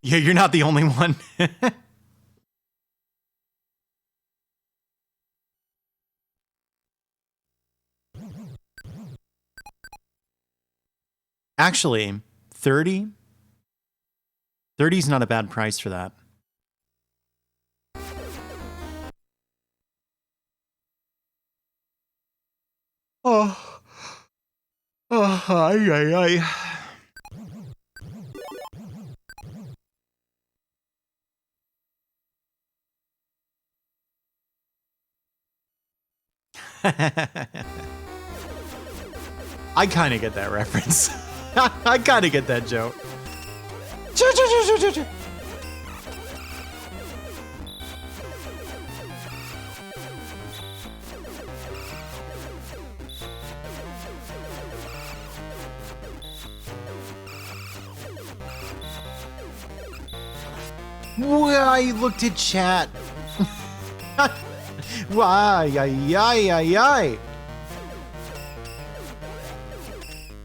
Yeah, you're not the only one. Actually, 30? 30 is not a bad price for that. Oh. Oh, ay. I kind of get that reference. I kind of get that joke. Well, I looked at chat. Why, ay.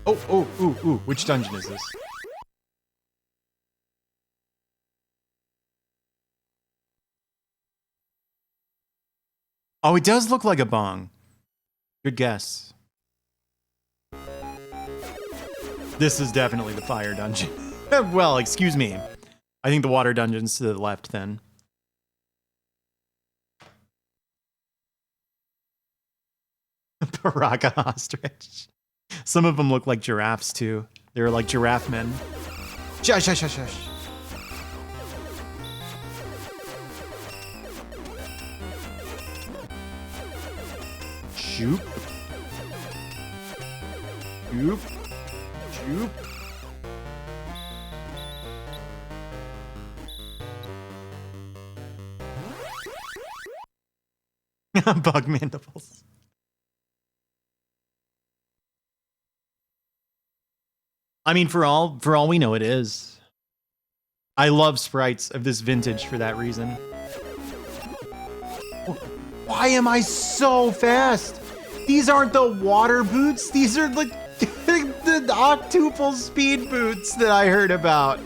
Oh, which dungeon is this? Oh, it does look like a bong. Good guess. This is definitely the fire dungeon. Well, excuse me. I think the water dungeon's to the left then. Raka ostrich. Some of them look like giraffes too. They're like giraffe men. Shush, shush, shush, shush. Shoop. Shoop. Shoop. Bug mandibles. I mean, for all we know, it is. I love sprites of this vintage for that reason. Why am I so fast? These aren't the water boots. These are the octuple speed boots that I heard about.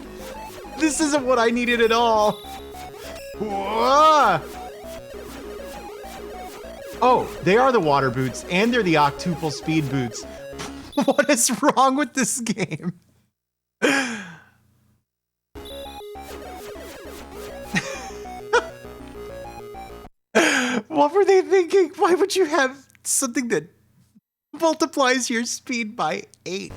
This isn't what I needed at all. Whoa. Oh, they are the water boots, and they're the octuple speed boots. What is wrong with this game? What were they thinking? Why would you have something that multiplies your speed by 8?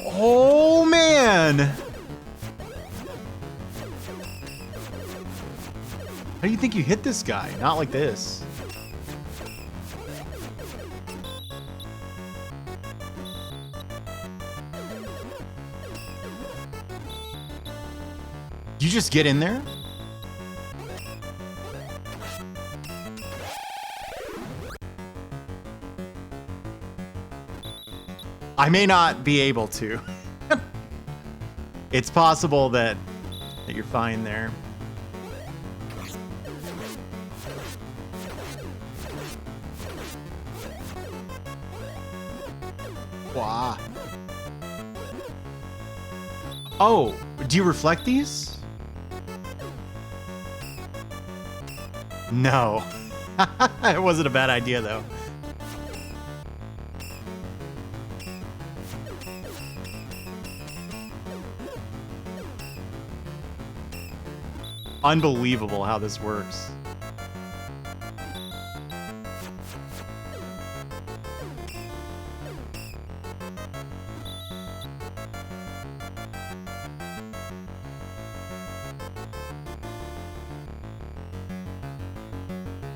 Oh, man. How do you think you hit this guy? Not like this. You just get in there? I may not be able to. It's possible that you're fine there. Wow. Oh, do you reflect these? No. It wasn't a bad idea, though. Unbelievable how this works.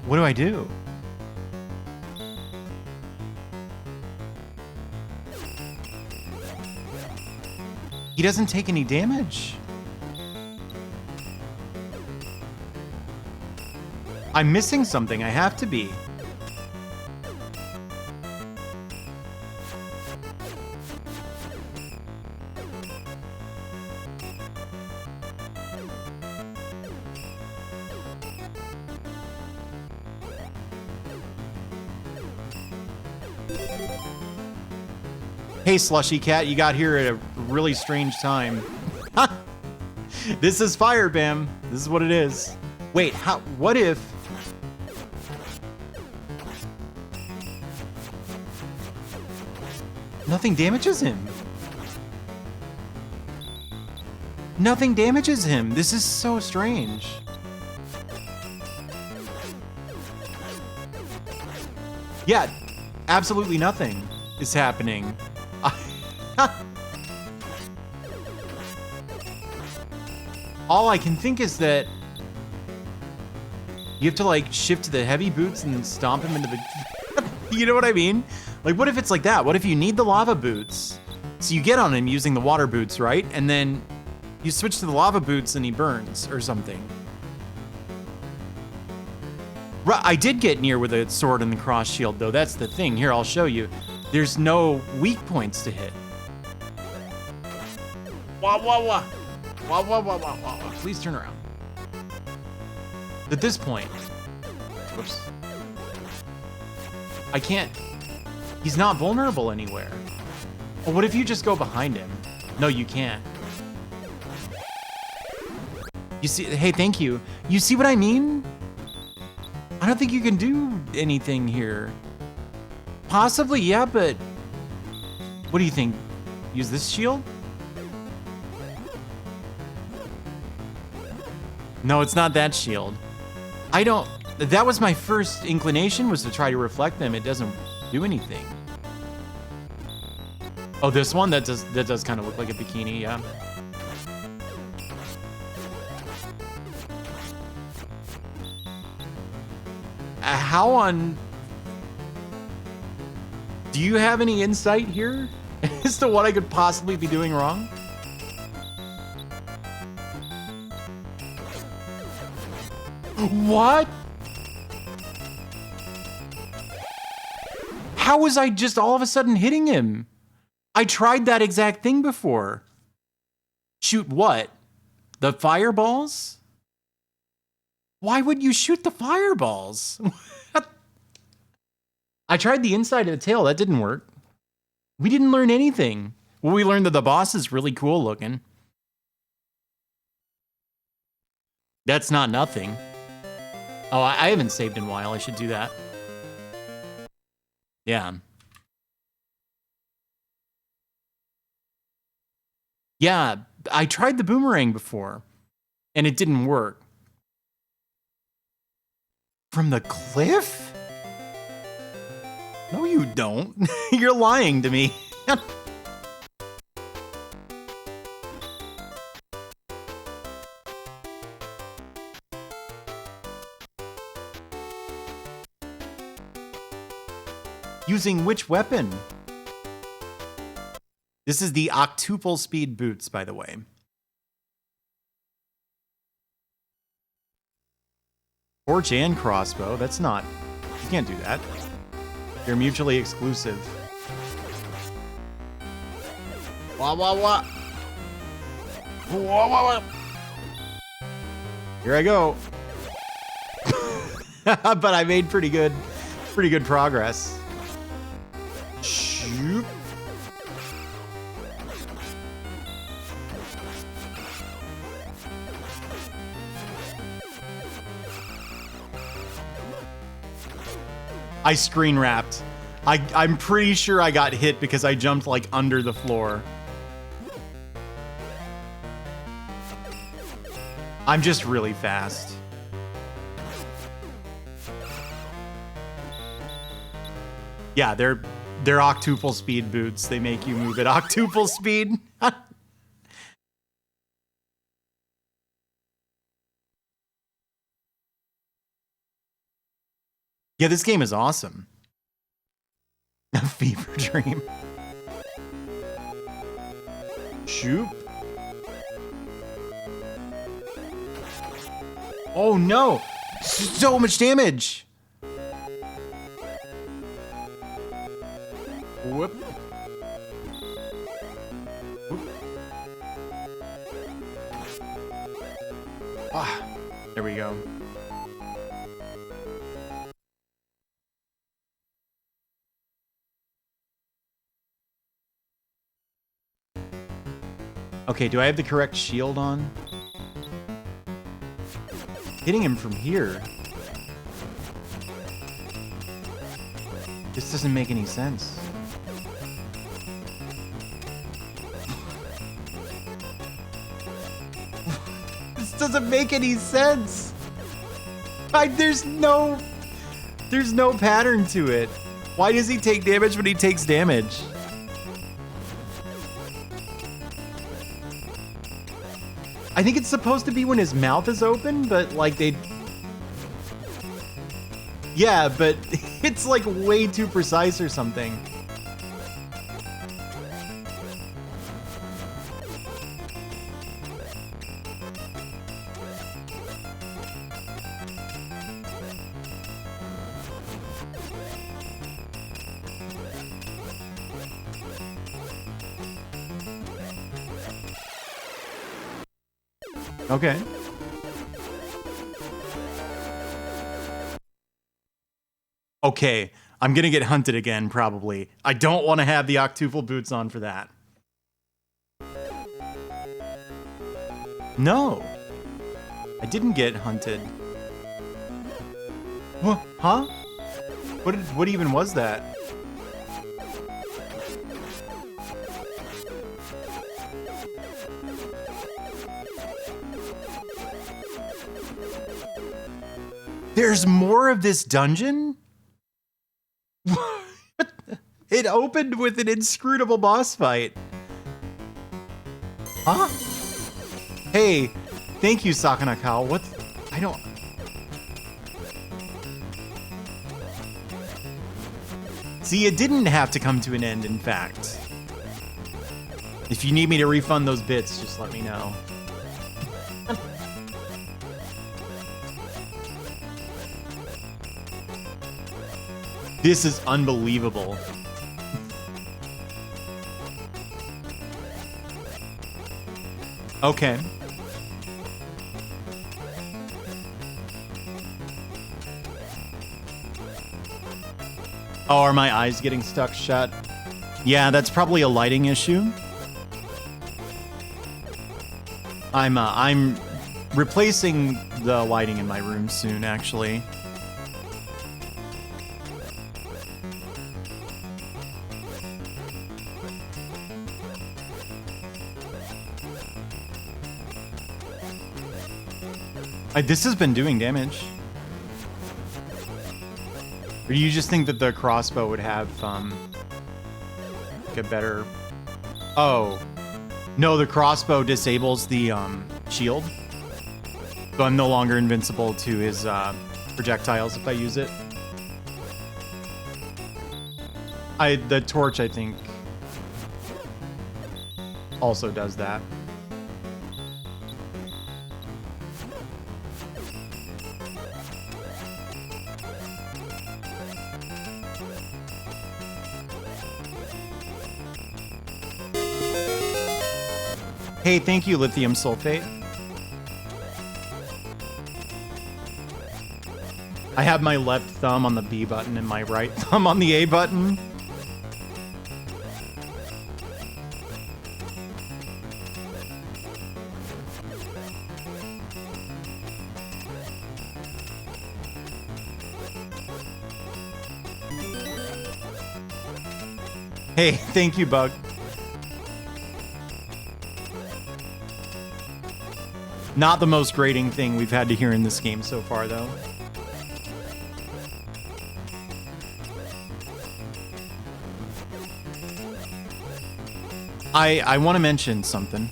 What do I do? He doesn't take any damage. I'm missing something. I have to be. Hey, Slushy Cat, you got here at a really strange time. This is Fire Bam. This is what it is. Wait, what if... Nothing damages him. Nothing damages him. This is so strange. Yeah, absolutely nothing is happening. All I can think is that you have to like shift to the heavy boots and then stomp him into the... You know what I mean? Like, what if it's like that? What if you need the lava boots? So you get on him using the water boots, right? And then you switch to the lava boots and he burns or something. I did get near with a sword and the cross shield, though. That's the thing. Here, I'll show you. There's no weak points to hit. Wah, wah, wah. Wah, wah, wah, wah, wah, wah. Please turn around. At this point... Whoops. I can't... He's not vulnerable anywhere. Well, what if you just go behind him? No, you can't. You see... Hey, thank you. You see what I mean? I don't think you can do anything here. Possibly, yeah, but... What do you think? Use this shield? No, it's not that shield. I don't... That was my first inclination, was to try to reflect them. It doesn't do anything. Oh, this one? That does kind of look like a bikini, yeah. How on... Do you have any insight here as to what I could possibly be doing wrong? What? How was I just all of a sudden hitting him? I tried that exact thing before. Shoot what? The fireballs? Why would you shoot the fireballs? I tried the inside of the tail. That didn't work. We didn't learn anything. Well, we learned that the boss is really cool looking. That's not nothing. Oh, I haven't saved in a while. I should do that. Yeah. Yeah, I tried the boomerang before, and it didn't work. From the cliff? No, you don't. You're lying to me. Using which weapon? This is the octuple speed boots, by the way. Torch and crossbow, that's not... You can't do that. They're mutually exclusive. Wah, wah, wah. Wah, wah, wah. Here I go. But I made pretty good progress. Shoot. I screen wrapped. I'm pretty sure I got hit because I jumped like under the floor. I'm just really fast. Yeah, they're octuple speed boots. They make you move at octuple speed. Yeah, this game is awesome. A fever dream. Shoot. Oh no! So much damage! Whoop. Whoop. Ah, there we go. Okay, do I have the correct shield on? Hitting him from here. This doesn't make any sense. This doesn't make any sense. There's no pattern to it. Why does he take damage when he takes damage? I think it's supposed to be when his mouth is open, but like they... Yeah, but it's like way too precise or something. Okay. Okay, I'm gonna get hunted again, probably. I don't want to have the octuple boots on for that. No. I didn't get hunted. What? Huh? What even was that? There's more of this dungeon? It opened with an inscrutable boss fight. Huh? Hey, thank you, Sakanakao. What? I don't... See, it didn't have to come to an end, in fact. If you need me to refund those bits, just let me know. This is unbelievable. Okay. Oh, are my eyes getting stuck shut? Yeah, that's probably a lighting issue. I'm replacing the lighting in my room soon, actually. This has been doing damage. Or do you just think that the crossbow would have, like a better... Oh. No, the crossbow disables the, shield. So I'm no longer invincible to his, projectiles if I use it. The torch, I think, also does that. Hey, thank you, lithium sulfate. I have my left thumb on the B button and my right thumb on the A button. Hey, thank you, Bug. Not the most grating thing we've had to hear in this game so far, though. I want to mention something.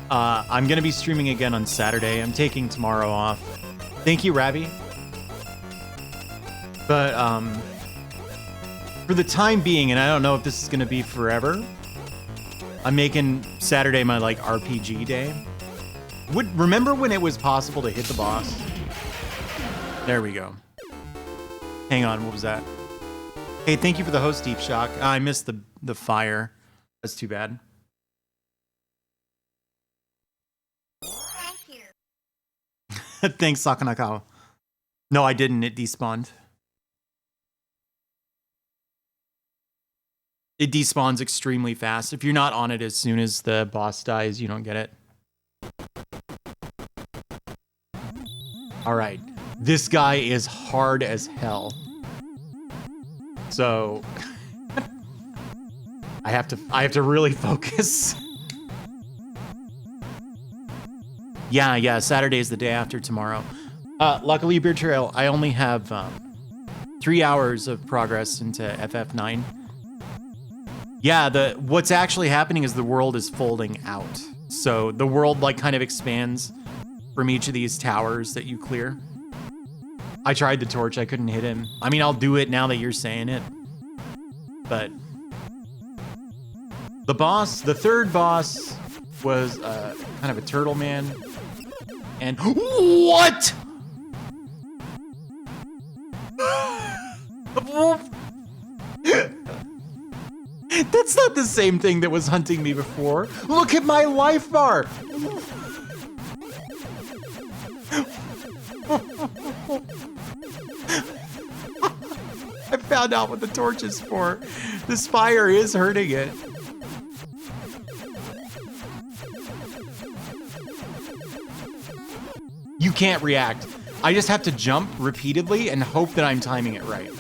I'm going to be streaming again on Saturday. I'm taking tomorrow off. Thank you, Rabby. But, for the time being, and I don't know if this is going to be forever, I'm making Saturday my, like, RPG day. Remember when it was possible to hit the boss? There we go. Hang on, what was that? Hey, thank you for the host, Deep Shock. I missed the fire. That's too bad. Thank you. Thanks, Sakanakao. No, I didn't. It despawned. It despawns extremely fast. If you're not on it as soon as the boss dies, you don't get it. All right. This guy is hard as hell. So I have to really focus. Yeah, Saturday is the day after tomorrow. Luckily, Beer Trail, I only have 3 hours of progress into FF9. Yeah, what's actually happening is the world is folding out. So the world like kind of expands from each of these towers that you clear. I tried the torch, I couldn't hit him. I mean, I'll do it now that you're saying it. But the third boss was kind of a turtle man. And what? That's not the same thing that was hunting me before. Look at my life bar. I found out what the torch is for. This fire is hurting it. You can't react. I just have to jump repeatedly and hope that I'm timing it right.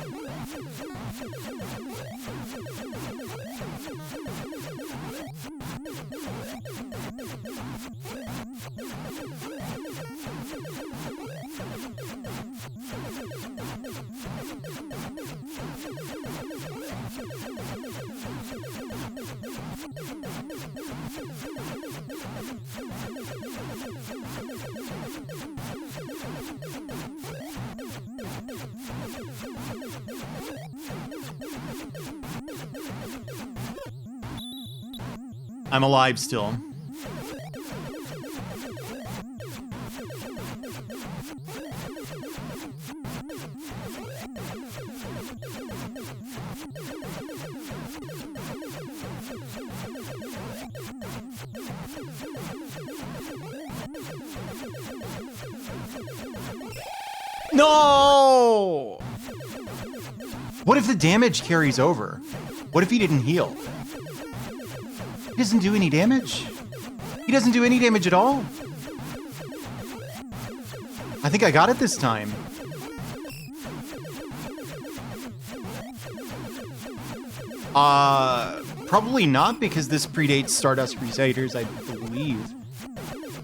I'm alive still. No! What if the damage carries over? What if he didn't heal? He doesn't do any damage. He doesn't do any damage at all. I think I got it this time. Probably not, because this predates Stardust Crusaders, I believe.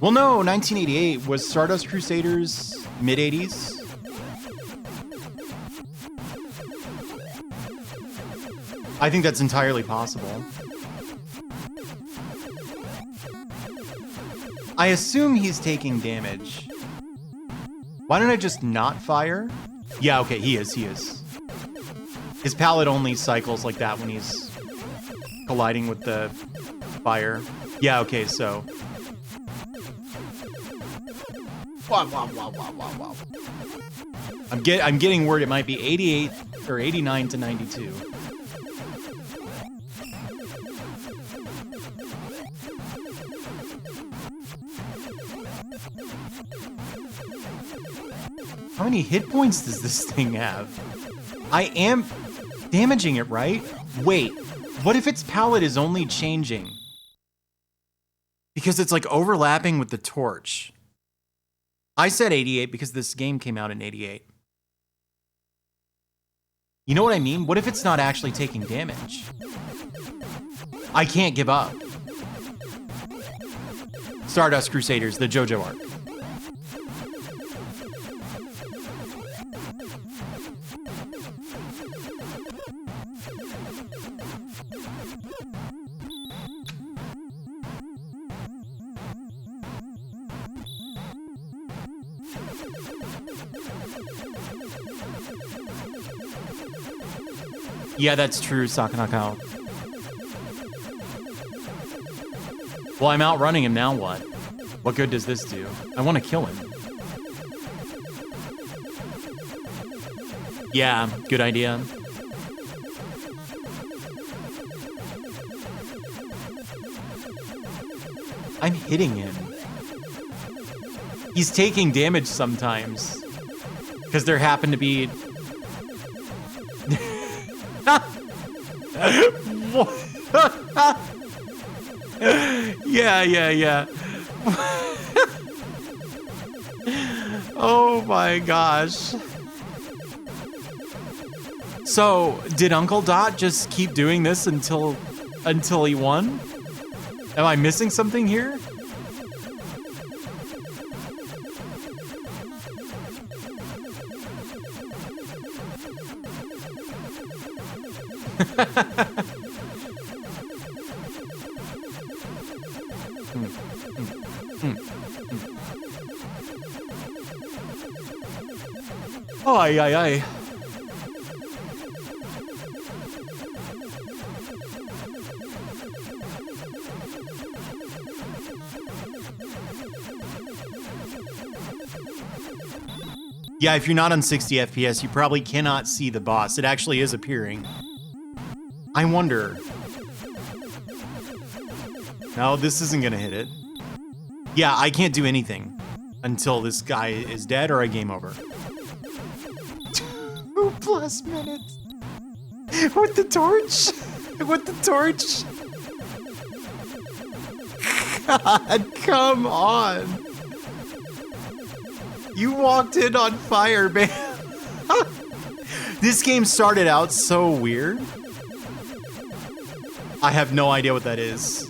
Well, no, 1988. Was Stardust Crusaders mid-80s? I think that's entirely possible. I assume he's taking damage. Why don't I just not fire? Yeah, okay, he is. His pallet only cycles like that when he's colliding with the fire. Yeah, okay, so. Wow. I'm getting word it might be 88 or 89 to 92. How many hit points does this thing have? I am damaging it, right? Wait, what if its palette is only changing? Because it's like overlapping with the torch. I said 88 because this game came out in 88. You know what I mean? What if it's not actually taking damage? I can't give up. Stardust Crusaders, the JoJo arc. Yeah, that's true, Sakanakao. Well, I'm outrunning him, now what? What good does this do? I want to kill him. Yeah, good idea. I'm hitting him. He's taking damage sometimes. Because there happen to be... Yeah. Oh my gosh. So, did Uncle Dot just keep doing this until he won? Am I missing something here? Oh, ay. Yeah, if you're not on 60 FPS, you probably cannot see the boss. It actually is appearing. I wonder. No, this isn't gonna hit it. Yeah, I can't do anything until this guy is dead or I game over. 2+ minutes. With the torch? With the torch? God, come on. You walked in on fire, man. This game started out so weird. I have no idea what that is.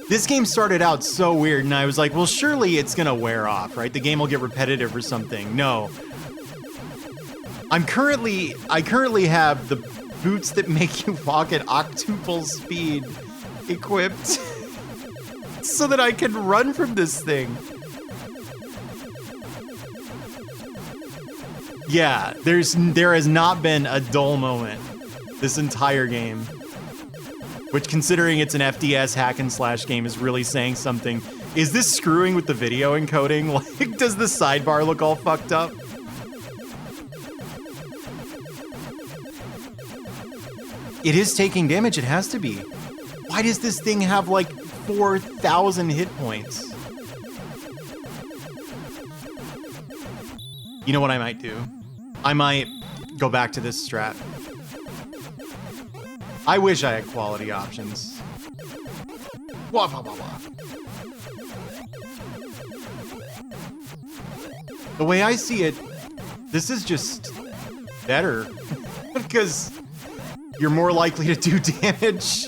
This game started out so weird, and I was like, well, surely it's gonna wear off, right? The game will get repetitive or something. No. I currently have the boots that make you walk at octuple speed equipped so that I can run from this thing. Yeah, there has not been a dull moment this entire game. Which, considering it's an FDS hack and slash game, is really saying something. Is this screwing with the video encoding? Like, does the sidebar look all fucked up? It is taking damage, it has to be. Why does this thing have like 4,000 hit points? You know what I might do? I might go back to this strat. I wish I had quality options. Wah, wah, wah, wah. The way I see it, this is just better. Because you're more likely to do damage.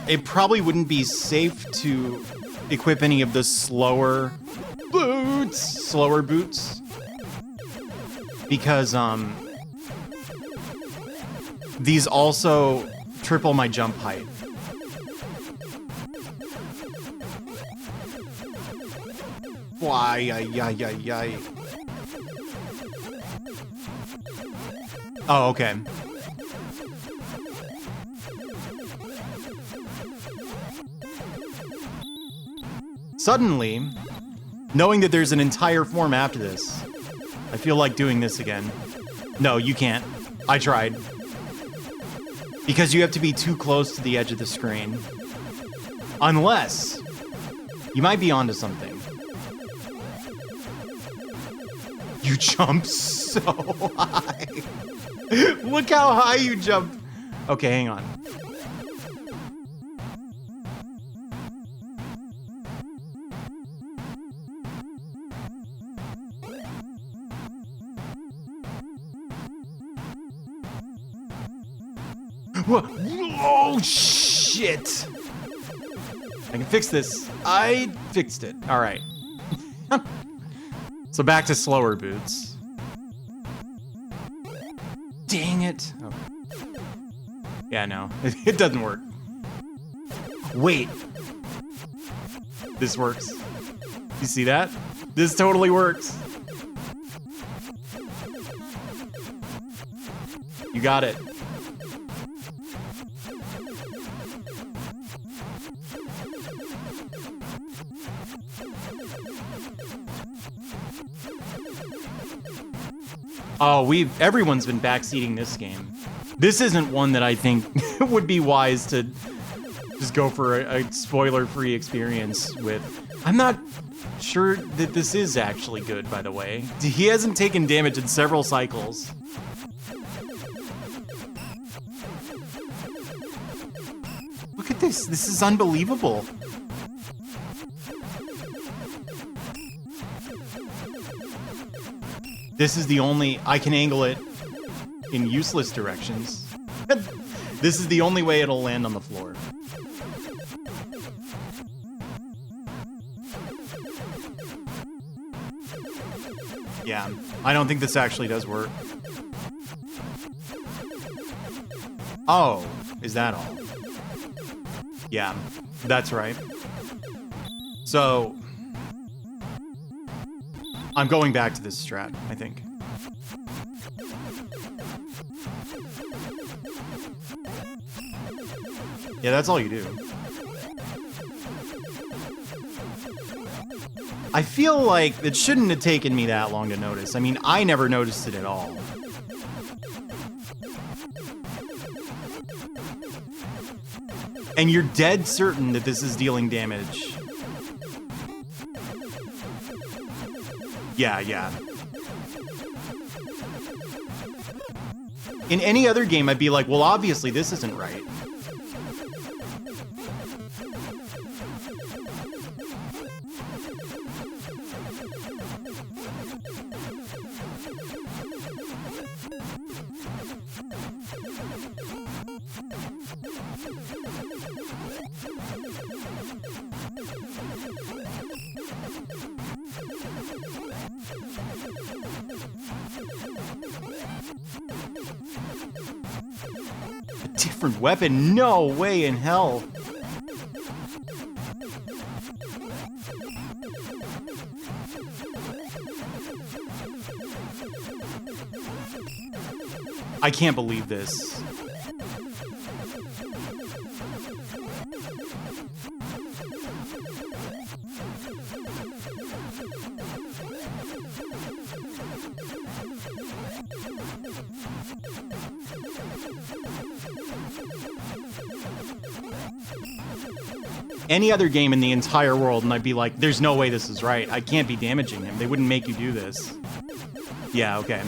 It probably wouldn't be safe to equip any of the slower boots. Because, these also triple my jump height. Why, ay. Oh, okay. Suddenly, knowing that there's an entire form after this, I feel like doing this again. No, you can't. I tried. Because you have to be too close to the edge of the screen. Unless, you might be onto something. You jump so high. Look how high you jumped. Okay, hang on. Oh, shit. I can fix this. I fixed it. All right. So back to slower boots. Dang it. Okay. Yeah, no. It doesn't work. Wait. This works. You see that? This totally works. You got it. Oh, everyone's been backseating this game. This isn't one that I think would be wise to just go for a spoiler-free experience with. I'm not sure that this is actually good, by the way. He hasn't taken damage in several cycles. Look at this. This is unbelievable. This is the only... I can angle it in useless directions. This is the only way it'll land on the floor. Yeah, I don't think this actually does work. Oh, is that all? Yeah, that's right. So... I'm going back to this strat, I think. Yeah, that's all you do. I feel like it shouldn't have taken me that long to notice. I mean, I never noticed it at all. And you're dead certain that this is dealing damage. Yeah. In any other game, I'd be like, well, obviously this isn't right. A different weapon? No way in hell. I can't believe this. Any other game in the entire world, and I'd be like, there's no way this is right. I can't be damaging him. They wouldn't make you do this. Yeah, okay.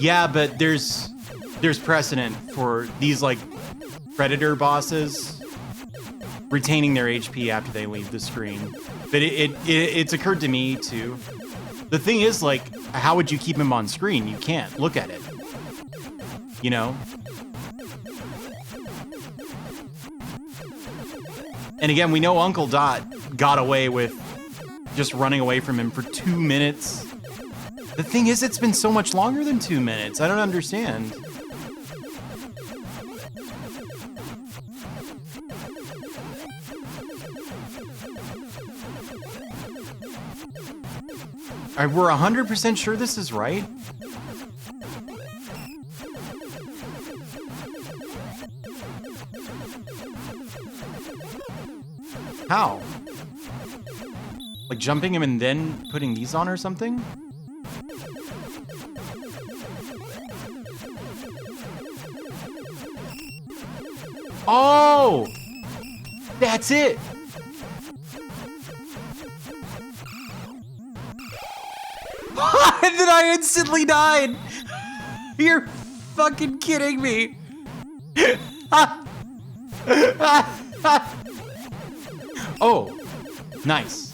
Yeah, but there's precedent for these, like, Predator bosses retaining their HP after they leave the screen. But it's occurred to me, too. The thing is, like, how would you keep him on screen? You can't. Look at it. You know? And again, we know Uncle Dot got away with just running away from him for 2 minutes. The thing is, it's been so much longer than 2 minutes. I don't understand. All right, we're 100% sure this is right. How? Like jumping him and then putting these on or something? Oh! That's it! And then I instantly died! You're fucking kidding me! Oh, nice.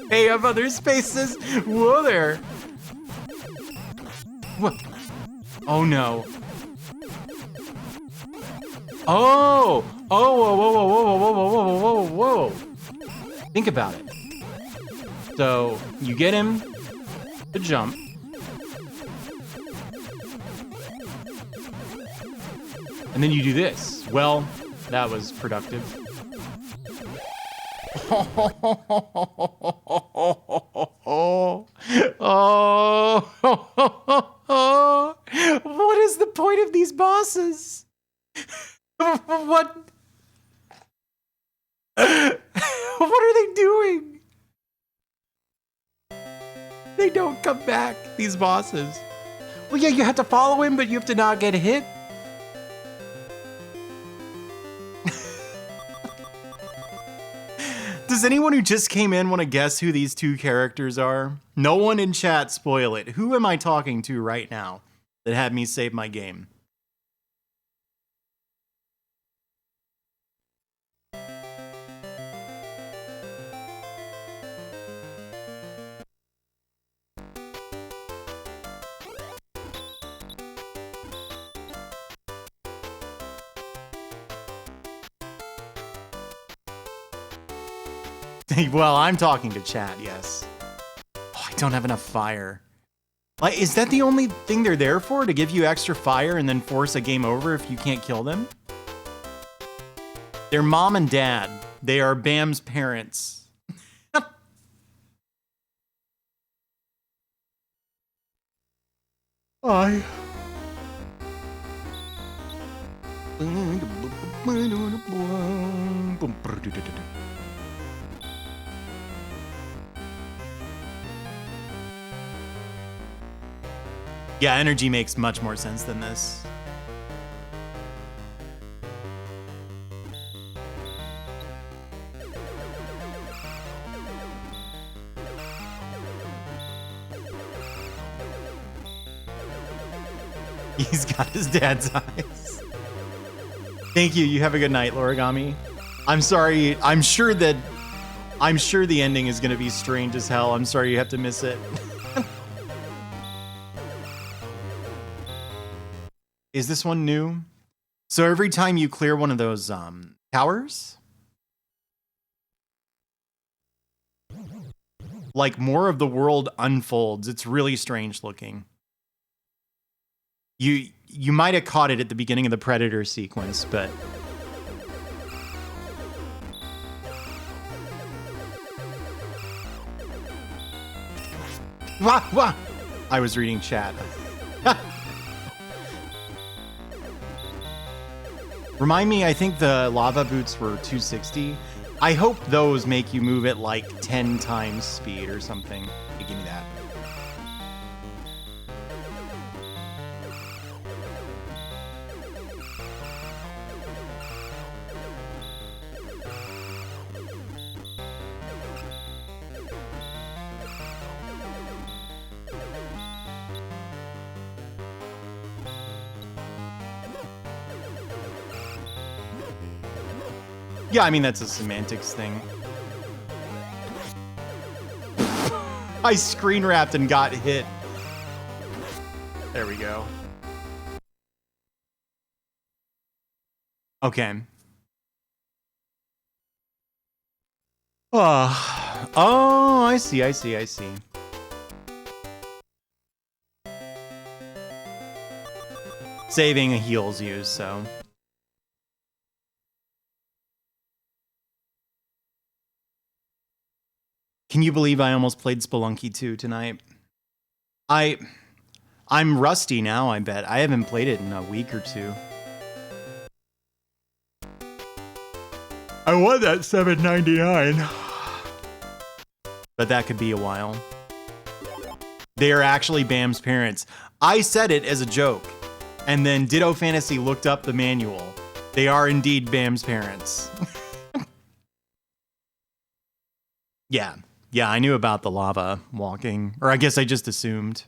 Hey, I have other spaces. Whoa there. What? Oh no. Oh! Oh, whoa, whoa, whoa, whoa, whoa, whoa, whoa, whoa, whoa. Think about it. So, you get him to jump. And then you do this. Well, that was productive. What is the point of these bosses? What? What are they doing? They don't come back, these bosses. Well, yeah, you have to follow him, but you have to not get hit. Does anyone who just came in want to guess who these two characters are? No one in chat spoil it. Who am I talking to right now that had me save my game? Well, I'm talking to chat, yes. Oh, I don't have enough fire. Like, is that the only thing they're there for? To give you extra fire and then force a game over if you can't kill them? They're mom and dad. They are Bam's parents. I. Yeah, energy makes much more sense than this. He's got his dad's eyes. Thank you. You have a good night, Lorigami. I'm sorry. I'm sure the ending is going to be strange as hell. I'm sorry you have to miss it. Is this one new? So every time you clear one of those towers, like more of the world unfolds. It's really strange looking. You might have caught it at the beginning of the Predator sequence, but wah, wah. I was reading chat. Remind me, I think the lava boots were 260. I hope those make you move at like 10 times speed or something. Hey, give me that. Yeah, I mean, that's a semantics thing. I screen wrapped and got hit. There we go. Okay. Oh, I see. Saving heals you, so. Can you believe I almost played Spelunky 2 tonight? I'm rusty now, I bet. I haven't played it in a week or two. I want that $7.99. But that could be a while. They are actually Bam's parents. I said it as a joke. And then Ditto Fantasy looked up the manual. They are indeed Bam's parents. Yeah. Yeah, I knew about the lava walking. Or I guess I just assumed.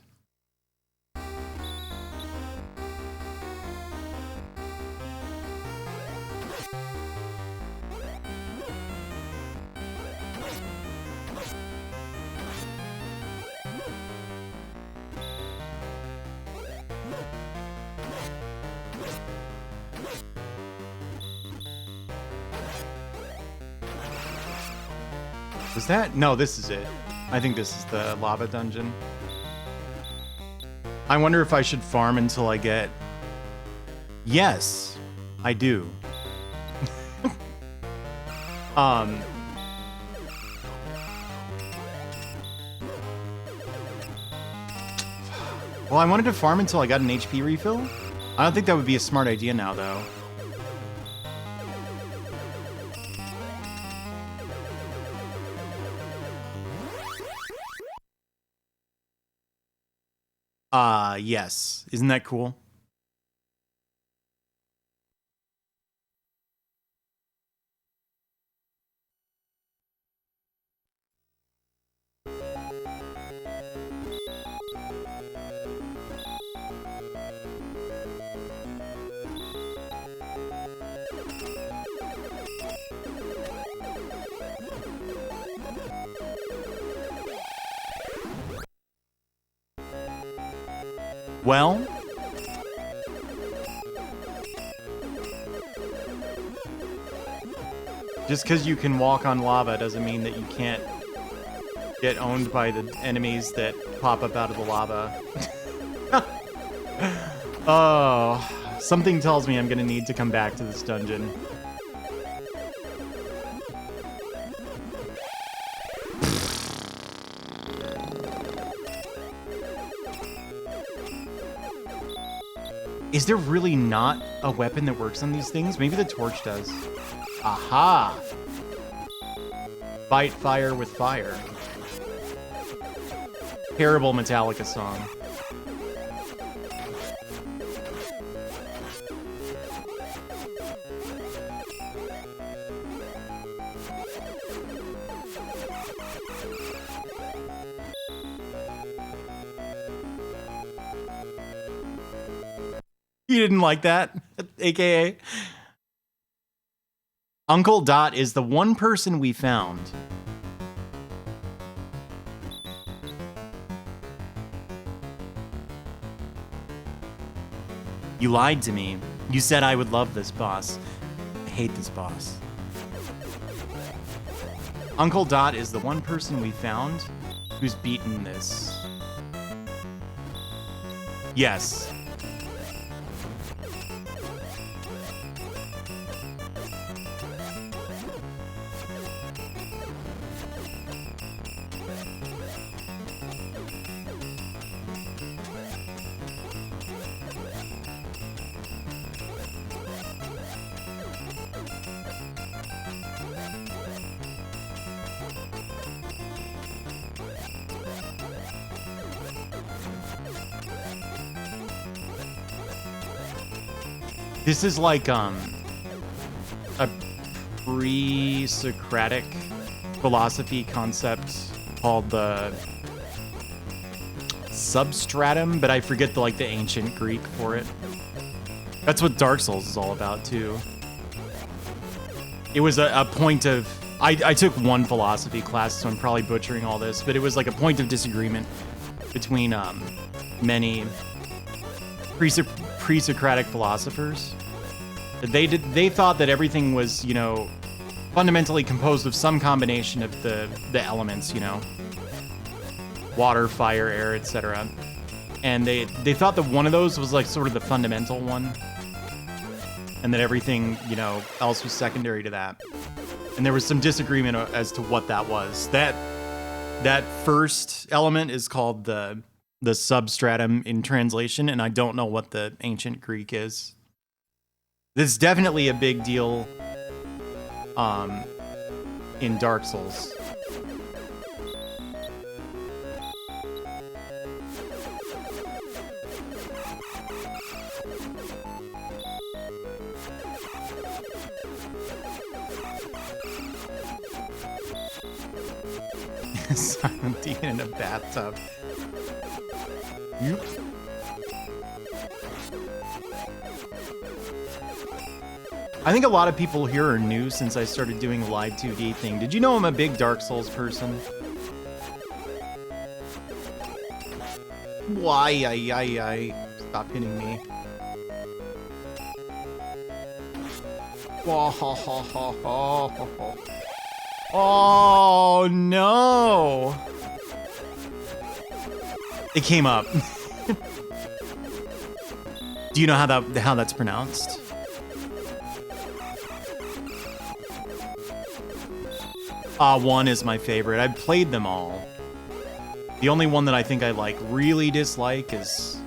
Was that? No, this is it. I think this is the lava dungeon. I wonder if I should farm until I get... Yes, I do. Well, I wanted to farm until I got an HP refill. I don't think that would be a smart idea now, though. Yes. Isn't that cool? Well, just because you can walk on lava doesn't mean that you can't get owned by the enemies that pop up out of the lava. Oh, something tells me I'm gonna need to come back to this dungeon. Is there really not a weapon that works on these things? Maybe the torch does. Aha! Fight fire with fire. Terrible Metallica song. You didn't like that, aka? Uncle Dot is the one person we found. You lied to me. You said I would love this boss. I hate this boss. Uncle Dot is the one person we found who's beaten this. Yes. This is like a pre-Socratic philosophy concept called the substratum, but I forget the ancient Greek for it. That's what Dark Souls is all about too. It was a point of I took one philosophy class, so I'm probably butchering all this, but it was like a point of disagreement between many pre-Socratic philosophers. They thought that everything was, you know, fundamentally composed of some combination of the elements, you know, water, fire, air, etc. And they thought that one of those was like sort of the fundamental one, and that everything, you know, else was secondary to that. And there was some disagreement as to what that was. That first element is called the substratum in translation, and I don't know what the ancient Greek is. This is definitely a big deal in Dark Souls. Silent demon in a bathtub. Oops. I think a lot of people here are new since I started doing the live 2D thing. Did you know I'm a big Dark Souls person? Why? Stop hitting me. Oh no! It came up. Do you know how that's pronounced? One is my favorite. I've played them all. The only one that I think I really dislike is,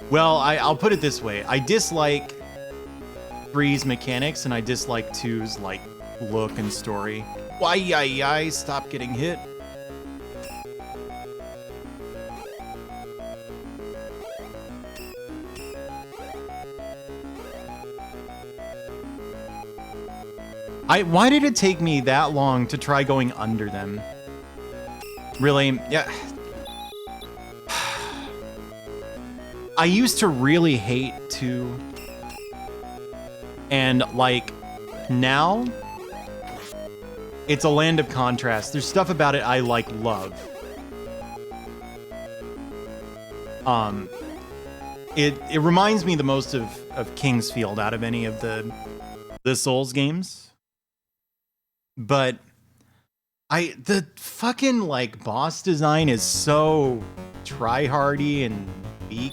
well, I'll put it this way. I dislike 3's mechanics, and I dislike 2's look and story. Why? Stop getting hit. Why did it take me that long to try going under them? Really? Yeah. I used to really hate 2. And now it's a land of contrast. There's stuff about it I love. It reminds me the most of Kingsfield out of any of the Souls games. But the fucking boss design is so try-hardy and weak.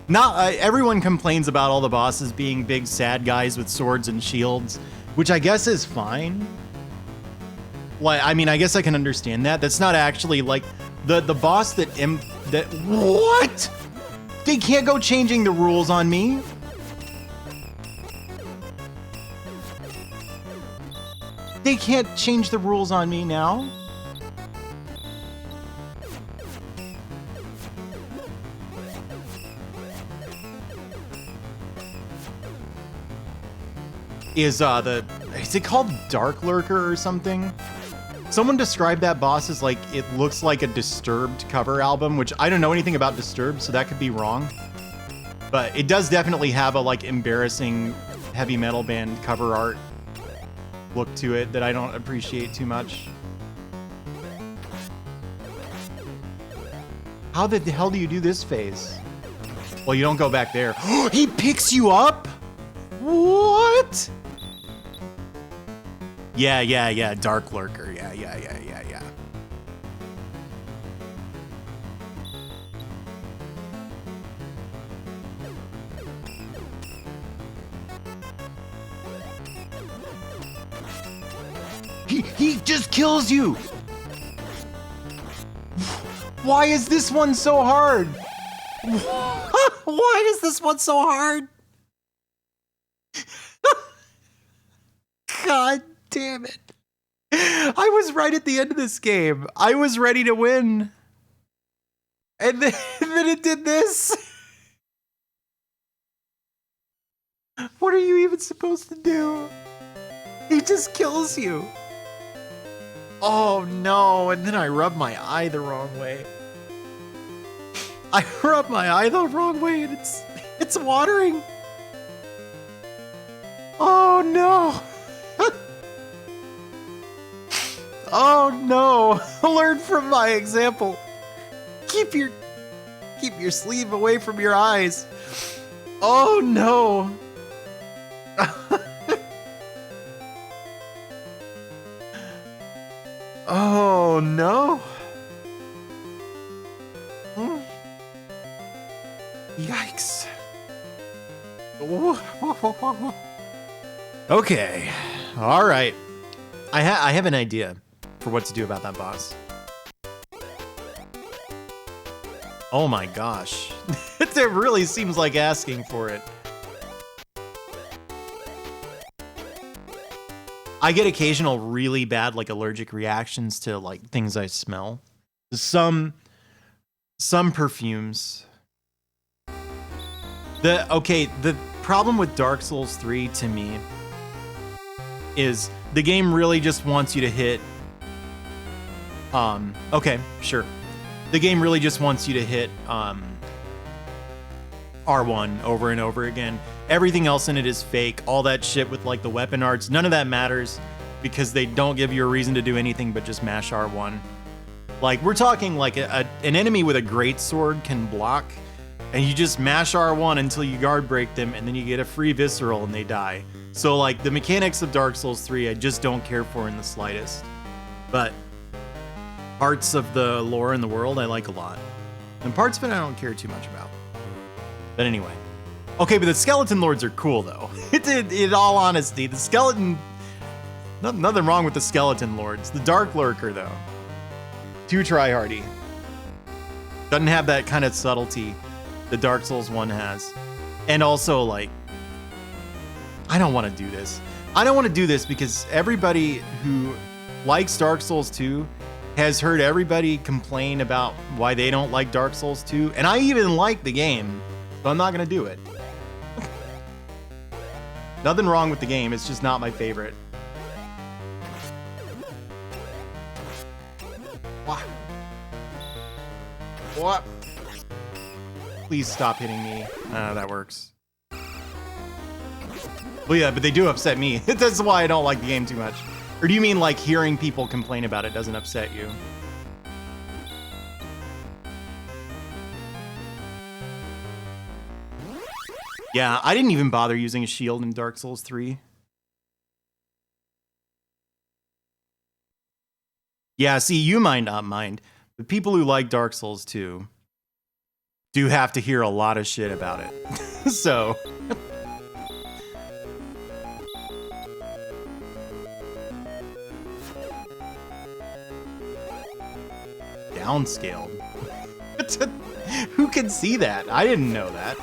Not everyone complains about all the bosses being big sad guys with swords and shields, which I guess is fine. I mean, I guess I can understand that. That's not actually the boss that what? They can't go changing the rules on me. They can't change the rules on me now. Is it called Dark Lurker or something? Someone described that boss as it looks like a Disturbed cover album, which I don't know anything about Disturbed, so that could be wrong. But it does definitely have a embarrassing heavy metal band cover art look to it that I don't appreciate too much. How the hell do you do this phase? Well, you don't go back there. He picks you up? What? Yeah. Dark Lurker. Yeah. He just kills you. Why is this one so hard? Why is this one so hard? God damn it. I was right at the end of this game. I was ready to win. And then it did this. What are you even supposed to do? He just kills you. Oh no, and then I rubbed my eye the wrong way. I rubbed my eye the wrong way and it's watering. Oh no. Oh no. Learn from my example. Keep your sleeve away from your eyes. Oh no. Oh no. Yikes. Okay. All right. I have an idea for what to do about that boss. Oh my gosh. It really seems like asking for it. I get occasional really bad like allergic reactions to like things I smell. Some perfumes. The problem with Dark Souls 3 to me is the game really just wants you to hit okay, sure. The game really just wants you to hit R1 over and over again. Everything else in it is fake. All that shit with like the weapon arts, none of that matters because they don't give you a reason to do anything but just mash R1. Like we're talking like an enemy with a great sword can block and you just mash R1 until you guard break them and then you get a free visceral and they die. So like the mechanics of Dark Souls 3 I just don't care for in the slightest. But parts of the lore in the world I like a lot. And parts of it I don't care too much about. But anyway. Okay, but the skeleton lords are cool though. In all honesty, the skeleton... Nothing wrong with the skeleton lords. The Dark Lurker though. Too tryhardy. Doesn't have that kind of subtlety the Dark Souls 1 has. And also like... I don't want to do this. I don't want to do this because everybody who likes Dark Souls 2 has heard everybody complain about why they don't like Dark Souls 2. And I even like the game, so I'm not going to do it. Nothing wrong with the game, it's just not my favorite. What? Please stop hitting me. That works. Well, yeah, but they do upset me. That's why I don't like the game too much. Or do you mean like hearing people complain about it doesn't upset you? Yeah, I didn't even bother using a shield in Dark Souls 3. Yeah, see, you might not mind, but people who like Dark Souls 2 do have to hear a lot of shit about it. So... downscaled. Who can see that? I didn't know that.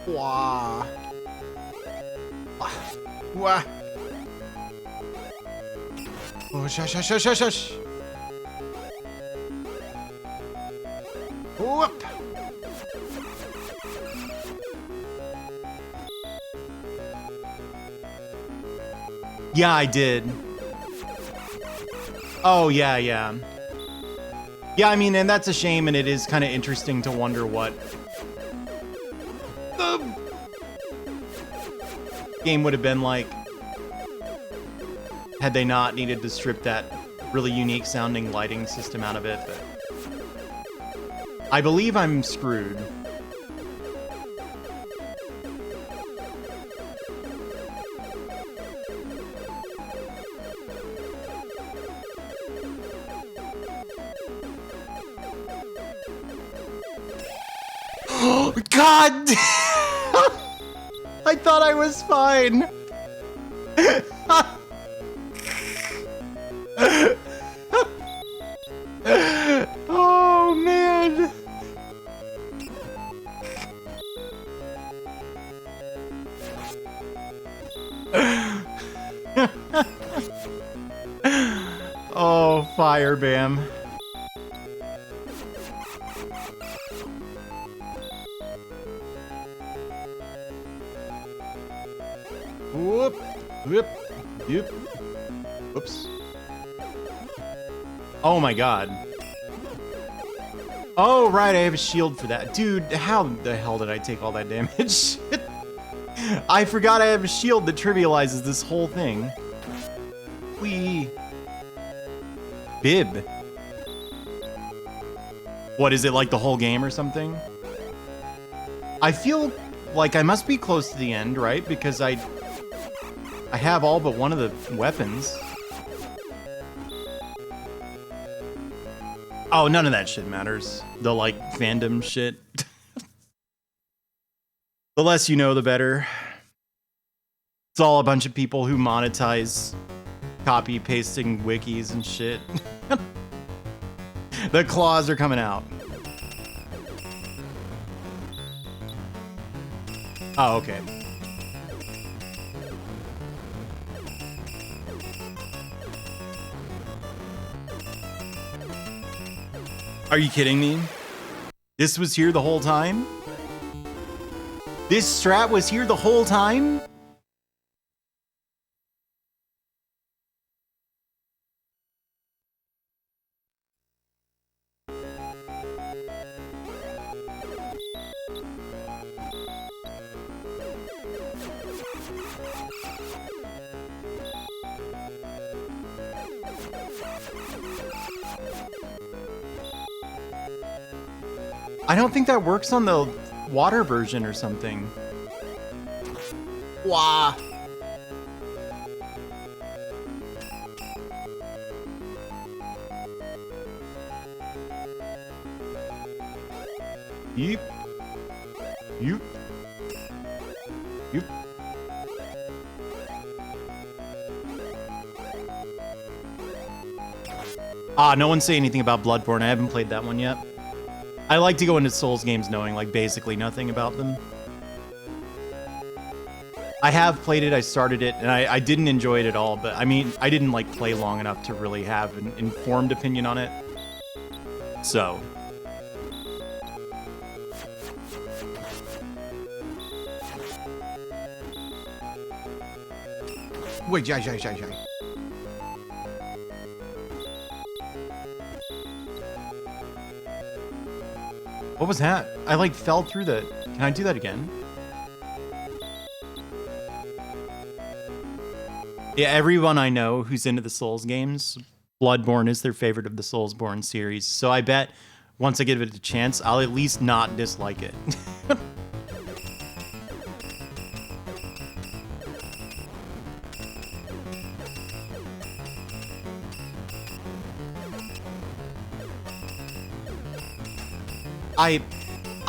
Wah. Wah. Oh, shush. Whoop. Yeah, I did. Oh, yeah. Yeah, I mean, and that's a shame, and it is kind of interesting to wonder what the game would have been like had they not needed to strip that really unique sounding lighting system out of it. But I believe I'm screwed. God! I thought I was fine. Oh, man. Oh, fire bam. Whoop, whoop, whoop. Whoops. Oh my god. Oh, right, I have a shield for that. Dude, how the hell did I take all that damage? I forgot I have a shield that trivializes this whole thing. Whee. Bib. What, is it like the whole game or something? I feel like I must be close to the end, right? Because I have all but one of the weapons. Oh, none of that shit matters. The, like, fandom shit. The less you know, the better. It's all a bunch of people who monetize copy-pasting wikis and shit. The claws are coming out. Oh, okay. Are you kidding me? This was here the whole time? This strat was here the whole time? I don't think that works on the water version or something. Wah. Yeep. Yeep. Yeep. Ah, no one say anything about Bloodborne. I haven't played that one yet. I like to go into Souls games knowing, like, basically nothing about them. I have played it, I started it, and I didn't enjoy it at all, but I mean, I didn't, like, play long enough to really have an informed opinion on it. So. Wait, jai. What was that? I like fell through the... Can I do that again? Yeah, everyone I know who's into the Souls games, Bloodborne is their favorite of the Soulsborne series. So I bet once I give it a chance, I'll at least not dislike it.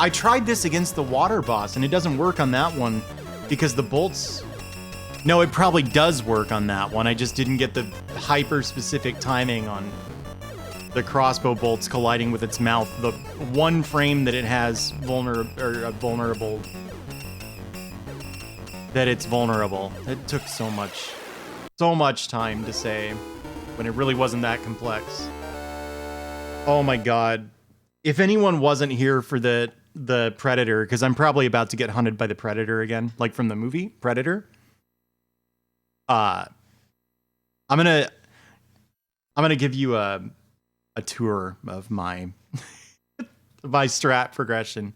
I tried this against the water boss, and it doesn't work on that one because the bolts... No, it probably does work on that one. I just didn't get the hyper-specific timing on the crossbow bolts colliding with its mouth. The one frame that it has vulnerable... That it's vulnerable. It took so much time to say when it really wasn't that complex. Oh my god. If anyone wasn't here for the Predator, because I'm probably about to get hunted by the Predator again, like from the movie Predator. I'm gonna give you a tour of my my strat progression.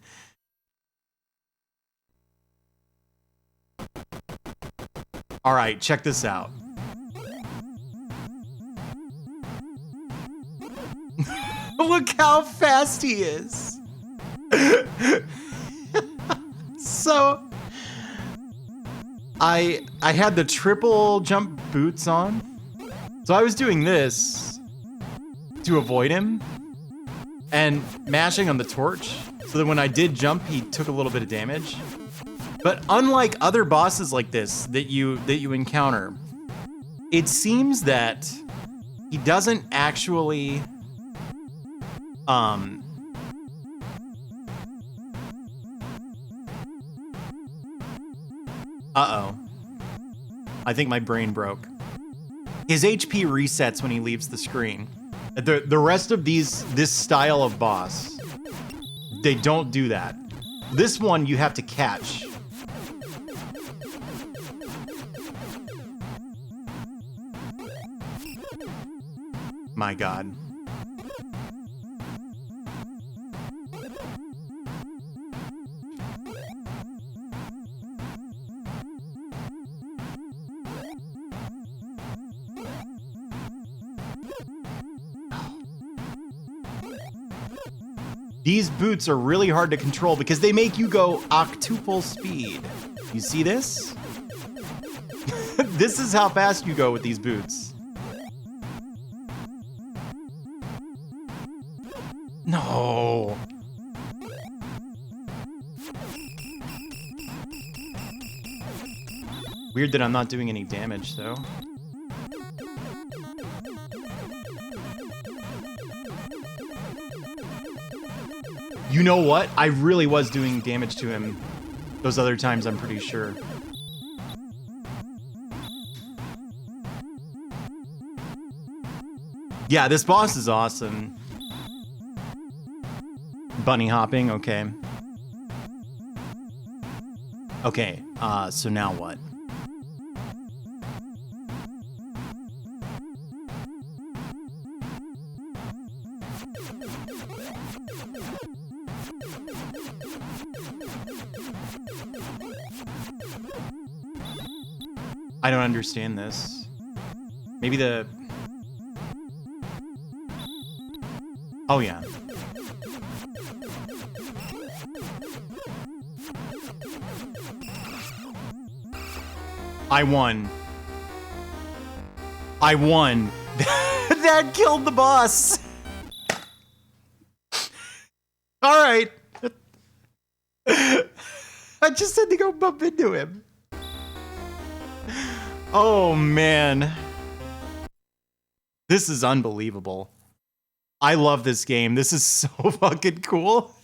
All right, check this out. Look how fast he is. So I had the triple jump boots on. So I was doing this to avoid him and mashing on the torch So that when I did jump, he took a little bit of damage. But unlike other bosses like this that you encounter, it seems that he doesn't actually uh-oh. I think my brain broke. His HP resets when he leaves the screen. The rest of this style of boss, they don't do that. This one you have to catch. My God. These boots are really hard to control because they make you go octuple speed. You see this? This is how fast you go with these boots. No. Weird that I'm not doing any damage, though. You know what? I really was doing damage to him those other times, I'm pretty sure. Yeah, this boss is awesome. Bunny hopping, okay. Okay, so now what? I don't understand this. Maybe the... Oh, yeah. I won. I won. That killed the boss. All right. I just had to go bump into him. Oh, man. This is unbelievable. I love this game. This is so fucking cool.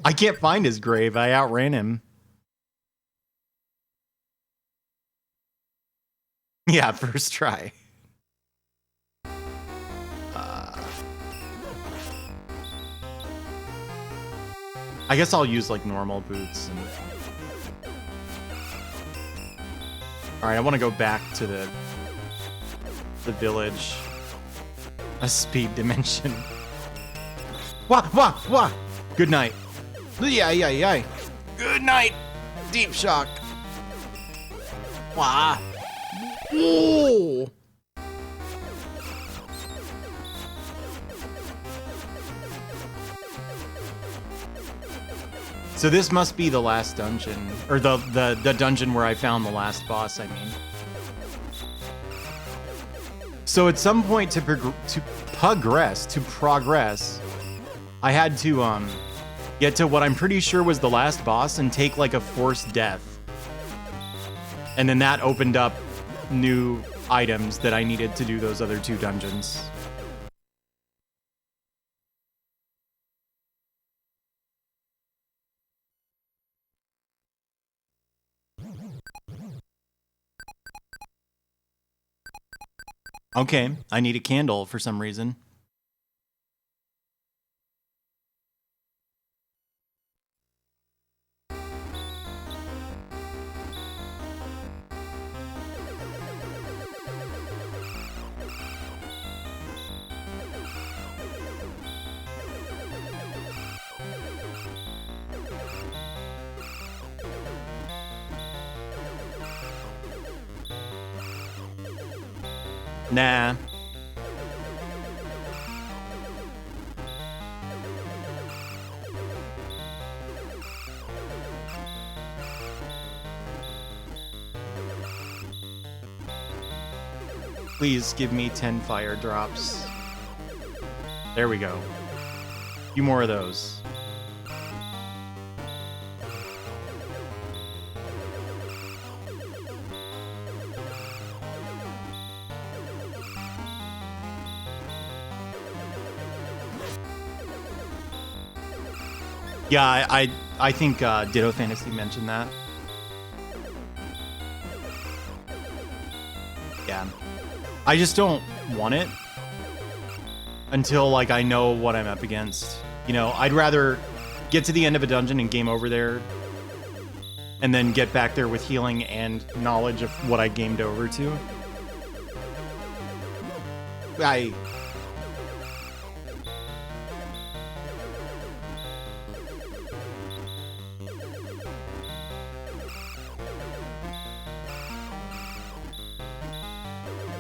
I can't find his grave. I outran him. Yeah, first try. I guess I'll use like normal boots and... Alright, I want to go back to the village. A speed dimension. Wah, wah, wah! Good night. Yeah. Good night, deep shock. Wah. Ooh. So this must be the last dungeon, or the dungeon where I found the last boss, I mean. So at some point to progress, I had to get to what I'm pretty sure was the last boss and take like a forced death. And then that opened up new items that I needed to do those other two dungeons. Okay, I need a candle for some reason. Nah. Please give me 10 fire drops. There we go. few more of those. Yeah, I think Ditto Fantasy mentioned that. Yeah. I just don't want it until, like, I know what I'm up against. You know, I'd rather get to the end of a dungeon and game over there and then get back there with healing and knowledge of what I gamed over to.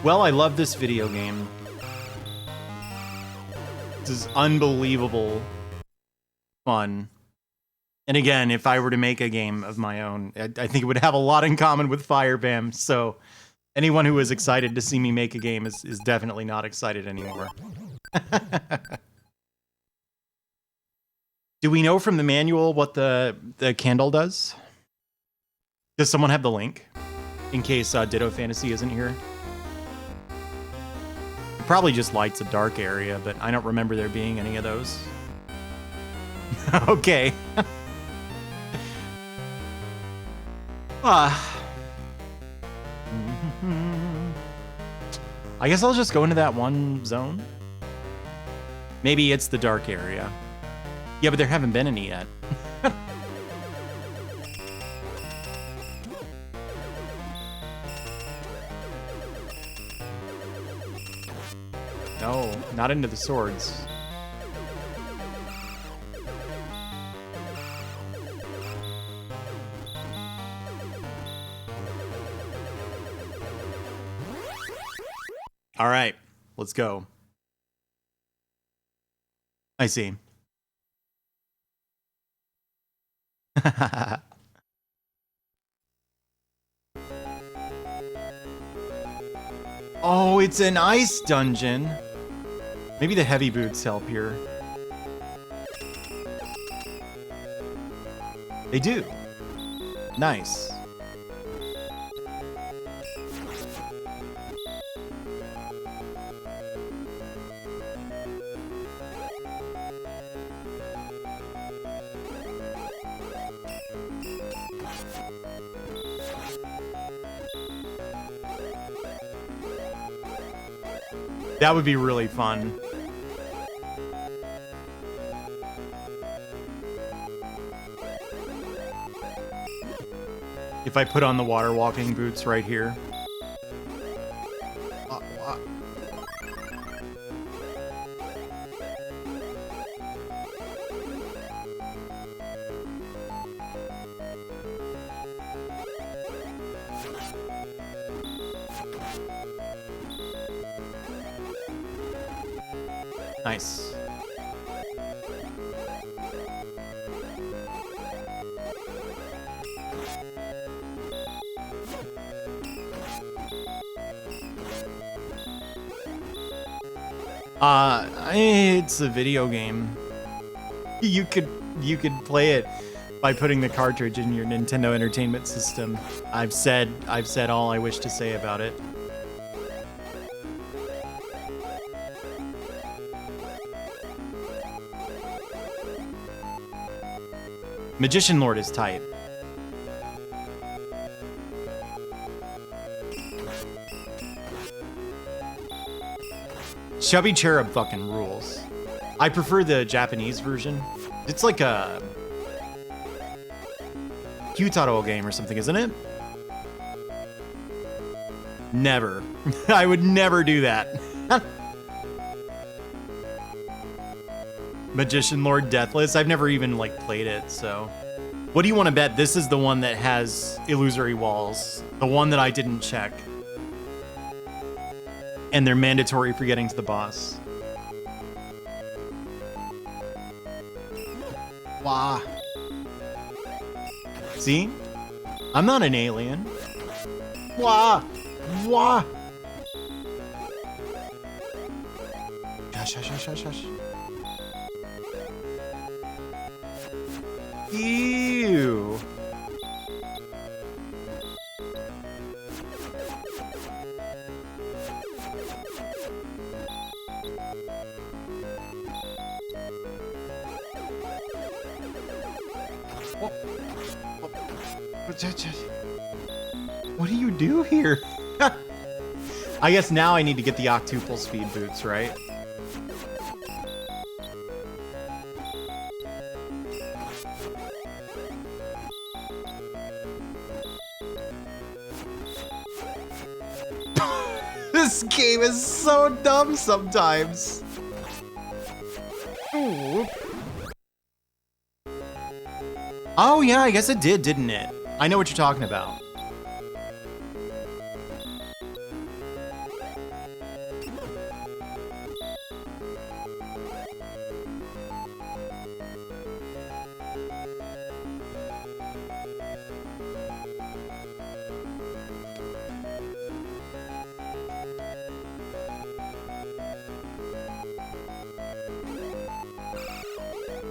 Well, I love this video game. This is unbelievable fun. And again, if I were to make a game of my own, I think it would have a lot in common with Firebam. So anyone who is excited to see me make a game is definitely not excited anymore. Do we know from the manual what the candle does? Does someone have the link? In case Ditto Fantasy isn't here? It probably just lights a dark area, but I don't remember there being any of those. Okay. I guess I'll just go into that one zone. Maybe it's the dark area. Yeah, but there haven't been any yet. No, not into the swords. All right, let's go. I see. Oh, it's an ice dungeon. Maybe the heavy boots help here. They do. Nice. That would be really fun. If I put on the water walking boots right here. Nice. It's a video game. You could play it by putting the cartridge in your Nintendo Entertainment System. I've said all I wish to say about it. Magician Lord is tight. Chubby Cherub fucking rules. I prefer the Japanese version. It's like a Kyutaro game or something, isn't it? Never. I would never do that. Magician Lord Deathless. I've never even like played it, so. What do you want to bet? This is the one that has illusory walls. The one that I didn't check. And they're mandatory for getting to the boss. Wah. See? I'm not an alien. Wah. Wah. Hush, hush, hush, hush, hush. Ew. What do you do here? I guess now I need to get the octuple speed boots, right? This game is so dumb sometimes. Ooh. Oh yeah, I guess it did, didn't it? I know what you're talking about.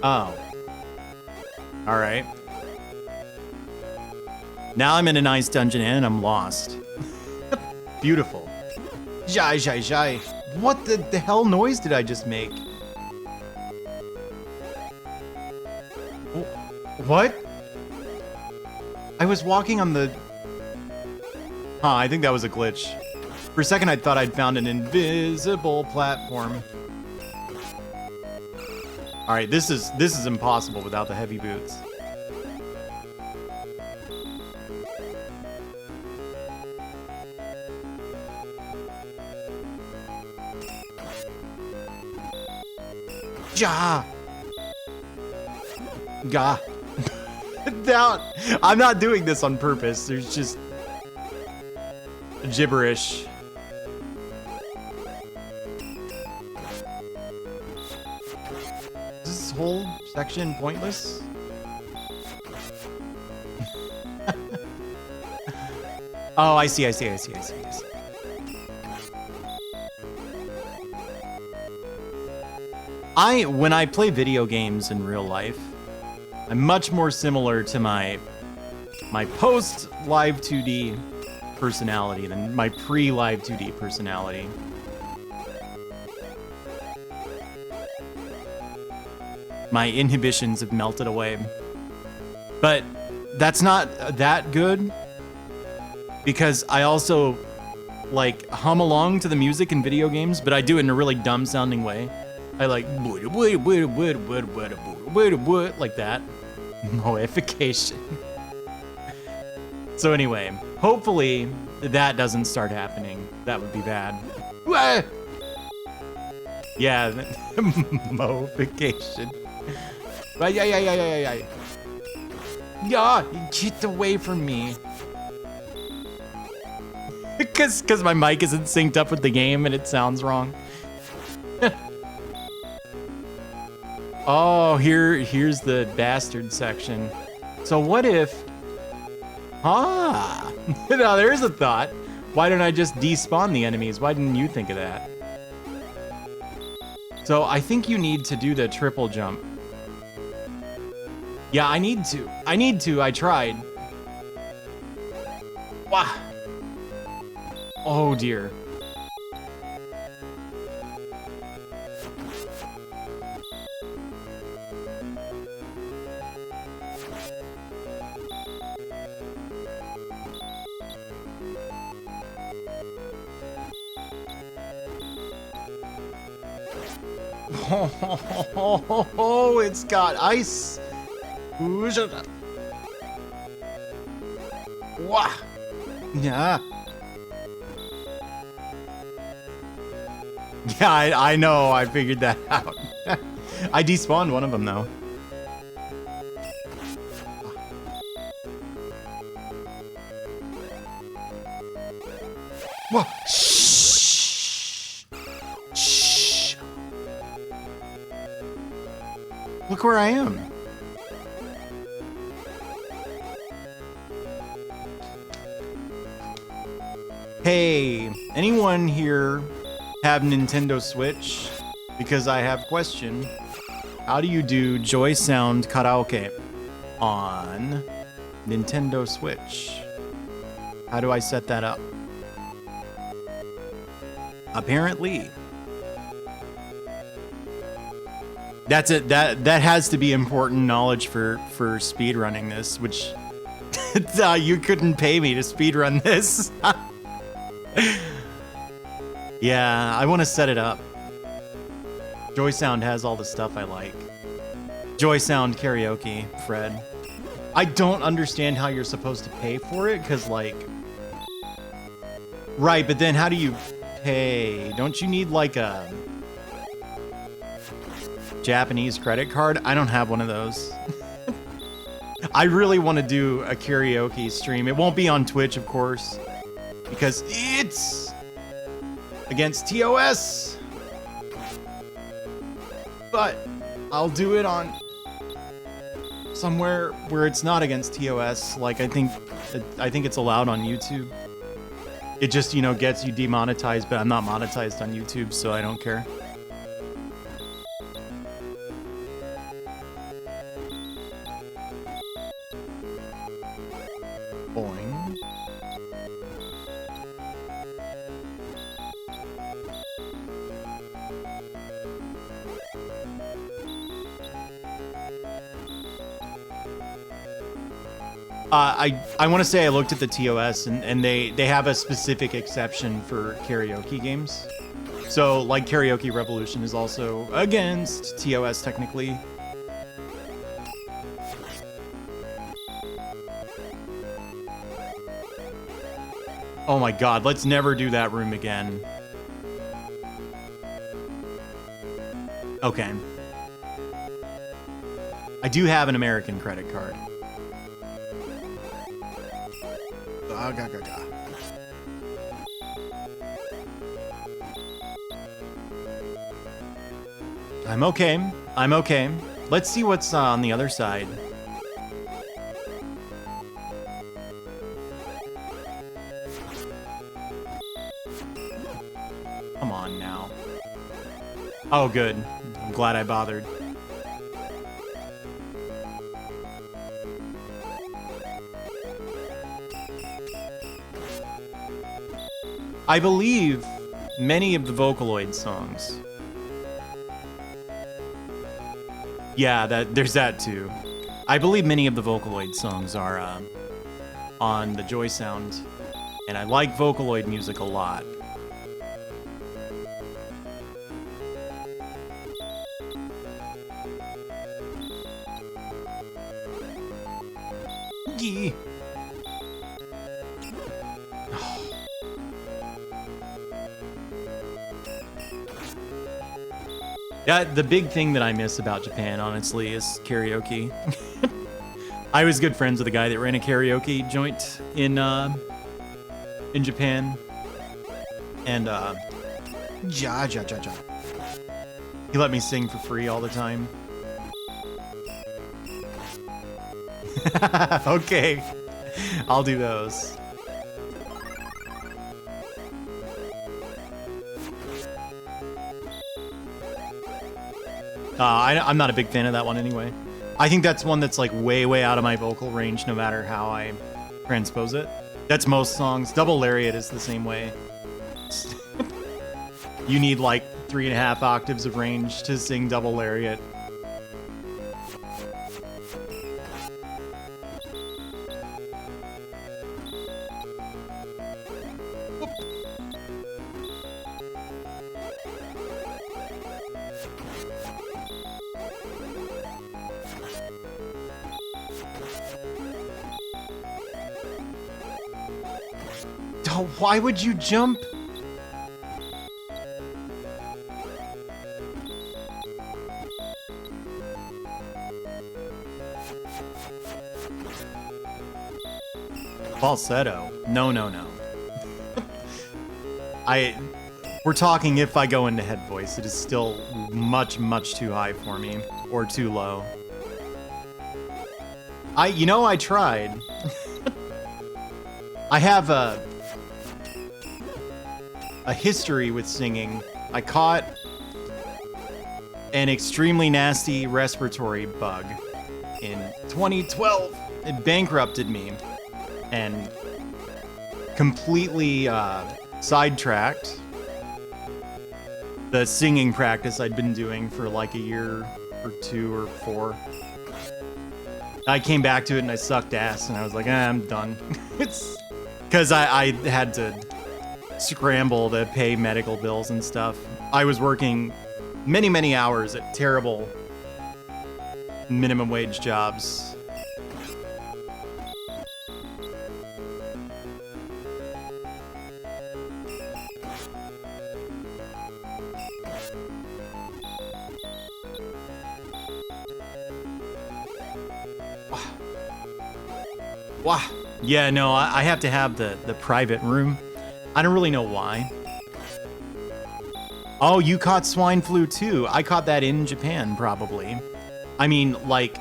Oh. All right. Now I'm in a nice dungeon and I'm lost. Beautiful. Jai, jai, jai. What the hell noise did I just make? What? I was walking on the... Huh, I think that was a glitch. For a second I thought I'd found an invisible platform. All right, this is impossible without the heavy boots. Ja. Ga. Down. I'm not doing this on purpose. There's just gibberish. Is this whole section pointless? Oh, I see. When I play video games in real life, I'm much more similar to my post Live 2D personality than my pre Live 2D personality. My inhibitions have melted away. But that's not that good, because I also like hum along to the music in video games, but I do it in a really dumb sounding way. I like like that. Moification. So anyway, hopefully that doesn't start happening. That would be bad. Yeah, moification. Yeah, get away from me. Because my mic isn't synced up with the game and it sounds wrong. Oh, here's the bastard section. So what if... Ah! Now there's a thought. Why don't I just despawn the enemies? Why didn't you think of that? So I think you need to do the triple jump. Yeah, I need to. I tried. Wow. Oh dear. Oh, it's got ice. Wah. Yeah. Yeah, I know. I figured that out. I despawned one of them, though. Whoa. Shh. Shh. Look where I am. Hey, anyone here have Nintendo Switch? Because I have a question. How do you do Joy Sound Karaoke? on Nintendo Switch. How do I set that up? Apparently. That's it. That has to be important knowledge for speedrunning this, which you couldn't pay me to speedrun this. Yeah, I want to set it up. Joy Sound has all the stuff I like. Joy Sound karaoke, Fred. I don't understand how you're supposed to pay for it, because, like... Right, but then how do you pay? Don't you need, like, a Japanese credit card? I don't have one of those. I really want to do a karaoke stream. It won't be on Twitch, of course, because it's against TOS. But I'll do it on somewhere where it's not against TOS. Like, I think it's allowed on YouTube. It just, you know, gets you demonetized, but I'm not monetized on YouTube, so I don't care. Boing. I want to say I looked at the TOS and they have a specific exception for karaoke games. So, like, Karaoke Revolution is also against TOS technically. Oh my god, let's never do that room again. Okay. I do have an American credit card. I'm okay. I'm okay. Let's see what's on the other side. Come on now. Oh, good. I'm glad I bothered. I believe many of the Vocaloid songs. Yeah, there's that too. I believe many of the Vocaloid songs are on the Joy Sound, and I like Vocaloid music a lot. Yee. Yeah, the big thing that I miss about Japan, honestly, is karaoke. I was good friends with a guy that ran a karaoke joint in Japan, and he let me sing for free all the time. Okay, I'll do those. I'm not a big fan of that one anyway. I think that's one that's like way out of my vocal range no matter how I transpose it. That's most songs. Double Lariat is the same way. You need like 3.5 octaves of range to sing Double Lariat. Oh, why would you jump? Falsetto. No. We're talking if I go into head voice, it is still much too high for me, or too low. I tried. I have a history with singing. I caught an extremely nasty respiratory bug in 2012. It bankrupted me and completely sidetracked the singing practice I'd been doing for like a year or 2 or 4. I came back to it and I sucked ass and I was like, I'm done. It's because I had to scramble to pay medical bills and stuff. I was working many, many hours at terrible minimum wage jobs. Wow. Yeah, no, I have to have the private room. I don't really know why. Oh, you caught swine flu too. I caught that in Japan, probably. I mean, like,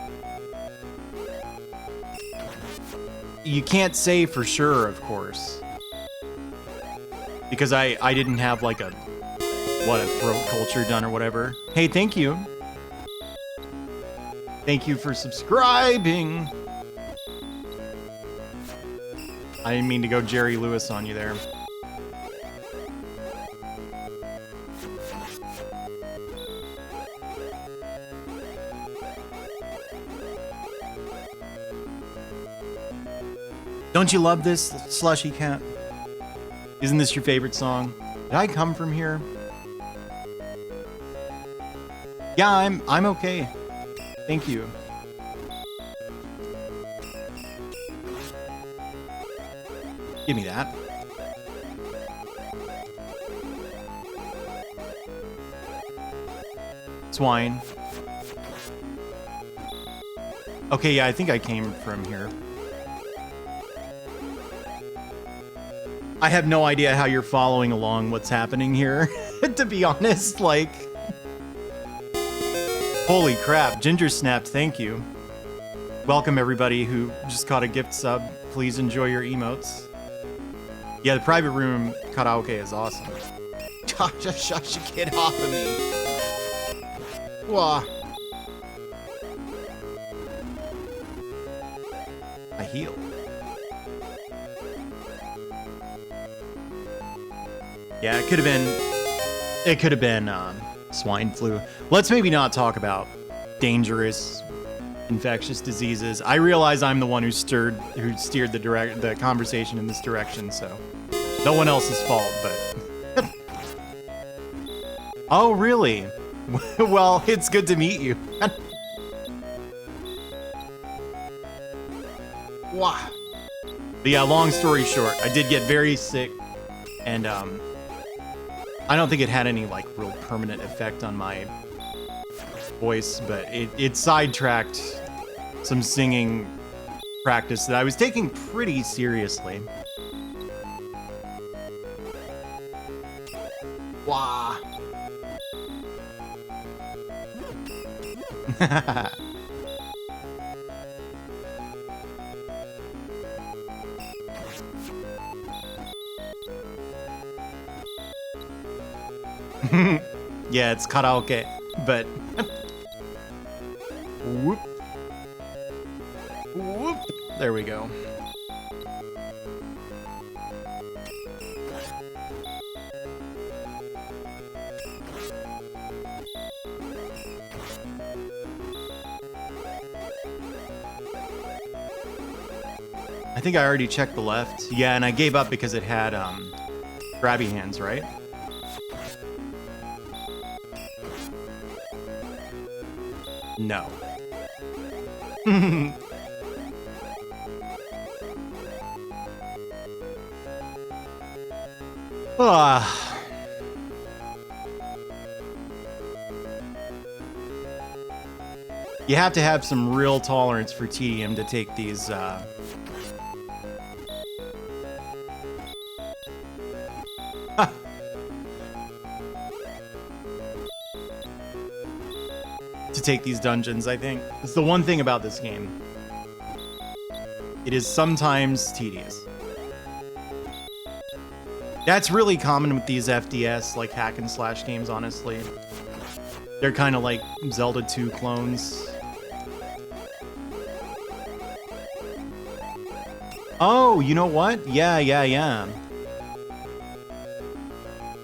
you can't say for sure, of course. Because I didn't have like a throat culture done or whatever. Hey, thank you. Thank you for subscribing. I didn't mean to go Jerry Lewis on you there. Don't you love this, Slushy Cat? Isn't this your favorite song? Did I come from here? Yeah, I'm okay. Thank you. Give me that. Swine. Okay, yeah, I think I came from here. I have no idea how you're following along what's happening here, to be honest, like... Holy crap, Ginger Snapped, thank you. Welcome everybody who just caught a gift sub. Please enjoy your emotes. Yeah, the private room karaoke is awesome. Just get off of me. Wah. I heal. Yeah, it could have been swine flu. Let's maybe not talk about dangerous infectious diseases. I realize I'm the one who steered the conversation in this direction, so no one else's fault, but oh, really? Well, it's good to meet you. Wow. But yeah, long story short, I did get very sick, and I don't think it had any like real permanent effect on my voice, but it sidetracked some singing practice that I was taking pretty seriously. Wah. Yeah, it's karaoke, but whoop. Whoop. There we go. I think I already checked the left. Yeah, and I gave up because it had grabby hands, right? No. You have to have some real tolerance for tedium to take these to take these dungeons, I think. It's the one thing about this game. It is sometimes tedious. That's really common with these FDS, like hack and slash games, honestly. They're kind of like Zelda 2 clones. Oh, you know what? Yeah.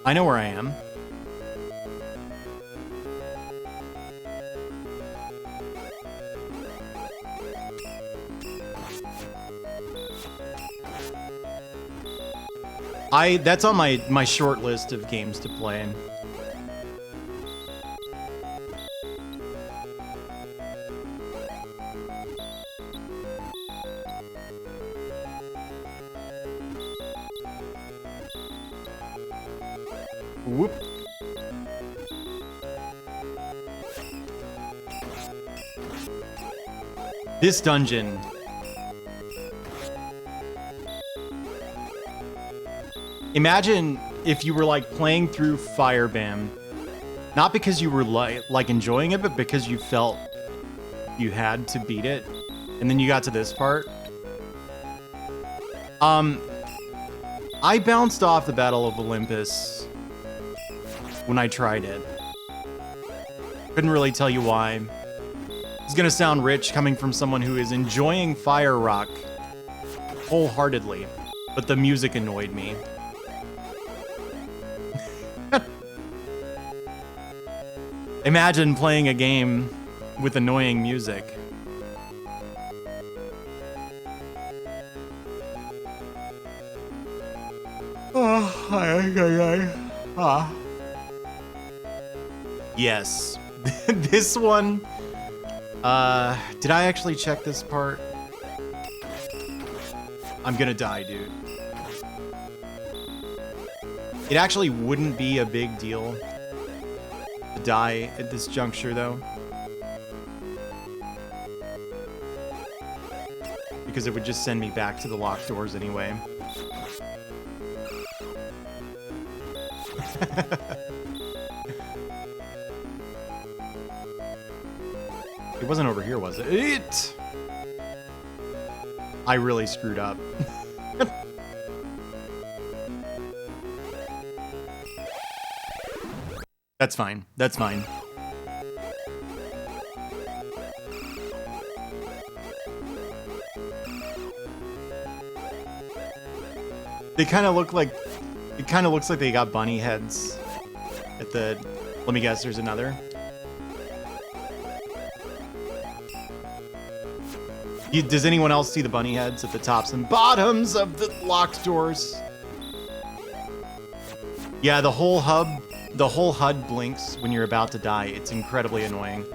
I know where I am. That's on my short list of games to play. Whoop. This dungeon. Imagine if you were like playing through Firebam, not because you were like enjoying it, but because you felt you had to beat it, and then you got to this part. I bounced off the Battle of Olympus when I tried it. Couldn't really tell you why. It's gonna sound rich coming from someone who is enjoying Fire Rock wholeheartedly, but the music annoyed me. Imagine playing a game with annoying music. Yes. This one. Did I actually check this part? I'm gonna die, dude. It actually wouldn't be a big deal to die at this juncture, though. Because it would just send me back to the locked doors anyway. It wasn't over here, was it? I really screwed up. That's fine. That's fine. They kind of look like... It kind of looks like they got bunny heads at the... Let me guess, there's another. Does anyone else see the bunny heads at the tops and bottoms of the locked doors? Yeah, the whole HUD blinks when you're about to die. It's incredibly annoying.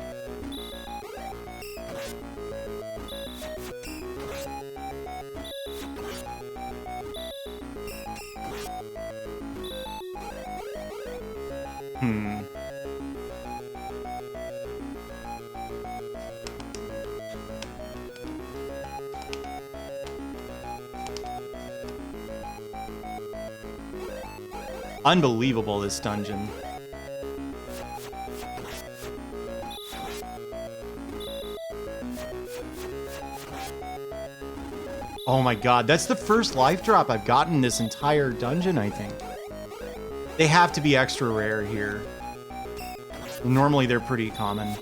Unbelievable, this dungeon. Oh my god, that's the first life drop I've gotten this entire dungeon, I think. They have to be extra rare here. Normally they're pretty common.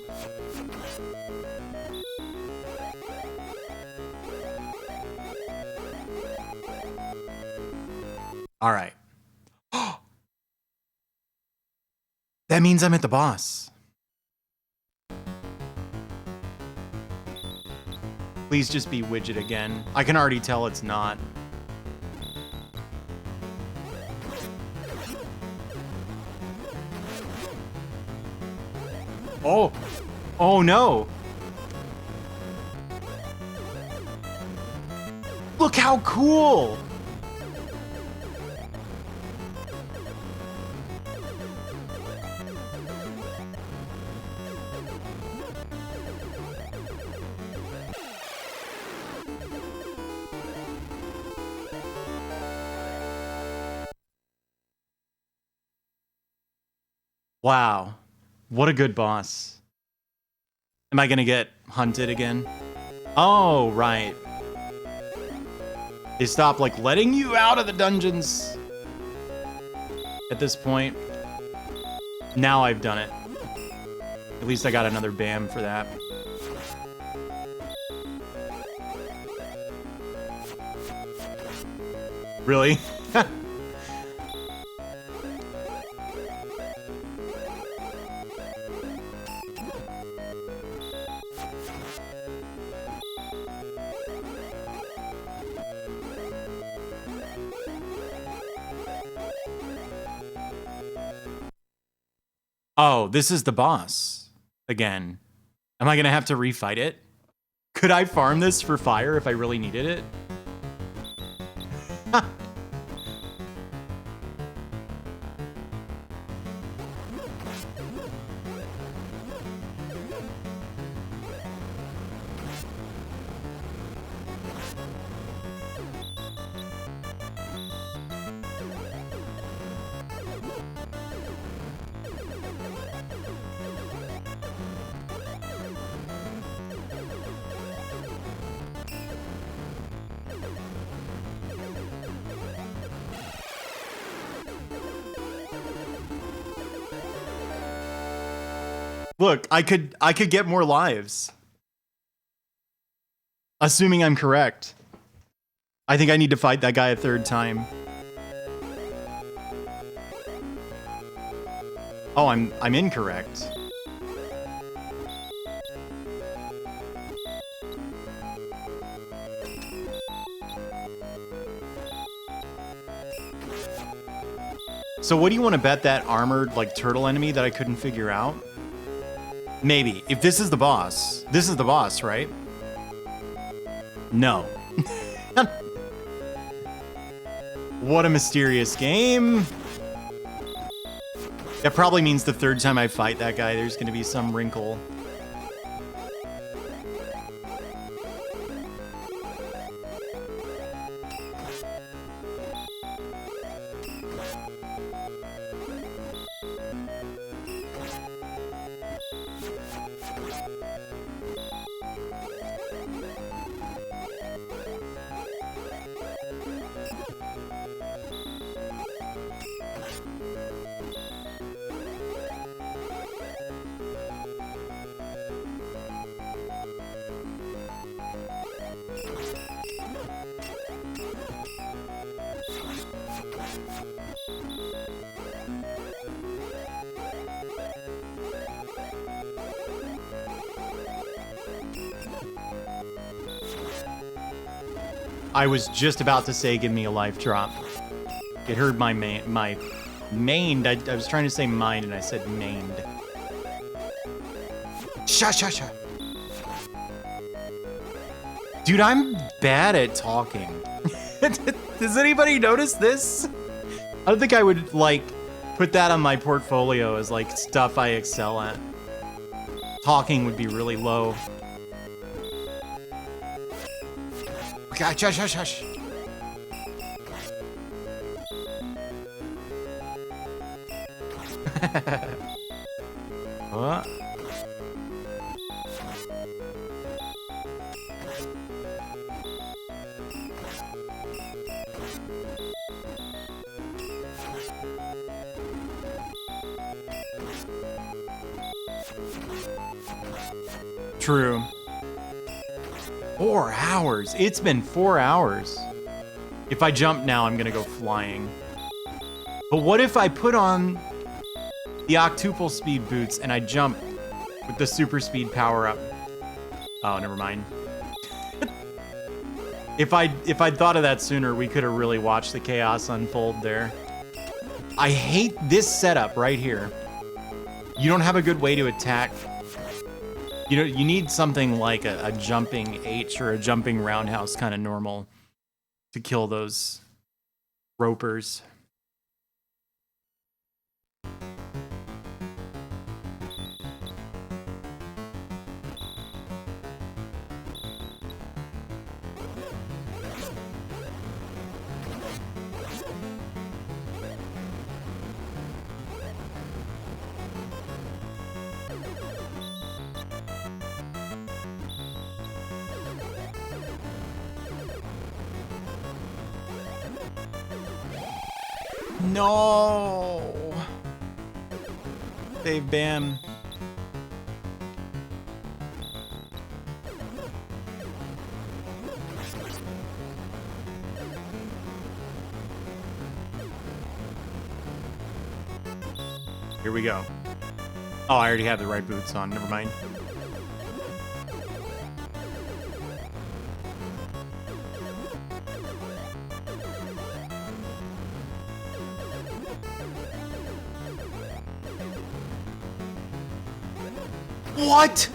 All right. That means I'm at the boss. Please just be Widget again. I can already tell it's not. Oh. Oh no. Look how cool. Wow. What a good boss. Am I gonna get hunted again? Oh, right. They stop, like, letting you out of the dungeons at this point. Now I've done it. At least I got another BAM for that. Really? Oh, this is the boss again. Am I gonna have to refight it? Could I farm this for fire if I really needed it? Look, I could get more lives. Assuming I'm correct. I think I need to fight that guy a third time. Oh, I'm incorrect. So what do you want to bet that armored like turtle enemy that I couldn't figure out? Maybe. If this is the boss. This is the boss, right? No. What a mysterious game. That probably means the third time I fight that guy, there's going to be some wrinkle. I was just about to say, give me a life drop. It heard my mained. I was trying to say mind, and I said mained. Sha. Dude, I'm bad at talking. Does anybody notice this? I don't think I would, like, put that on my portfolio as, like, stuff I excel at. Talking would be really low. Hush. What? True. 4 hours. It's been 4 hours. If I jump now, I'm gonna go flying. But what if I put on the octuple speed boots and I jump with the super speed power up? Oh, never mind. If I'd thought of that sooner, we could have really watched the chaos unfold there. I hate this setup right here. You don't have a good way to attack. You know, you need something like a jumping H or a jumping roundhouse kind of normal to kill those ropers. No. Dave Bam. Here we go. Oh, I already have the right boots on. Never mind. What?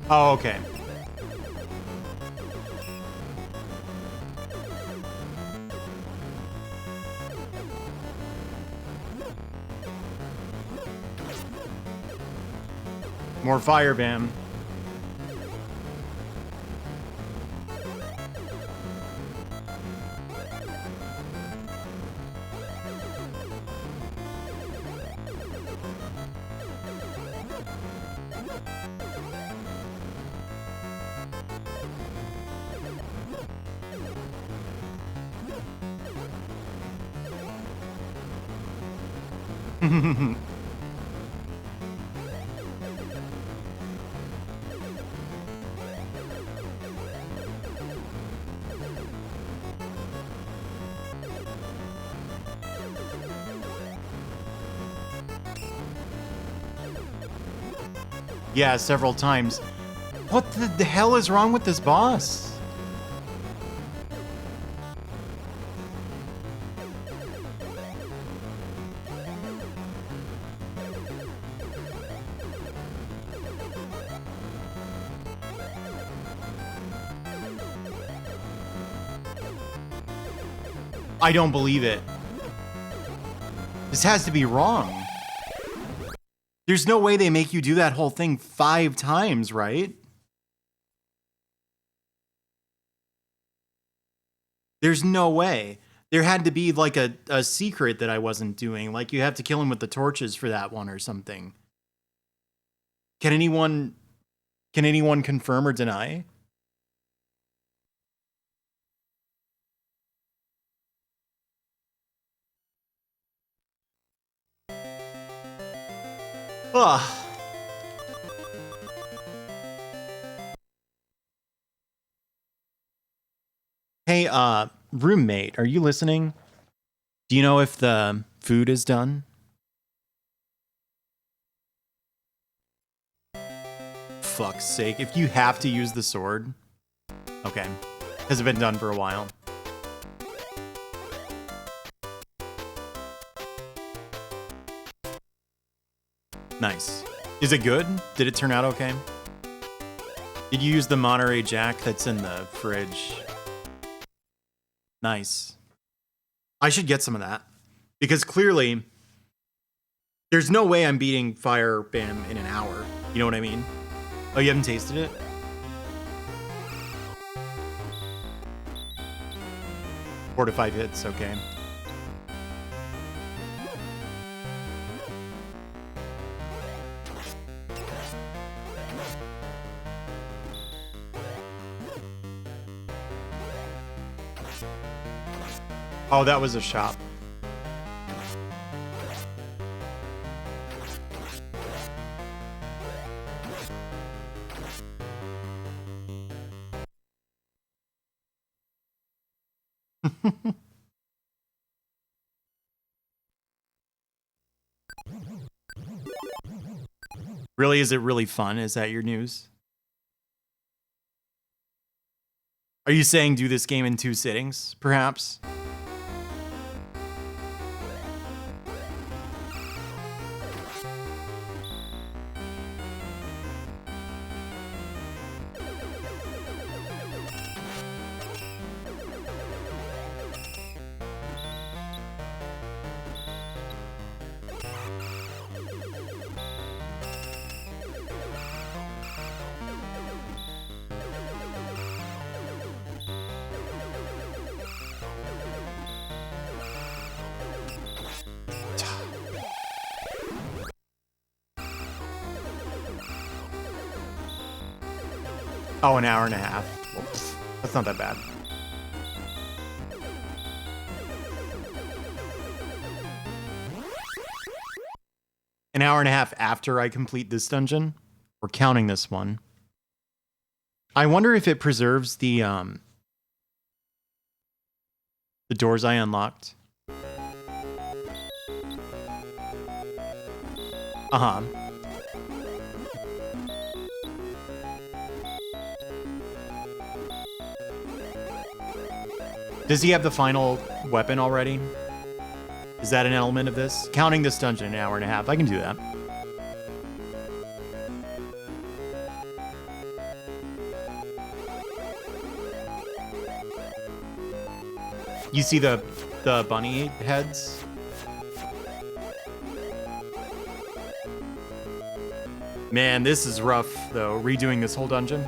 Oh, okay. More fire bam. Yeah, several times. What the hell is wrong with this boss? I don't believe it. This has to be wrong. There's no way they make you do that whole thing 5 times, right? There's no way. There had to be like a secret that I wasn't doing. Like you have to kill him with the torches for that one or something. Can anyone confirm or deny? Ugh. Hey, roommate, are you listening? Do you know if the food is done? Fuck's sake, if you have to use the sword. Okay. Has it been done for a while? Nice. Is it good? Did it turn out okay? Did you use the Monterey Jack that's in the fridge? Nice. I should get some of that. Because clearly, there's no way I'm beating Fire Bam in an hour. You know what I mean? Oh, you haven't tasted it? Four to 5 hits, okay. Oh, that was a shop. Really, is it really fun? Is that your news? Are you saying do this game in 2 sittings, perhaps? Oh, an hour and a half. Well, that's not that bad. An hour and a half after I complete this dungeon. We're counting this one. I wonder if it preserves the doors I unlocked. Uh-huh. Does he have the final weapon already? Is that an element of this? Counting this dungeon an hour and a half. I can do that. You see the bunny heads? Man, this is rough, though, redoing this whole dungeon.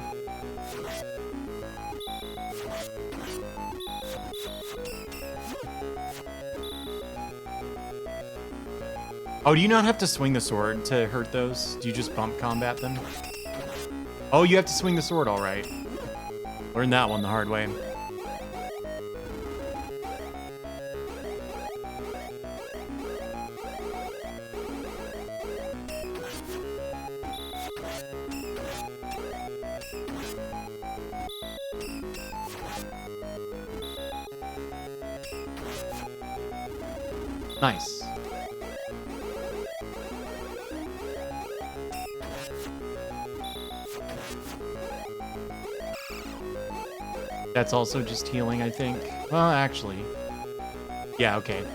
Oh, do you not have to swing the sword to hurt those? Do you just bump combat them? Oh, you have to swing the sword, all right. Learned that one the hard way. Nice. That's also just healing, I think. Well, actually. Yeah, okay.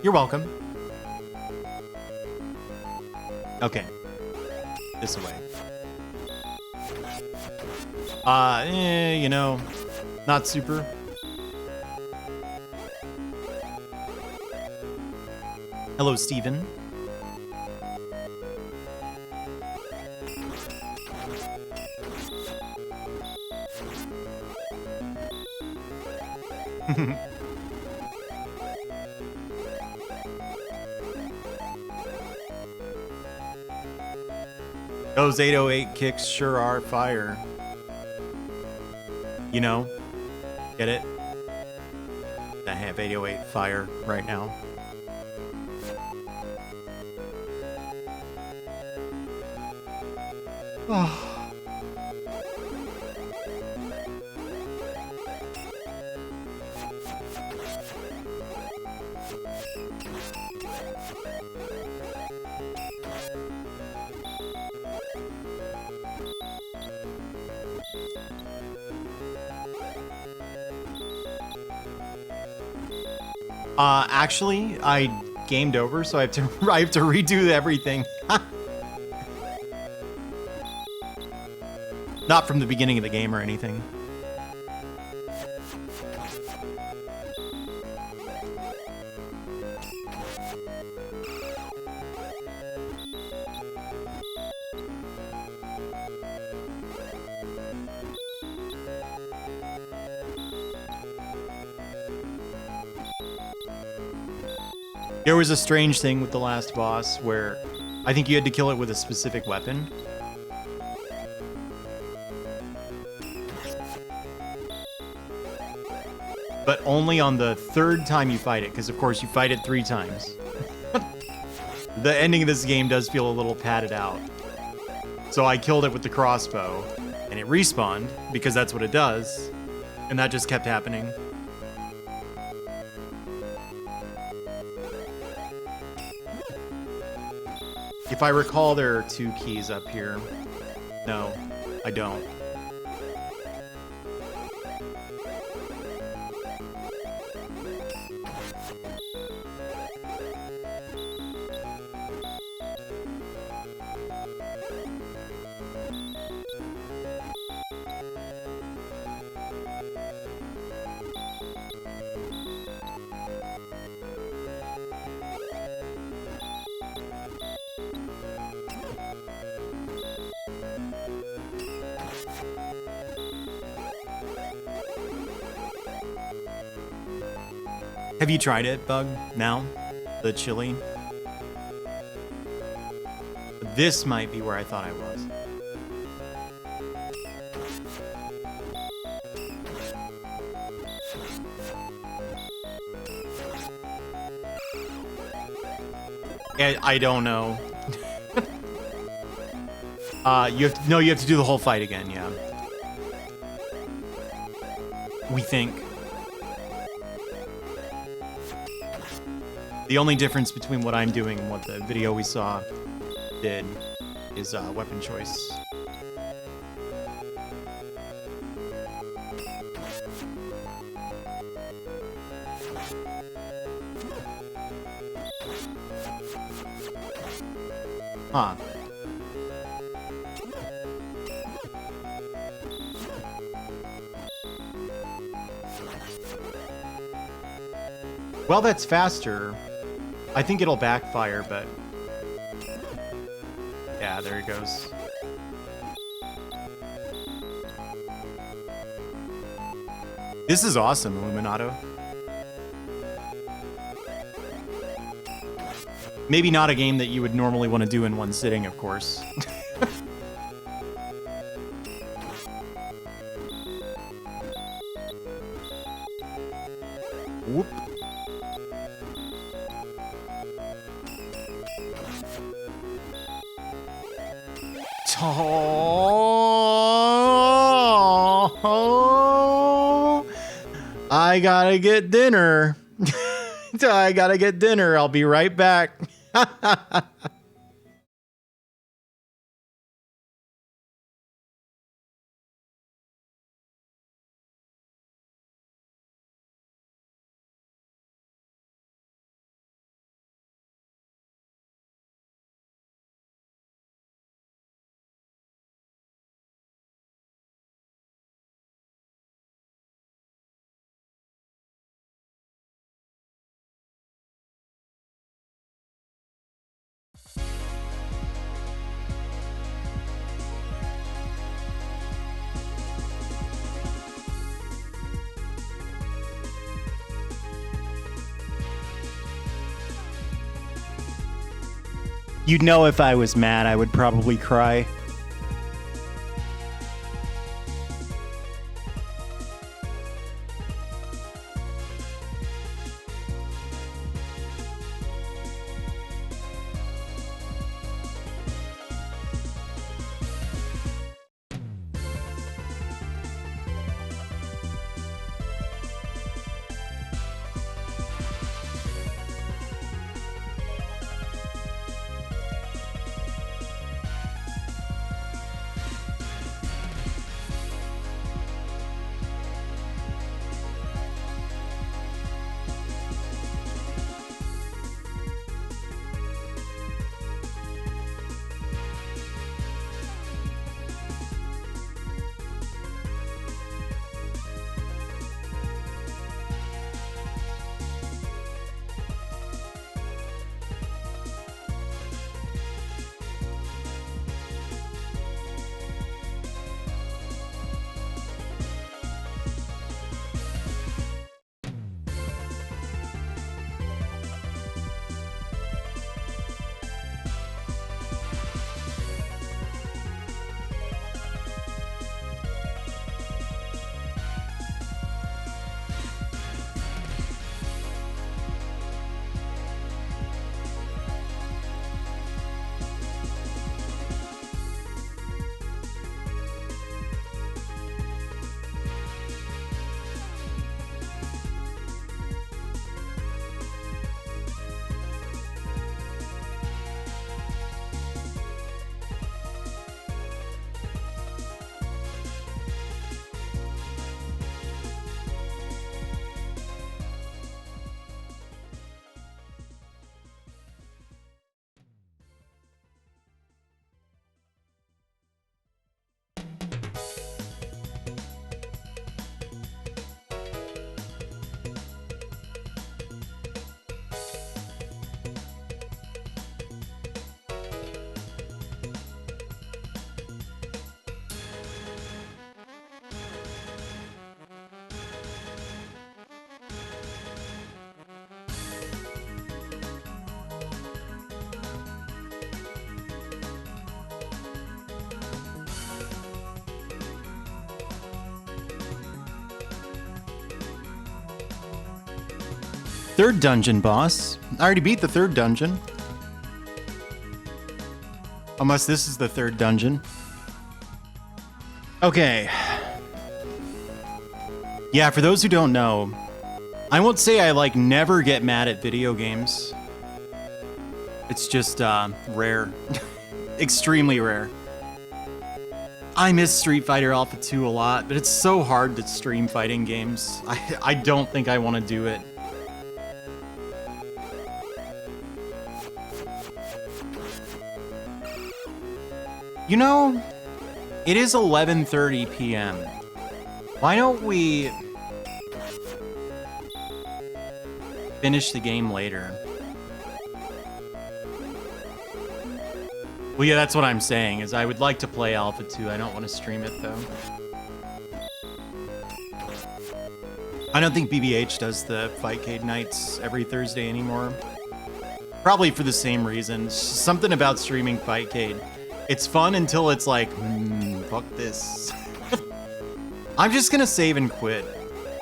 You're welcome. Okay. This way. You know, not super. Hello, Steven. Those 808 kicks sure are fire. You know? Get it? I have 808 fire right now. Oh. Actually, I gamed over, so I have to redo everything. Not from the beginning of the game or anything. There was a strange thing with the last boss where I think you had to kill it with a specific weapon. But only on the third time you fight it, because of course you fight it 3 times. The ending of this game does feel a little padded out. So I killed it with the crossbow, and it respawned, because that's what it does, and that just kept happening. If I recall, there are 2 keys up here. No, I don't. Have you tried it, Bug? Now? The chili? This might be where I thought I was. I don't know. You have to do the whole fight again, yeah. We think. The only difference between what I'm doing and what the video we saw did is weapon choice. Huh. Well, that's faster. I think it'll backfire, but... yeah, there it goes. This is awesome, Illuminato. Maybe not a game that you would normally want to do in one sitting, of course. Whoop. Oh, I gotta get dinner. I gotta get dinner. I'll be right back. You'd know if I was mad, I would probably cry. Third dungeon boss. I already beat the third dungeon. Unless this is the third dungeon. Okay. Yeah, for those who don't know, I won't say I like never get mad at video games. It's just rare. Extremely rare. I miss Street Fighter Alpha 2 a lot, but it's so hard to stream fighting games. I don't think I want to do it. You know, it is 11:30 p.m. Why don't we finish the game later? Well, yeah, that's what I'm saying, is I would like to play Alpha 2. I don't want to stream it, though. I don't think BBH does the Fightcade nights every Thursday anymore. Probably for the same reasons. Something about streaming Fightcade. It's fun until it's like, fuck this. I'm just gonna save and quit.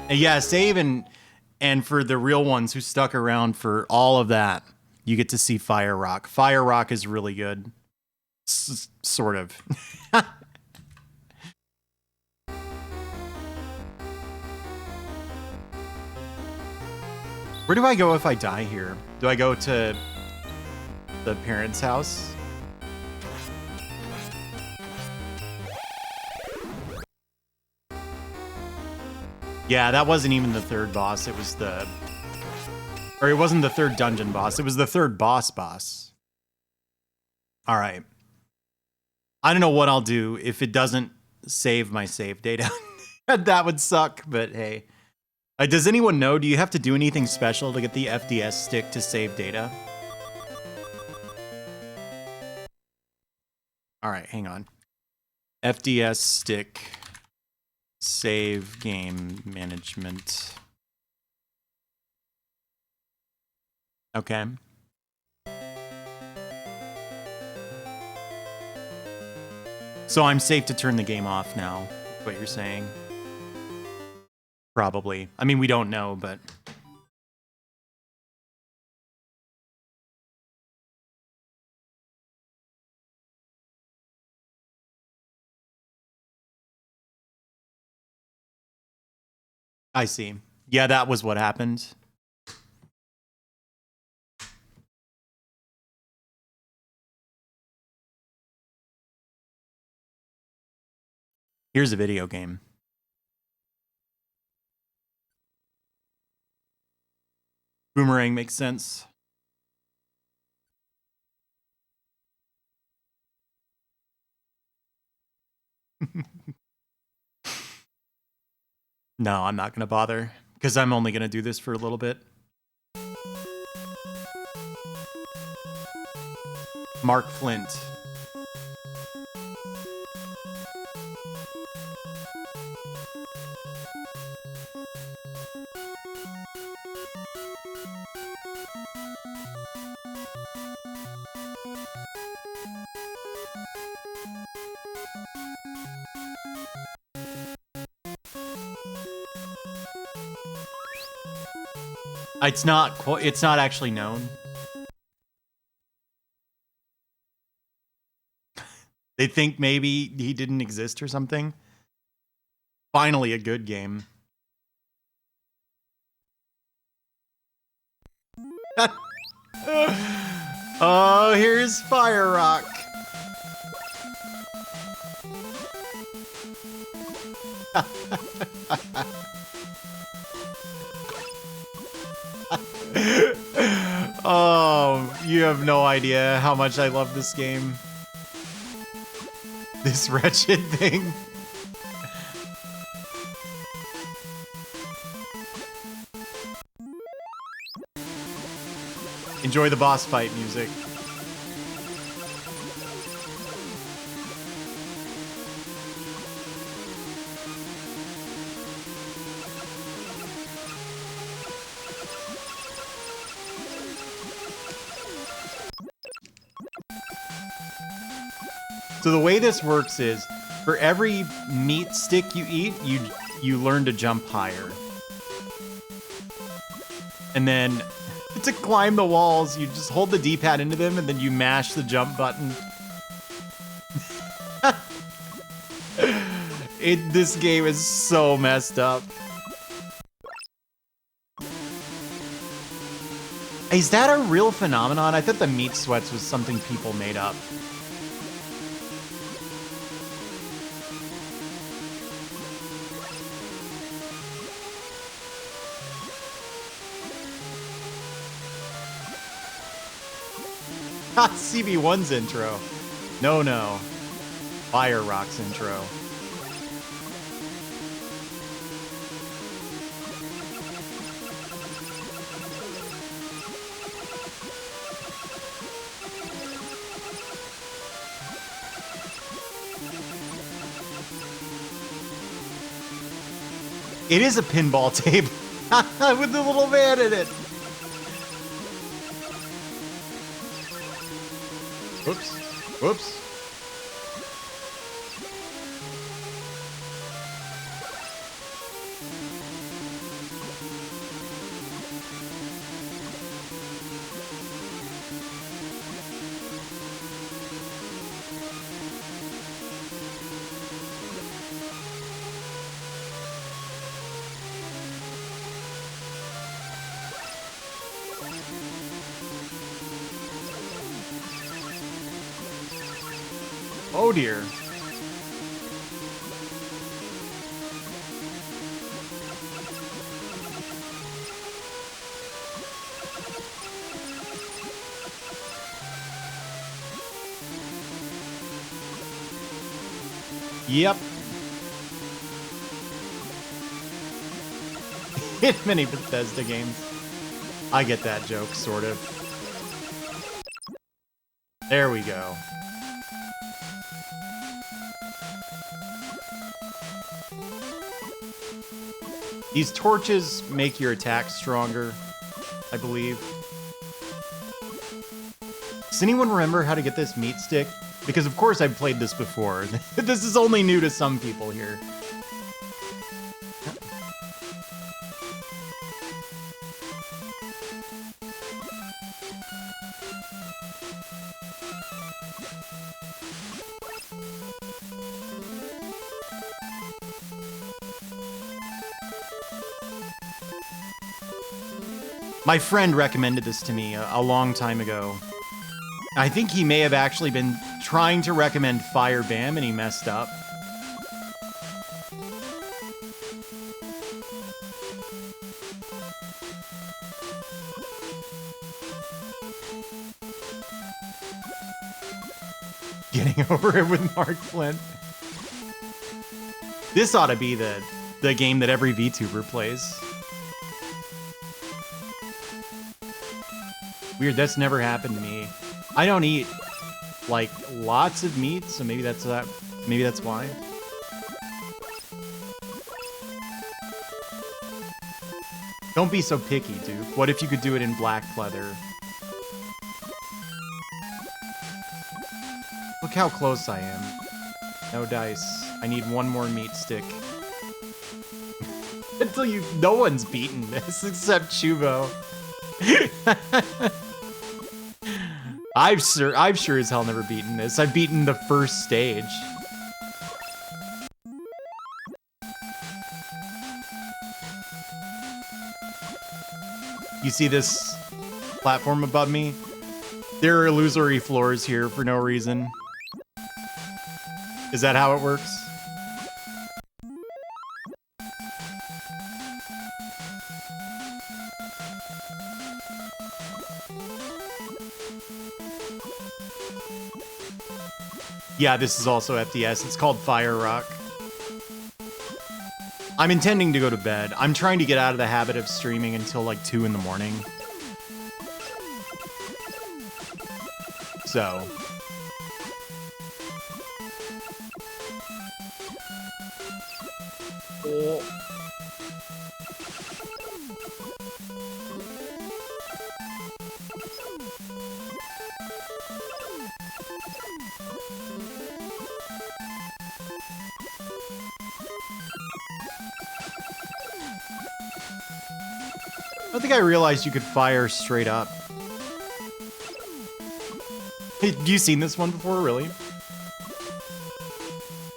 And yeah, save and for the real ones who stuck around for all of that, you get to see Fire Rock. Fire Rock is really good. Sort of. Where do I go if I die here? Do I go to the parents' house? Yeah, that wasn't even the third boss. It was the... Or it wasn't the third dungeon boss. It was the third boss. All right. I don't know what I'll do if it doesn't save my save data. That would suck, but hey. Does anyone know, do you have to do anything special to get the FDS stick to save data? All right, hang on. FDS stick... Save game management. Okay. So I'm safe to turn the game off now, what you're saying? Probably. I mean, we don't know, but... I see. Yeah, that was what happened. Here's a video game. Boomerang makes sense. No, I'm not going to bother, because I'm only going to do this for a little bit. Mark Flint. It's not actually known. They think maybe he didn't exist or something. Finally, a good game. Oh, here's Fire Rock. Oh, you have no idea how much I love this game. This wretched thing. Enjoy the boss fight music. So the way this works is, for every meat stick you eat, you learn to jump higher. And then to climb the walls, you just hold the D-pad into them and then you mash the jump button. This game is so messed up. Is that a real phenomenon? I thought the meat sweats was something people made up. CB1's intro. No. Fire Rock's intro. It is a pinball table with the little man in it. Whoops. Oh dear. Yep. Hit many Bethesda games. I get that joke, sort of. There we go. These torches make your attack stronger, I believe. Does anyone remember how to get this meat stick? Because of course I've played this before. This is only new to some people here. My friend recommended this to me a long time ago. I think he may have actually been trying to recommend Fire Bam and he messed up. Getting over it with Mark Flint. This ought to be the game that every VTuber plays. Weird, that's never happened to me. I don't eat, like, lots of meat, so maybe that's why. Don't be so picky, dude. What if you could do it in black leather? Look how close I am. No dice. I need one more meat stick. Until no one's beaten this except Chubo. I've sure as hell never beaten this. I've beaten the first stage. You see this platform above me? There are illusory floors here for no reason. Is that how it works? Yeah, this is also FDS. It's called Fire Rock. I'm intending to go to bed. I'm trying to get out of the habit of streaming until like 2 in the morning. So. Oh. don't think I realized you could fire straight up. Hey, you seen this one before, really?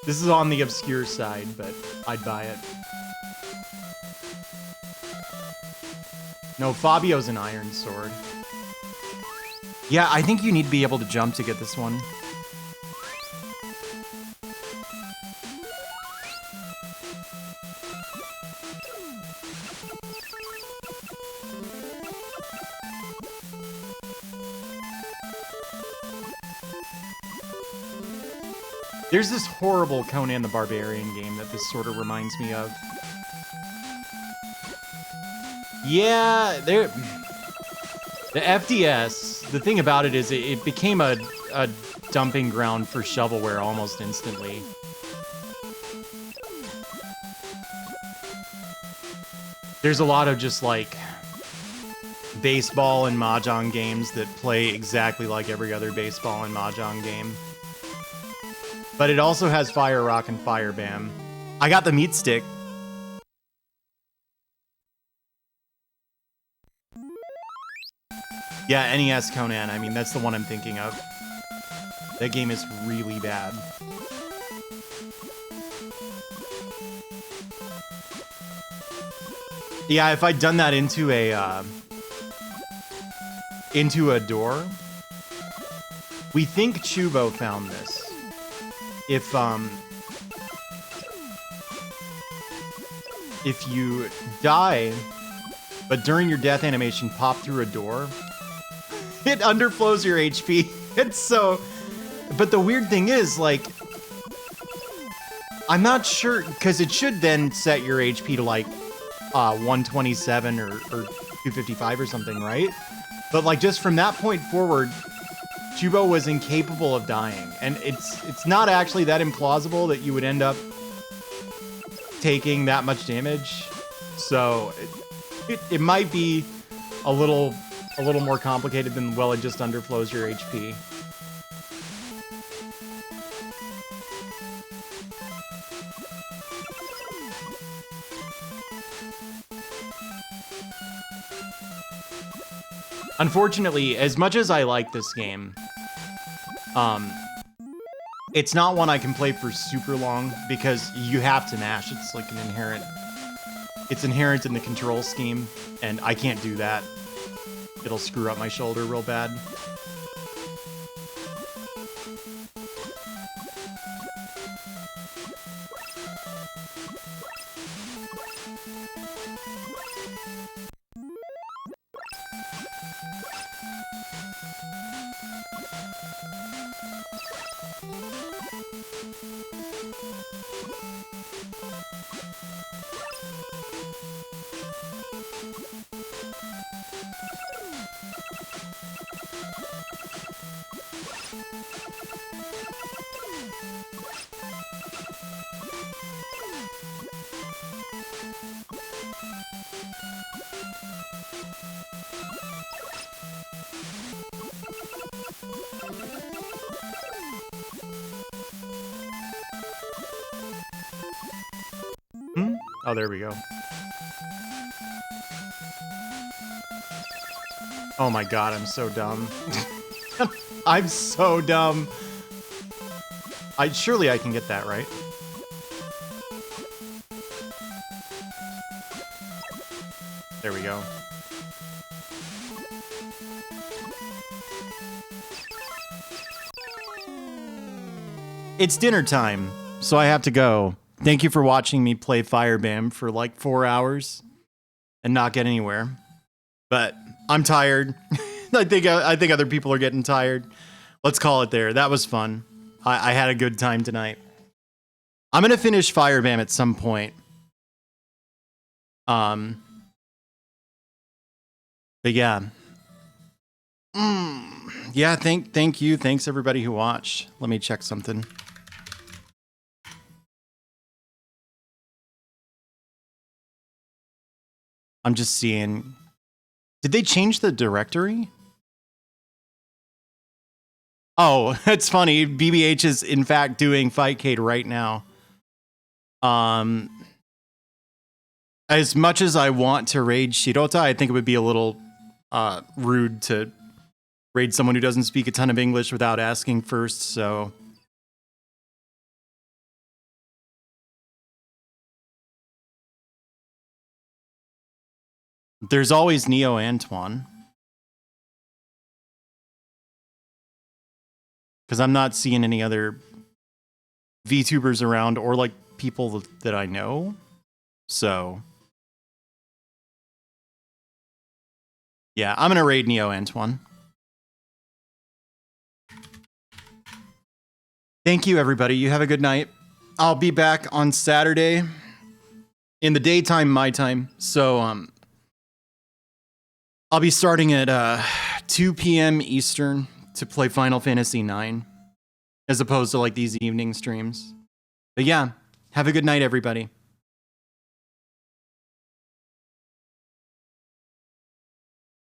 This is on the obscure side, but I'd buy it. No, Fabio's an iron sword. Yeah, I think you need to be able to jump to get this one. There's this horrible Conan the Barbarian game that this sort of reminds me of. Yeah, the FDS, the thing about it is it became a dumping ground for shovelware almost instantly. There's a lot of just like baseball and mahjong games that play exactly like every other baseball and mahjong game. But it also has Fire Rock and Fire Bam. I got the meat stick. Yeah, NES Conan. I mean, that's the one I'm thinking of. That game is really bad. Yeah, if I'd done that into a door, we think Chubo found this. If you die, but during your death animation pop through a door, it underflows your HP. It's so... But the weird thing is, like... I'm not sure, because it should then set your HP to, like, 127 or 255 or something, right? But, like, just from that point forward, Chubo was incapable of dying. And it's not actually that implausible that you would end up taking that much damage. So, it might be a little more complicated than, well, it just underflows your HP. Unfortunately, as much as I like this game, it's not one I can play for super long because you have to mash. It's like an inherent... It's inherent in the control scheme, and I can't do that. It'll screw up my shoulder real bad. Oh, there we go. Oh my god, I'm so dumb. I'm so dumb. Surely I can get that, right? There we go. It's dinner time, so I have to go. Thank you for watching me play Firebam for like 4 hours and not get anywhere. But I'm tired. I think other people are getting tired. Let's call it there. That was fun. I had a good time tonight. I'm gonna finish Firebam at some point. But yeah. Yeah, thank you. Thanks everybody who watched. Let me check something. I'm just seeing. Did they change the directory? Oh, it's funny. BBH is in fact doing Fightcade right now. As much as I want to raid Shirota, I think it would be a little rude to raid someone who doesn't speak a ton of English without asking first, so... There's always Neo Antoine. Because I'm not seeing any other VTubers around or like people that I know. So yeah, I'm gonna raid Neo Antoine. Thank you, everybody. You have a good night. I'll be back on Saturday in the daytime, my time. So I'll be starting at 2 p.m. Eastern to play Final Fantasy IX, as opposed to like these evening streams. But yeah, have a good night, everybody.